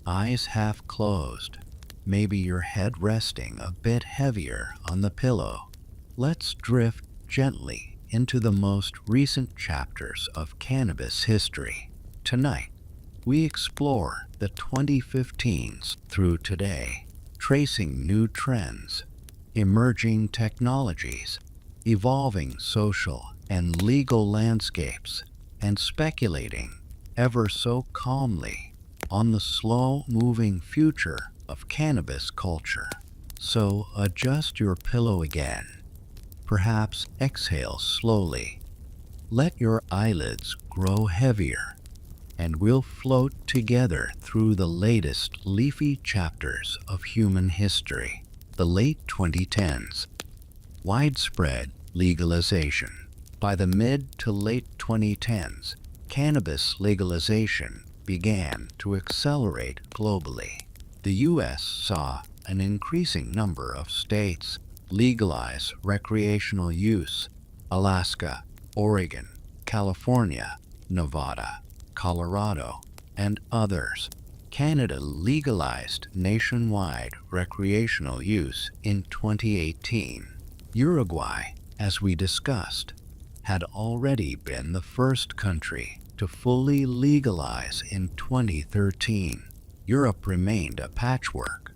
S1: eyes half closed, maybe your head resting a bit heavier on the pillow, let's drift gently into the most recent chapters of cannabis history. Tonight, we explore the 2015s through today, tracing new trends, emerging technologies, evolving social and legal landscapes, and speculating, ever so calmly, on the slow-moving future of cannabis culture. So adjust your pillow again. Perhaps exhale slowly. Let your eyelids grow heavier, and we'll float together through the latest leafy chapters of human history. The late 2010s. Widespread legalization. By the mid to late 2010s, cannabis legalization began to accelerate globally. The U.S. saw an increasing number of states legalize recreational use. Alaska, Oregon, California, Nevada, Colorado, and others. Canada legalized nationwide recreational use in 2018. Uruguay, as we discussed, had already been the first country to fully legalize in 2013. Europe remained a patchwork.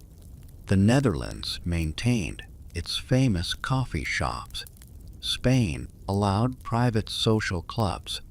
S1: The Netherlands maintained its famous coffee shops. Spain allowed private social clubs.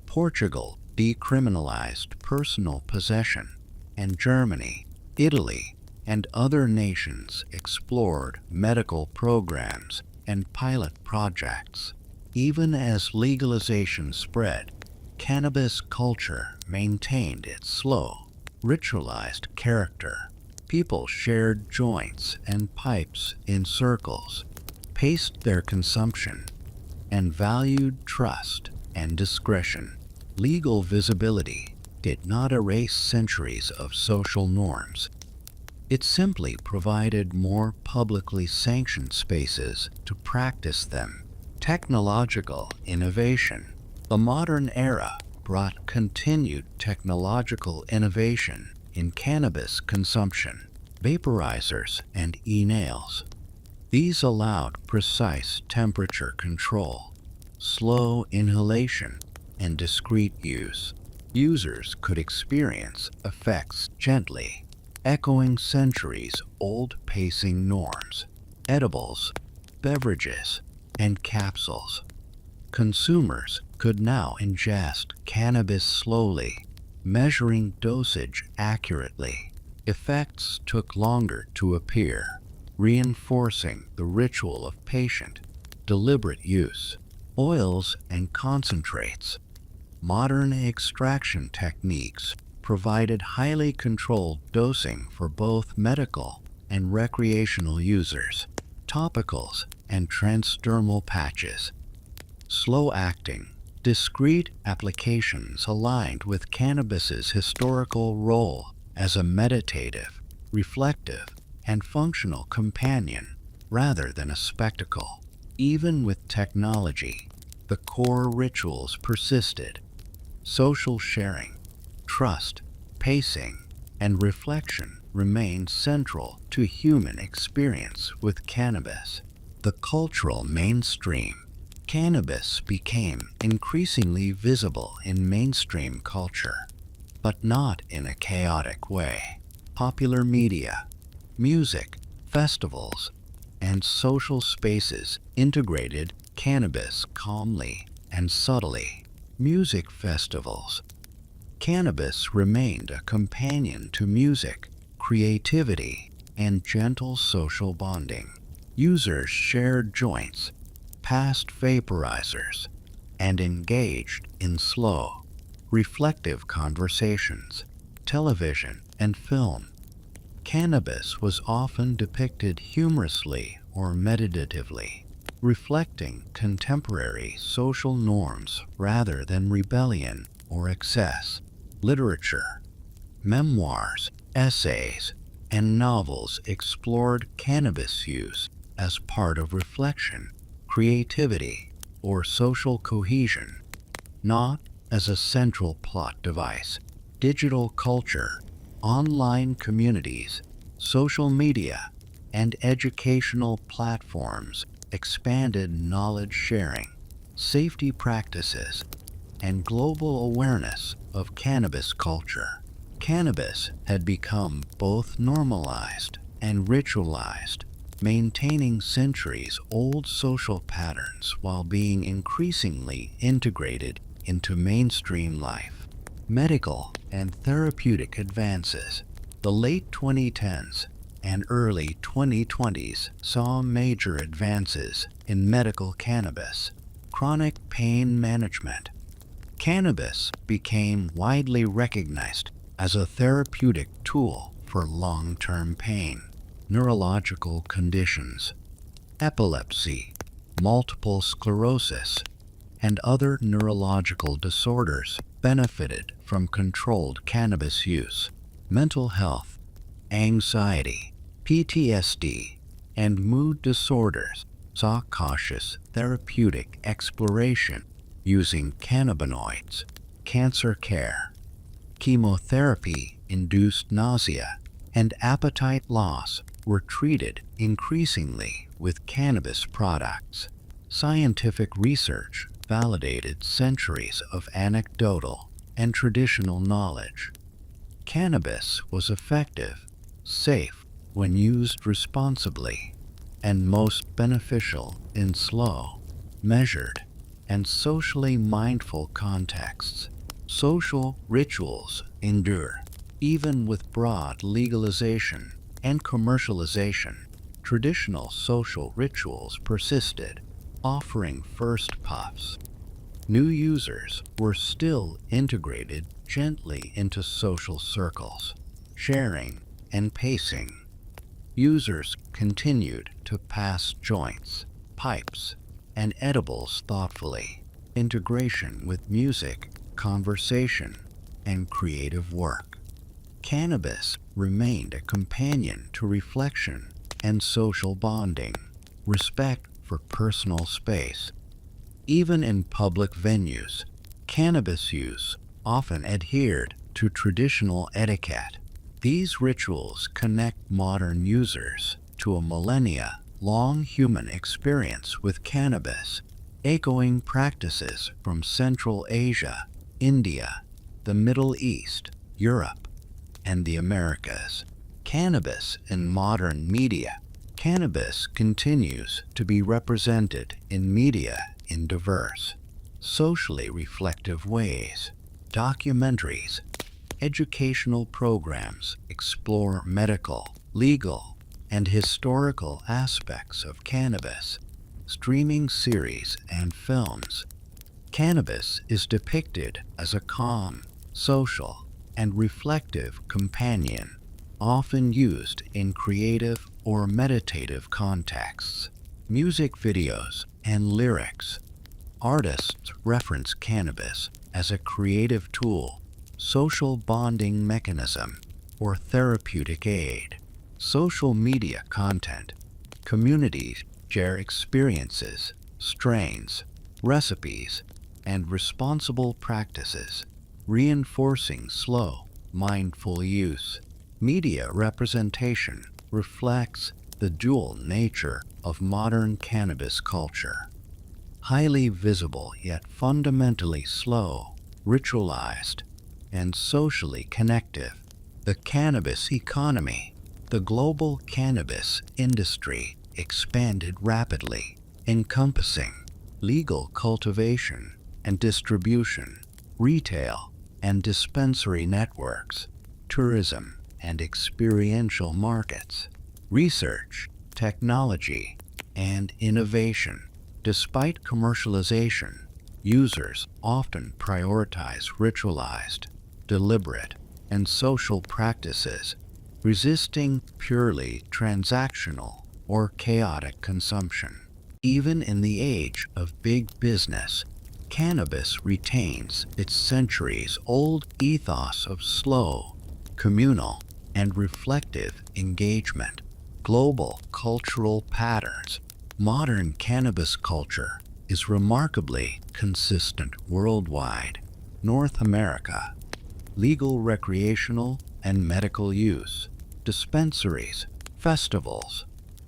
S1: Portugal decriminalized personal possession. And Germany, Italy, and other nations explored medical programs and pilot projects. Even as legalization spread, cannabis culture maintained its slow, ritualized character. People shared joints and pipes in circles, paced their consumption, and valued trust and discretion. Legal visibility did not erase centuries of social norms. It simply provided more publicly sanctioned spaces to practice them. Technological innovation. The modern era brought continued technological innovation in cannabis consumption, vaporizers, and e-nails. These allowed precise temperature control, slow inhalation, and discreet use. Users could experience effects gently, echoing centuries-old pacing norms. Edibles, beverages, and capsules. Consumers could now ingest cannabis slowly, measuring dosage accurately. Effects took longer to appear, reinforcing the ritual of patient, deliberate use. Oils and concentrates. Modern extraction techniques provided highly controlled dosing for both medical and recreational users. Topicals and transdermal patches. Slow-acting, discrete applications aligned with cannabis's historical role as a meditative, reflective, and functional companion rather than a spectacle. Even with technology, the core rituals persisted. Social sharing, trust, pacing, and reflection remained central to human experience with cannabis. The cultural mainstream. Cannabis became increasingly visible in mainstream culture, but not in a chaotic way. Popular media, music, festivals, and social spaces integrated Cannabis calmly and subtly. Music festivals. Cannabis remained a companion to music, creativity, and gentle social bonding. Users shared joints, passed vaporizers, and engaged in slow, reflective conversations. Television and film. Cannabis was often depicted humorously or meditatively, reflecting contemporary social norms rather than rebellion or excess. Literature, memoirs, essays, and novels explored cannabis use as part of reflection, creativity, or social cohesion, not as a central plot device. Digital culture, online communities, social media, and educational platforms expanded knowledge sharing, safety practices, and global awareness of cannabis culture. Cannabis had become both normalized and ritualized, maintaining centuries-old social patterns while being increasingly integrated into mainstream life. Medical and therapeutic advances. The late 2010s and early 2020s saw major advances in medical cannabis. Chronic pain management. Cannabis became widely recognized as a therapeutic tool for long-term pain. Neurological conditions. Epilepsy, multiple sclerosis, and other neurological disorders benefited from controlled cannabis use. Mental health, anxiety, PTSD, and mood disorders saw cautious therapeutic exploration using cannabinoids. Cancer care. Chemotherapy-induced nausea and appetite loss were treated increasingly with cannabis products. Scientific research validated centuries of anecdotal and traditional knowledge. Cannabis was effective, safe when used responsibly, and most beneficial in slow, measured, and socially mindful contexts. Social rituals endure, even with broad legalization and commercialization. Traditional social rituals persisted, offering first puffs. New users were still integrated gently into social circles, sharing and pacing. Users continued to pass joints, pipes, and edibles thoughtfully. Integration with music, conversation, and creative work. Cannabis remained a companion to reflection and social bonding. Respect for personal space. Even in public venues, cannabis use often adhered to traditional etiquette. These rituals connect modern users to a millennia-long human experience with cannabis, echoing practices from Central Asia, India, the Middle East, Europe, and the Americas. Cannabis in modern media. Cannabis continues to be represented in media in diverse, socially reflective ways. Documentaries, educational programs explore medical, legal, and historical aspects of cannabis. Streaming series and films. Cannabis is depicted as a calm, social, and reflective companion, often used in creative or meditative contexts. Music videos and lyrics. Artists reference cannabis as a creative tool, social bonding mechanism, or therapeutic aid. Social media content. Communities share experiences, strains, recipes, and responsible practices, reinforcing slow, mindful use. Media representation reflects the dual nature of modern cannabis culture. Highly visible yet fundamentally slow, ritualized, and socially connective. The cannabis economy. The global cannabis industry expanded rapidly, encompassing legal cultivation and distribution, retail and dispensary networks, tourism and experiential markets, research, technology, and innovation. Despite commercialization, users often prioritize ritualized, deliberate, and social practices, resisting purely transactional or chaotic consumption. Even in the age of big business, cannabis retains its centuries-old ethos of slow, communal, and reflective engagement. Global cultural patterns. Modern cannabis culture is remarkably consistent worldwide. North America, legal recreational and medical use, dispensaries, festivals,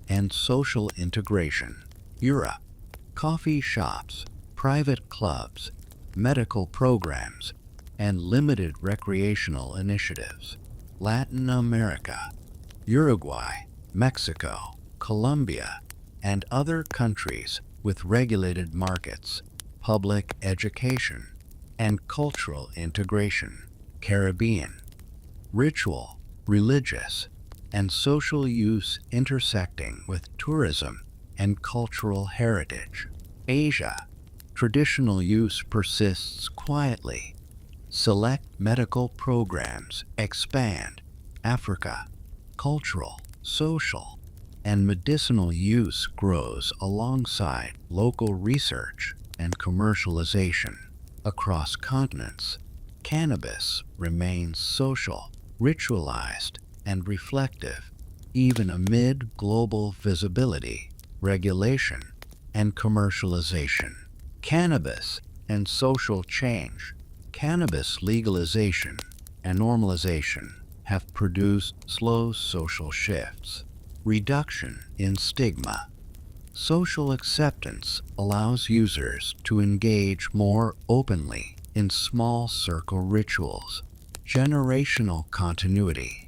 S1: and social integration. Europe, coffee shops, private clubs, medical programs, and limited recreational initiatives. Latin America, Uruguay, Mexico, Colombia, and other countries with regulated markets, public education, and cultural integration. Caribbean, ritual, religious, and social use intersecting with tourism and cultural heritage. Asia, traditional use persists quietly. Select medical programs expand. Africa, cultural, social, and medicinal use grows alongside local research and commercialization. Across continents, cannabis remains social, ritualized, and reflective, even amid global visibility, regulation, and commercialization. Cannabis and social change. Cannabis legalization and normalization have produced slow social shifts. Reduction in stigma. Social acceptance allows users to engage more openly in small circle rituals. Generational continuity.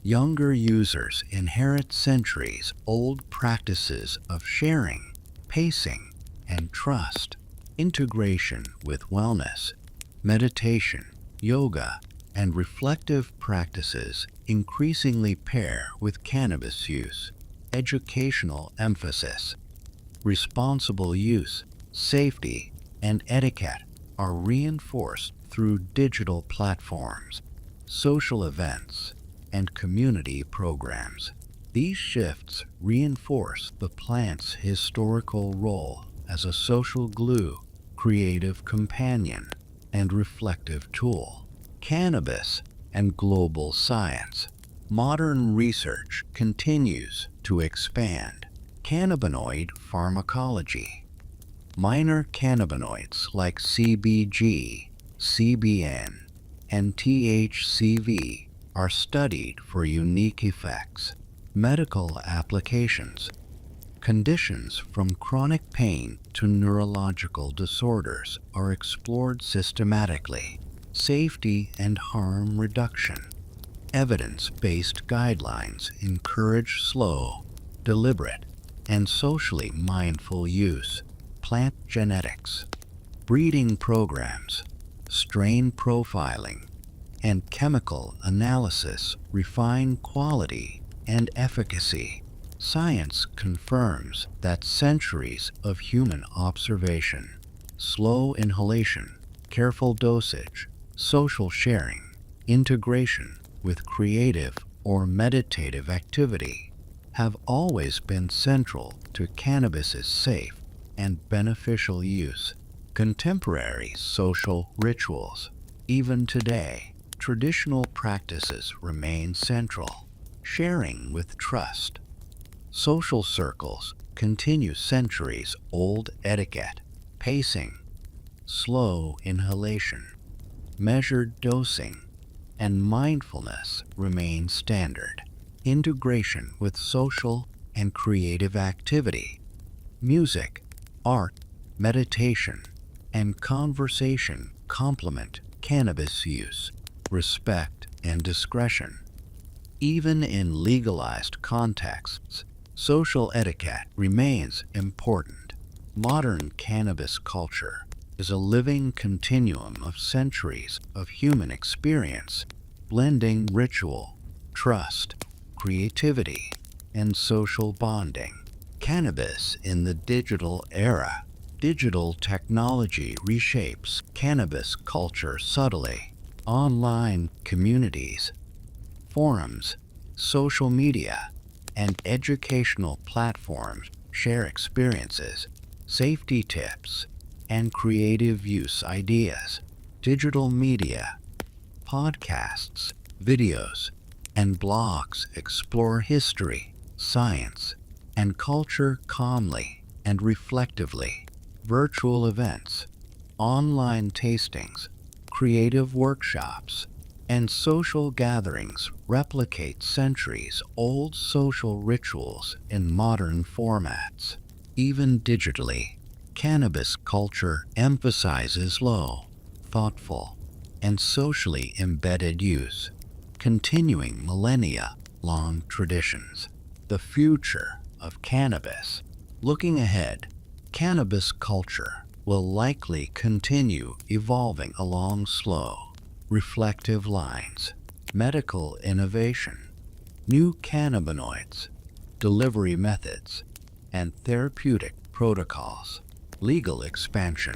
S1: Younger users inherit centuries-old practices of sharing, pacing, and trust. Integration with wellness, meditation, yoga, and reflective practices increasingly pair with cannabis use. Educational emphasis. Responsible use, safety, and etiquette are reinforced through digital platforms, social events, and community programs. These shifts reinforce the plant's historical role as a social glue, creative companion, and reflective tool. Cannabis and global science. Modern research continues to expand. Cannabinoid pharmacology. Minor cannabinoids like CBG, CBN, and THCV are studied for unique effects. Medical applications. Conditions from chronic pain to neurological disorders are explored systematically. Safety and harm reduction. Evidence-based guidelines encourage slow, deliberate, and socially mindful use. Plant genetics, breeding programs, strain profiling, and chemical analysis refine quality and efficacy. Science confirms that centuries of human observation, slow inhalation, careful dosage, social sharing, integration with creative or meditative activity have always been central to cannabis's safe and beneficial use. Contemporary social rituals. Even today, traditional practices remain central. Sharing with trust. Social circles continue centuries-old etiquette. Pacing, slow inhalation, measured dosing, and mindfulness remain standard. Integration with social and creative activity. Music, art, meditation, and conversation complement cannabis use. Respect and discretion. Even in legalized contexts, social etiquette remains important. Modern cannabis culture is a living continuum of centuries of human experience, blending ritual, trust, creativity, and social bonding. Cannabis in the digital era. Digital technology reshapes cannabis culture subtly. Online communities, forums, social media, and educational platforms share experiences, safety tips, and creative use ideas. Digital media, podcasts, videos, and blogs explore history, science, and culture calmly and reflectively. Virtual events, online tastings, creative workshops, and social gatherings replicate centuries-old social rituals in modern formats. Even digitally, cannabis culture emphasizes slow, thoughtful, and socially embedded use, continuing millennia-long traditions. The future of cannabis. Looking ahead, cannabis culture will likely continue evolving along slow, reflective lines. Medical innovation, new cannabinoids, delivery methods, and therapeutic protocols. Legal expansion,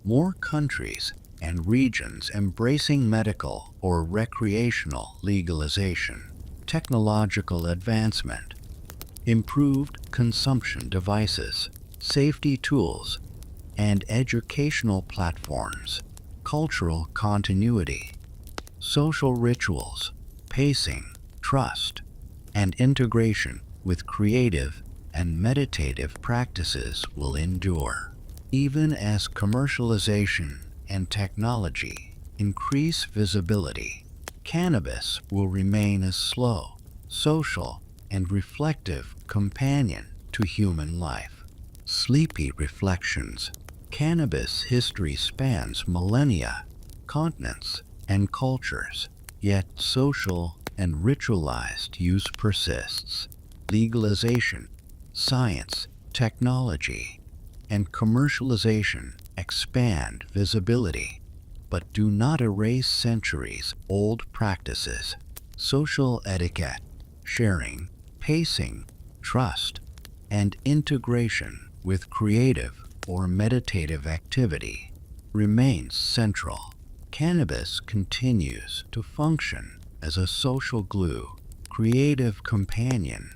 S1: more countries and regions embracing medical or recreational legalization. Technological advancement, improved consumption devices, safety tools, and educational platforms. Cultural continuity, social rituals, pacing, trust, and integration with creative and meditative practices will endure. Even as commercialization and technology increase visibility, cannabis will remain a slow, social, and reflective companion to human life. Sleepy reflections. Cannabis history spans millennia, continents, and cultures, yet social and ritualized use persists. Legalization, science, technology, and commercialization expand visibility, but do not erase centuries-old practices. Social etiquette, sharing, pacing, trust, and integration with creative or meditative activity remains central. Cannabis continues to function as a social glue, creative companion,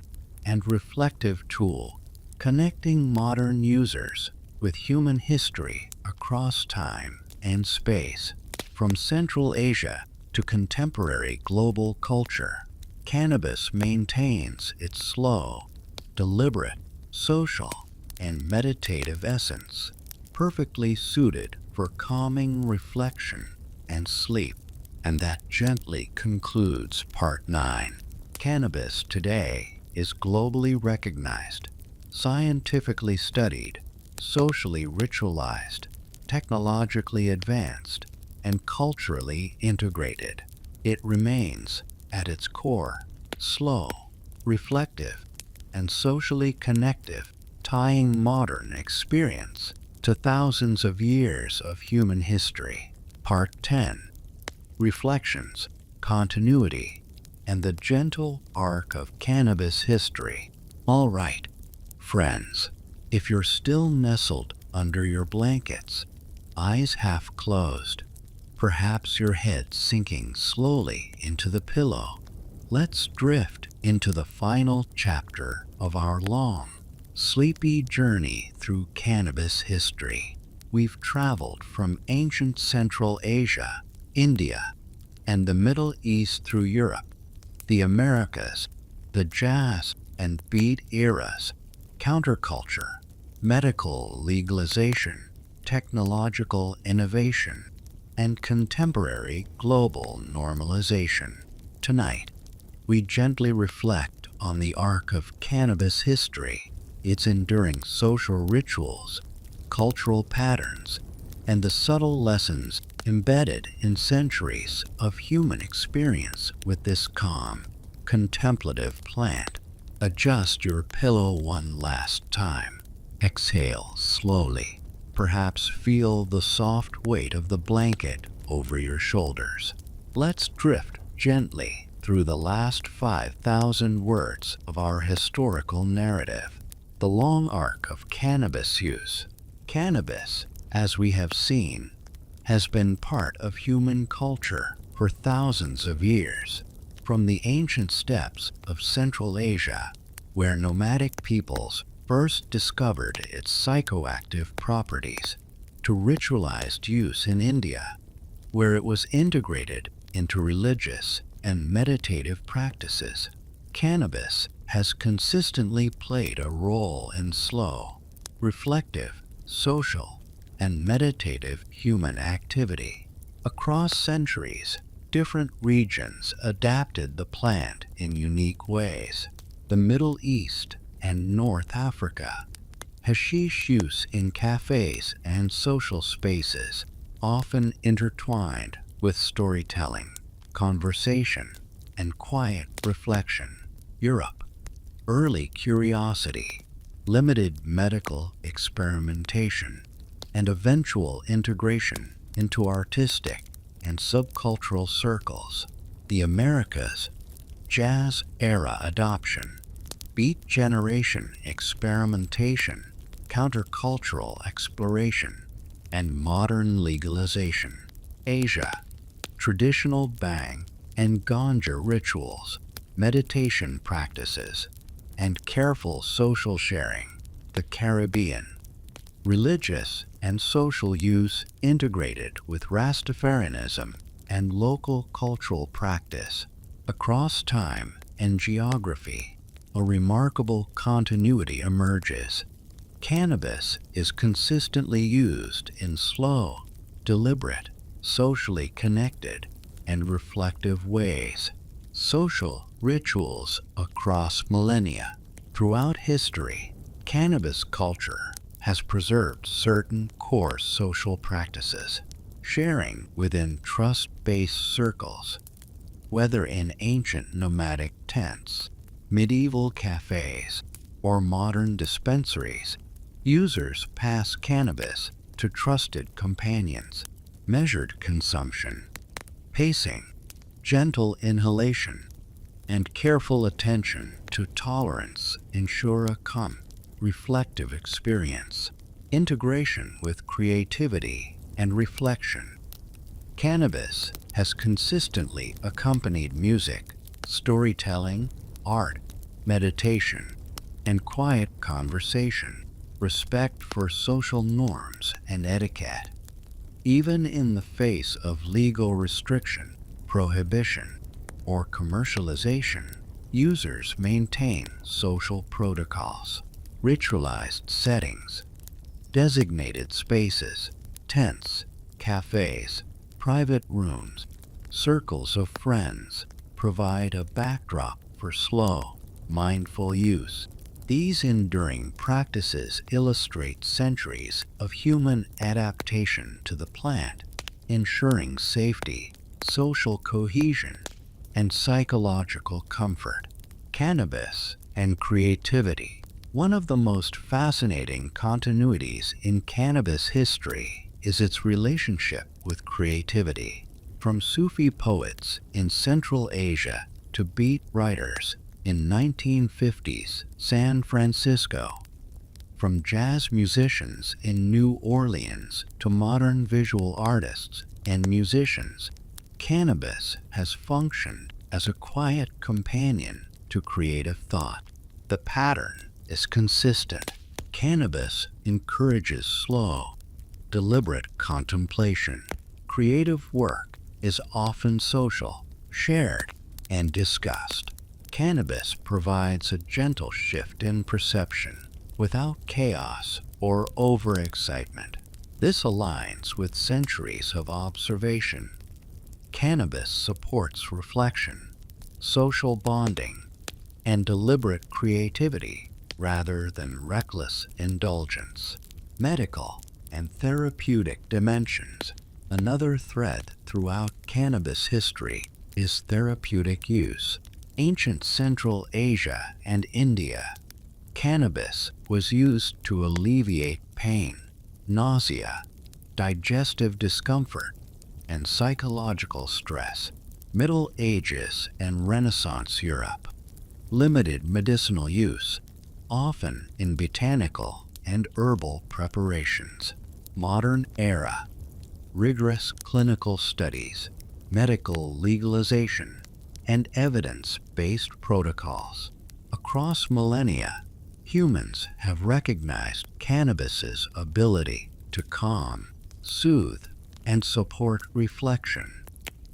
S1: and reflective tool, connecting modern users with human history across time and space. From Central Asia to contemporary global culture, cannabis maintains its slow, deliberate, social, and meditative essence, perfectly suited for calming reflection and sleep. And that gently concludes Part 9. Cannabis today is globally recognized, scientifically studied, socially ritualized, technologically advanced, and culturally integrated. It remains, at its core, slow, reflective, and socially connective, tying modern experience to thousands of years of human history. Part 10. Reflections, continuity, and the gentle arc of cannabis history. All right, friends, if you're still nestled under your blankets, eyes half closed, perhaps your head sinking slowly into the pillow, let's drift into the final chapter of our long, sleepy journey through cannabis history. We've traveled from ancient Central Asia, India, and the Middle East through Europe, the Americas, the jazz and beat eras, counterculture, medical legalization, technological innovation, and contemporary global normalization. Tonight, we gently reflect on the arc of cannabis history, its enduring social rituals, cultural patterns, and the subtle lessons embedded in centuries of human experience with this calm, contemplative plant. Adjust your pillow one last time. Exhale slowly. Perhaps feel the soft weight of the blanket over your shoulders. Let's drift gently through the last 5,000 words of our historical narrative. The long arc of cannabis use. Cannabis, as we have seen, has been part of human culture for thousands of years. From the ancient steppes of Central Asia, where nomadic peoples first discovered its psychoactive properties, to ritualized use in India, where it was integrated into religious and meditative practices, cannabis has consistently played a role in slow, reflective, social, and meditative human activity. Across centuries, different regions adapted the plant in unique ways. The Middle East and North Africa, hashish use in cafes and social spaces, often intertwined with storytelling, conversation, and quiet reflection. Europe, early curiosity, limited medical experimentation, and eventual integration into artistic and subcultural circles. The Americas, jazz era adoption, beat generation experimentation, countercultural exploration, and modern legalization. Asia, traditional bang and ganja rituals, meditation practices, and careful social sharing. The Caribbean, religious and social use integrated with Rastafarianism and local cultural practice. Across time and geography, a remarkable continuity emerges. Cannabis is consistently used in slow, deliberate, socially connected, and reflective ways. Social rituals across millennia. Throughout history, cannabis culture has preserved certain core social practices. Sharing within trust-based circles, whether in ancient nomadic tents, medieval cafes, or modern dispensaries, users pass cannabis to trusted companions. Measured consumption, pacing, gentle inhalation, and careful attention to tolerance ensure a calm, reflective experience. Integration with creativity and reflection. Cannabis has consistently accompanied music, storytelling, art, meditation, and quiet conversation. Respect for social norms and etiquette. Even in the face of legal restriction, prohibition, or commercialization, users maintain social protocols. Ritualized settings, designated spaces, tents, cafes, private rooms, circles of friends provide a backdrop for slow, mindful use. These enduring practices illustrate centuries of human adaptation to the plant, ensuring safety, social cohesion, and psychological comfort. Cannabis and creativity. One of the most fascinating continuities in cannabis history is its relationship with creativity. From Sufi poets in Central Asia to beat writers in 1950s San Francisco, from jazz musicians in New Orleans to modern visual artists and musicians, cannabis has functioned as a quiet companion to creative thought. The pattern is consistent. Cannabis encourages slow, deliberate contemplation. Creative work is often social, shared, and discussed. Cannabis provides a gentle shift in perception without chaos or overexcitement. This aligns with centuries of observation. Cannabis supports reflection, social bonding, and deliberate creativity rather than reckless indulgence. Medical and therapeutic dimensions. Another thread throughout cannabis history is therapeutic use. Ancient Central Asia and India, Cannabis was used to alleviate pain, nausea, digestive discomfort, and psychological stress. Middle Ages and Renaissance Europe. Limited medicinal use, often in botanical and herbal preparations. Modern era. Rigorous clinical studies, medical legalization, and evidence-based protocols. Across millennia, humans have recognized cannabis's ability to calm, soothe, and support reflection,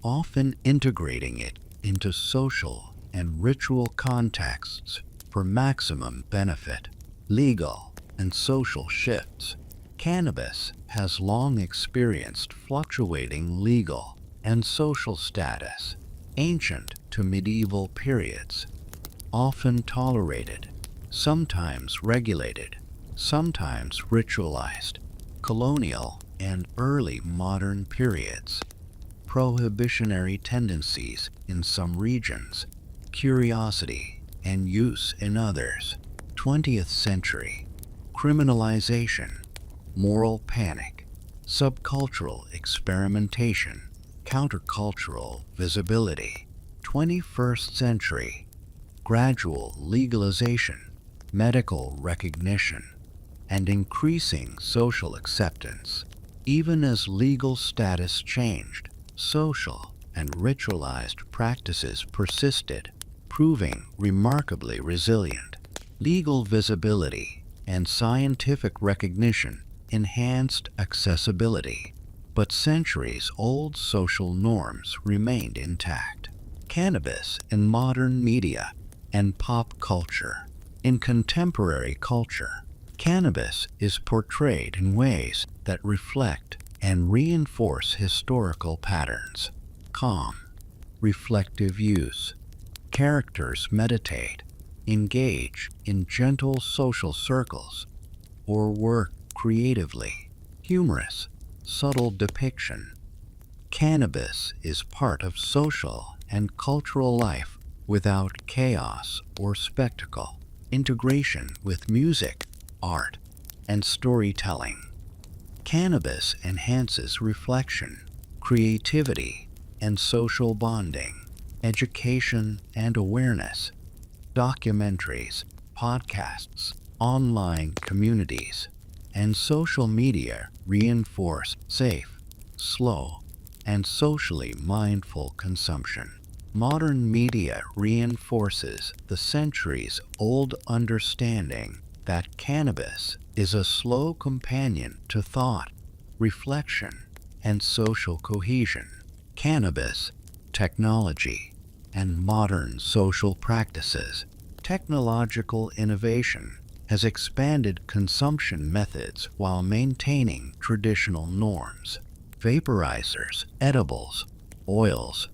S1: often integrating it into social and ritual contexts for maximum benefit. Legal and social shifts. Cannabis has long experienced fluctuating legal and social status, ancient to medieval periods, often tolerated, sometimes regulated, sometimes ritualized. Colonial and early modern periods. Prohibitionary tendencies in some regions, curiosity and use in others. 20th century. Criminalization, moral panic, subcultural experimentation, countercultural visibility. 21st century. Gradual legalization, medical recognition, and increasing social acceptance. Even as legal status changed, social and ritualized practices persisted, proving remarkably resilient. Legal visibility and scientific recognition enhanced accessibility, but centuries-old social norms remained intact. Cannabis in modern media and pop culture. In contemporary culture, cannabis is portrayed in ways that reflect and reinforce historical patterns. Calm, reflective use. Characters meditate, engage in gentle social circles, or work creatively. Humorous, subtle depiction. Cannabis is part of social and cultural life without chaos or spectacle. Integration with music, art, and storytelling. Cannabis enhances reflection, creativity, and social bonding. Education and awareness. Documentaries, podcasts, online communities, and social media reinforce safe, slow, and socially mindful consumption. Modern media reinforces the centuries-old understanding that cannabis is a slow companion to thought, reflection, and social cohesion. Cannabis, technology, and modern social practices. Technological innovation has expanded consumption methods while maintaining traditional norms. Vaporizers, edibles, oils,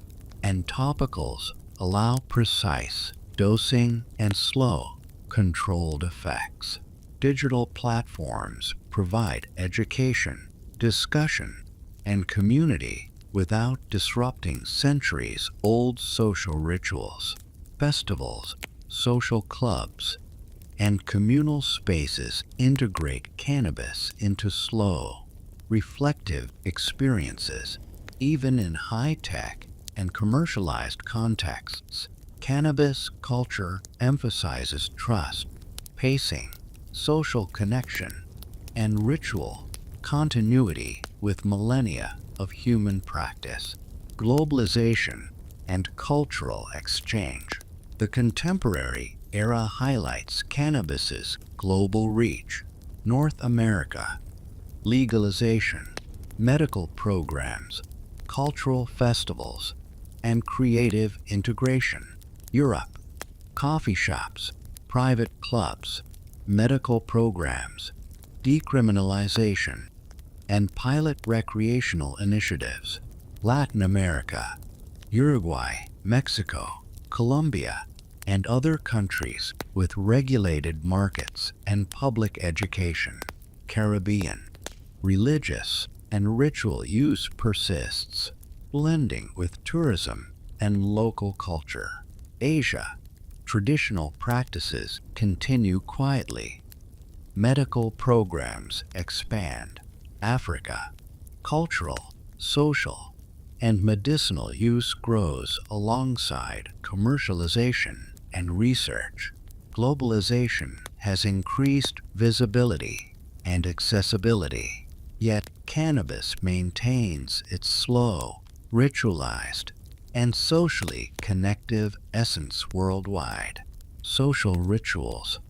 S1: and topicals allow precise dosing and slow, controlled effects. Digital platforms provide education, discussion, and community without disrupting centuries-old social rituals. Festivals, social clubs, and communal spaces integrate cannabis into slow, reflective experiences. Even in high-tech and commercialized contexts, cannabis culture emphasizes trust, pacing, social connection, and ritual continuity with millennia of human practice. Globalization and cultural exchange. The contemporary era highlights cannabis's global reach. North America. Legalization, medical programs, cultural festivals, and creative integration. Europe. Coffee shops, private clubs, medical programs, decriminalization, and pilot recreational initiatives. Latin America. Uruguay, Mexico, Colombia, and other countries with regulated markets and public education. Caribbean. Religious and ritual use persists, blending with tourism and local culture. Asia. traditional practices continue quietly. Medical programs expand. Africa, cultural, social, and medicinal use grows alongside commercialization and research. Globalization has increased visibility and accessibility, yet cannabis maintains its slow, ritualized, and socially connective essence worldwide. Social rituals,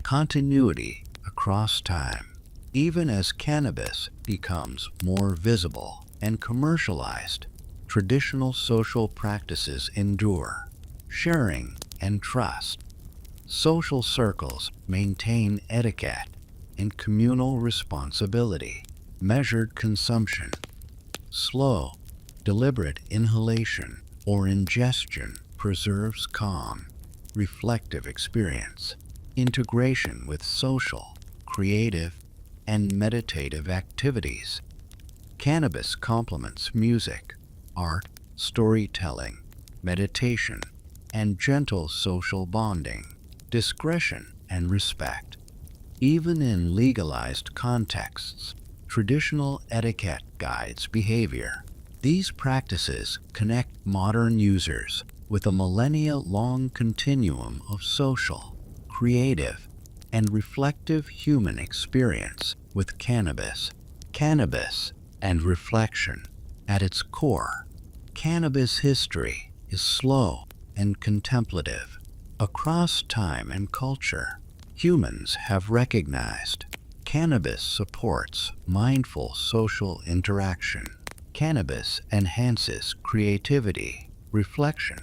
S1: continuity across time. Even as cannabis becomes more visible and commercialized, traditional social practices endure. Sharing and trust. Social circles maintain etiquette and communal responsibility. Measured consumption, slow, deliberate inhalation or ingestion preserves calm, reflective experience. Integration with social, creative, and meditative activities. Cannabis complements music, art, storytelling, meditation, and gentle social bonding. Discretion and respect. Even in legalized contexts, traditional etiquette guides behavior. These practices connect modern users with a millennia-long continuum of social, creative, and reflective human experience with cannabis. Cannabis and reflection. At its core, cannabis history is slow and contemplative. Across time and culture, humans have recognized cannabis supports mindful social interaction. Cannabis enhances creativity, reflection,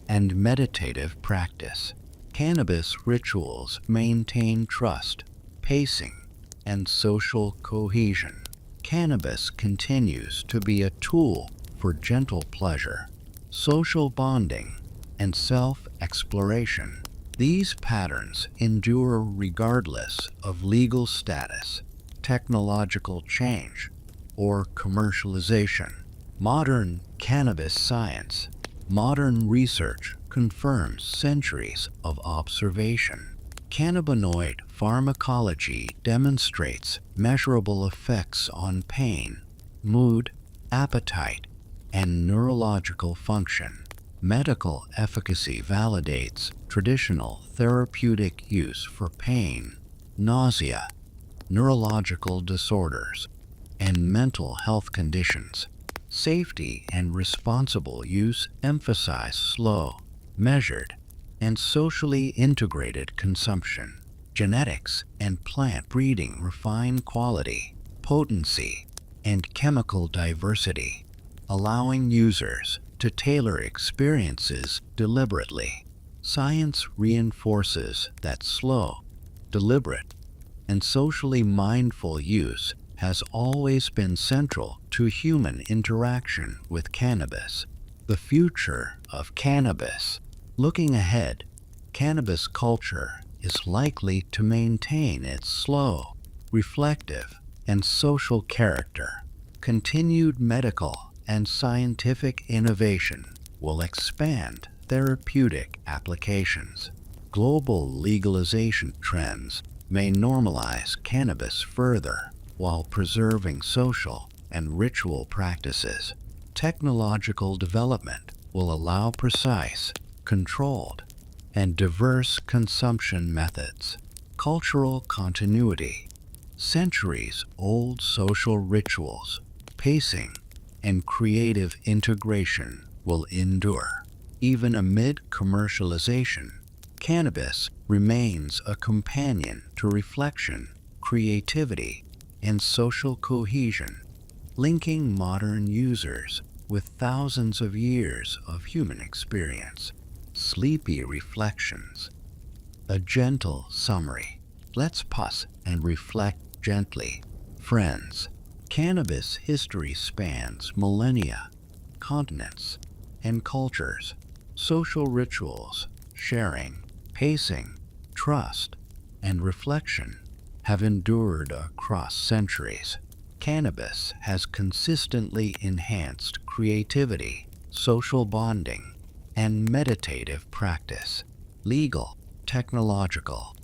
S1: and meditative practice. Cannabis rituals maintain trust, pacing, and social cohesion. Cannabis continues to be a tool for gentle pleasure, social bonding, and self-exploration. These patterns endure regardless of legal status, technological change, or commercialization. Modern cannabis science. Modern research confirms centuries of observation. Cannabinoid pharmacology demonstrates measurable effects on pain, mood, appetite, and neurological function. Medical efficacy validates traditional therapeutic use for pain, nausea, neurological disorders, and mental health conditions. Safety and responsible use emphasize slow, measured, and socially integrated consumption. Genetics and plant breeding refine quality, potency, and chemical diversity, allowing users to tailor experiences deliberately. Science reinforces that slow, deliberate, and socially mindful use has always been central to human interaction with cannabis. The future of cannabis. Looking ahead, cannabis culture is likely to maintain its slow, reflective, and social character. Continued medical and scientific innovation will expand therapeutic applications. Global legalization trends may normalize cannabis further while preserving social and ritual practices. Technological development will allow precise, controlled, and diverse consumption methods. Cultural continuity. Centuries-old social rituals, pacing, and creative integration will endure. Even amid commercialization, cannabis remains a companion to reflection, creativity, and social cohesion, linking modern users with thousands of years of human experience. Sleepy reflections. A gentle summary. Let's pause and reflect gently. Friends, cannabis history spans millennia, continents, and cultures. Social rituals, sharing, pacing, trust, and reflection have endured across centuries. Cannabis has consistently enhanced creativity, social bonding, and meditative practice. Legal, technological,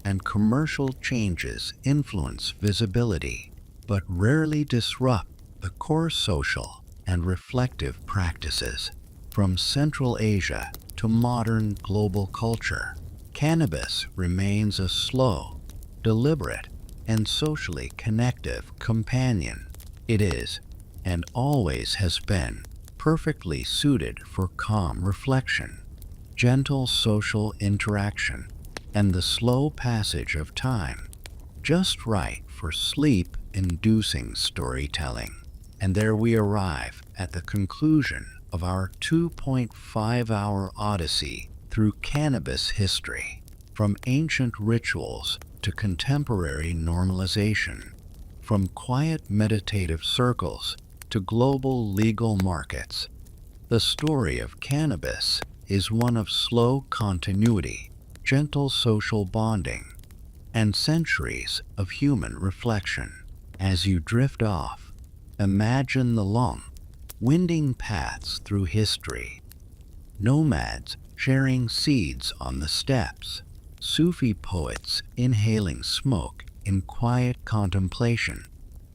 S1: and commercial changes influence visibility, but rarely disrupt the core social and reflective practices. From Central Asia to modern global culture, cannabis remains a slow, deliberate, and socially connective companion. It is, and always has been, perfectly suited for calm reflection, gentle social interaction, and the slow passage of time, just right for sleep-inducing storytelling. And there we arrive at the conclusion of our 2.5-hour odyssey through cannabis history, from ancient rituals to contemporary normalization, from quiet meditative circles to global legal markets. The story of cannabis is one of slow continuity, gentle social bonding, and centuries of human reflection. As you drift off, imagine the long, winding paths through history, nomads sharing seeds on the steppes, Sufi poets inhaling smoke in quiet contemplation,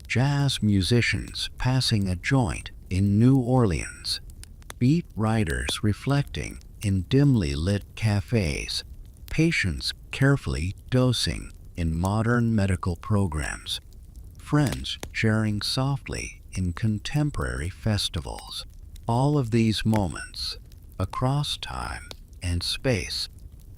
S1: jazz musicians passing a joint in New Orleans, beat writers reflecting in dimly lit cafes, patients carefully dosing in modern medical programs, friends sharing softly in contemporary festivals. All of these moments, across time and space,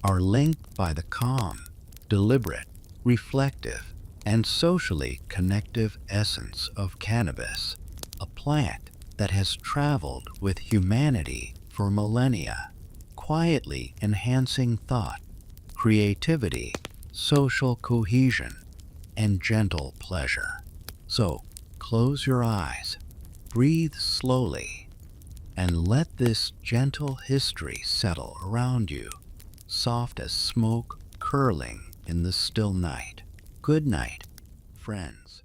S1: are linked by the calm, deliberate, reflective, and socially connective essence of cannabis, a plant that has traveled with humanity for millennia, quietly enhancing thought, creativity, social cohesion, and gentle pleasure. So, close your eyes, breathe slowly, and let this gentle history settle around you, soft as smoke curling in the still night. Good night, friends.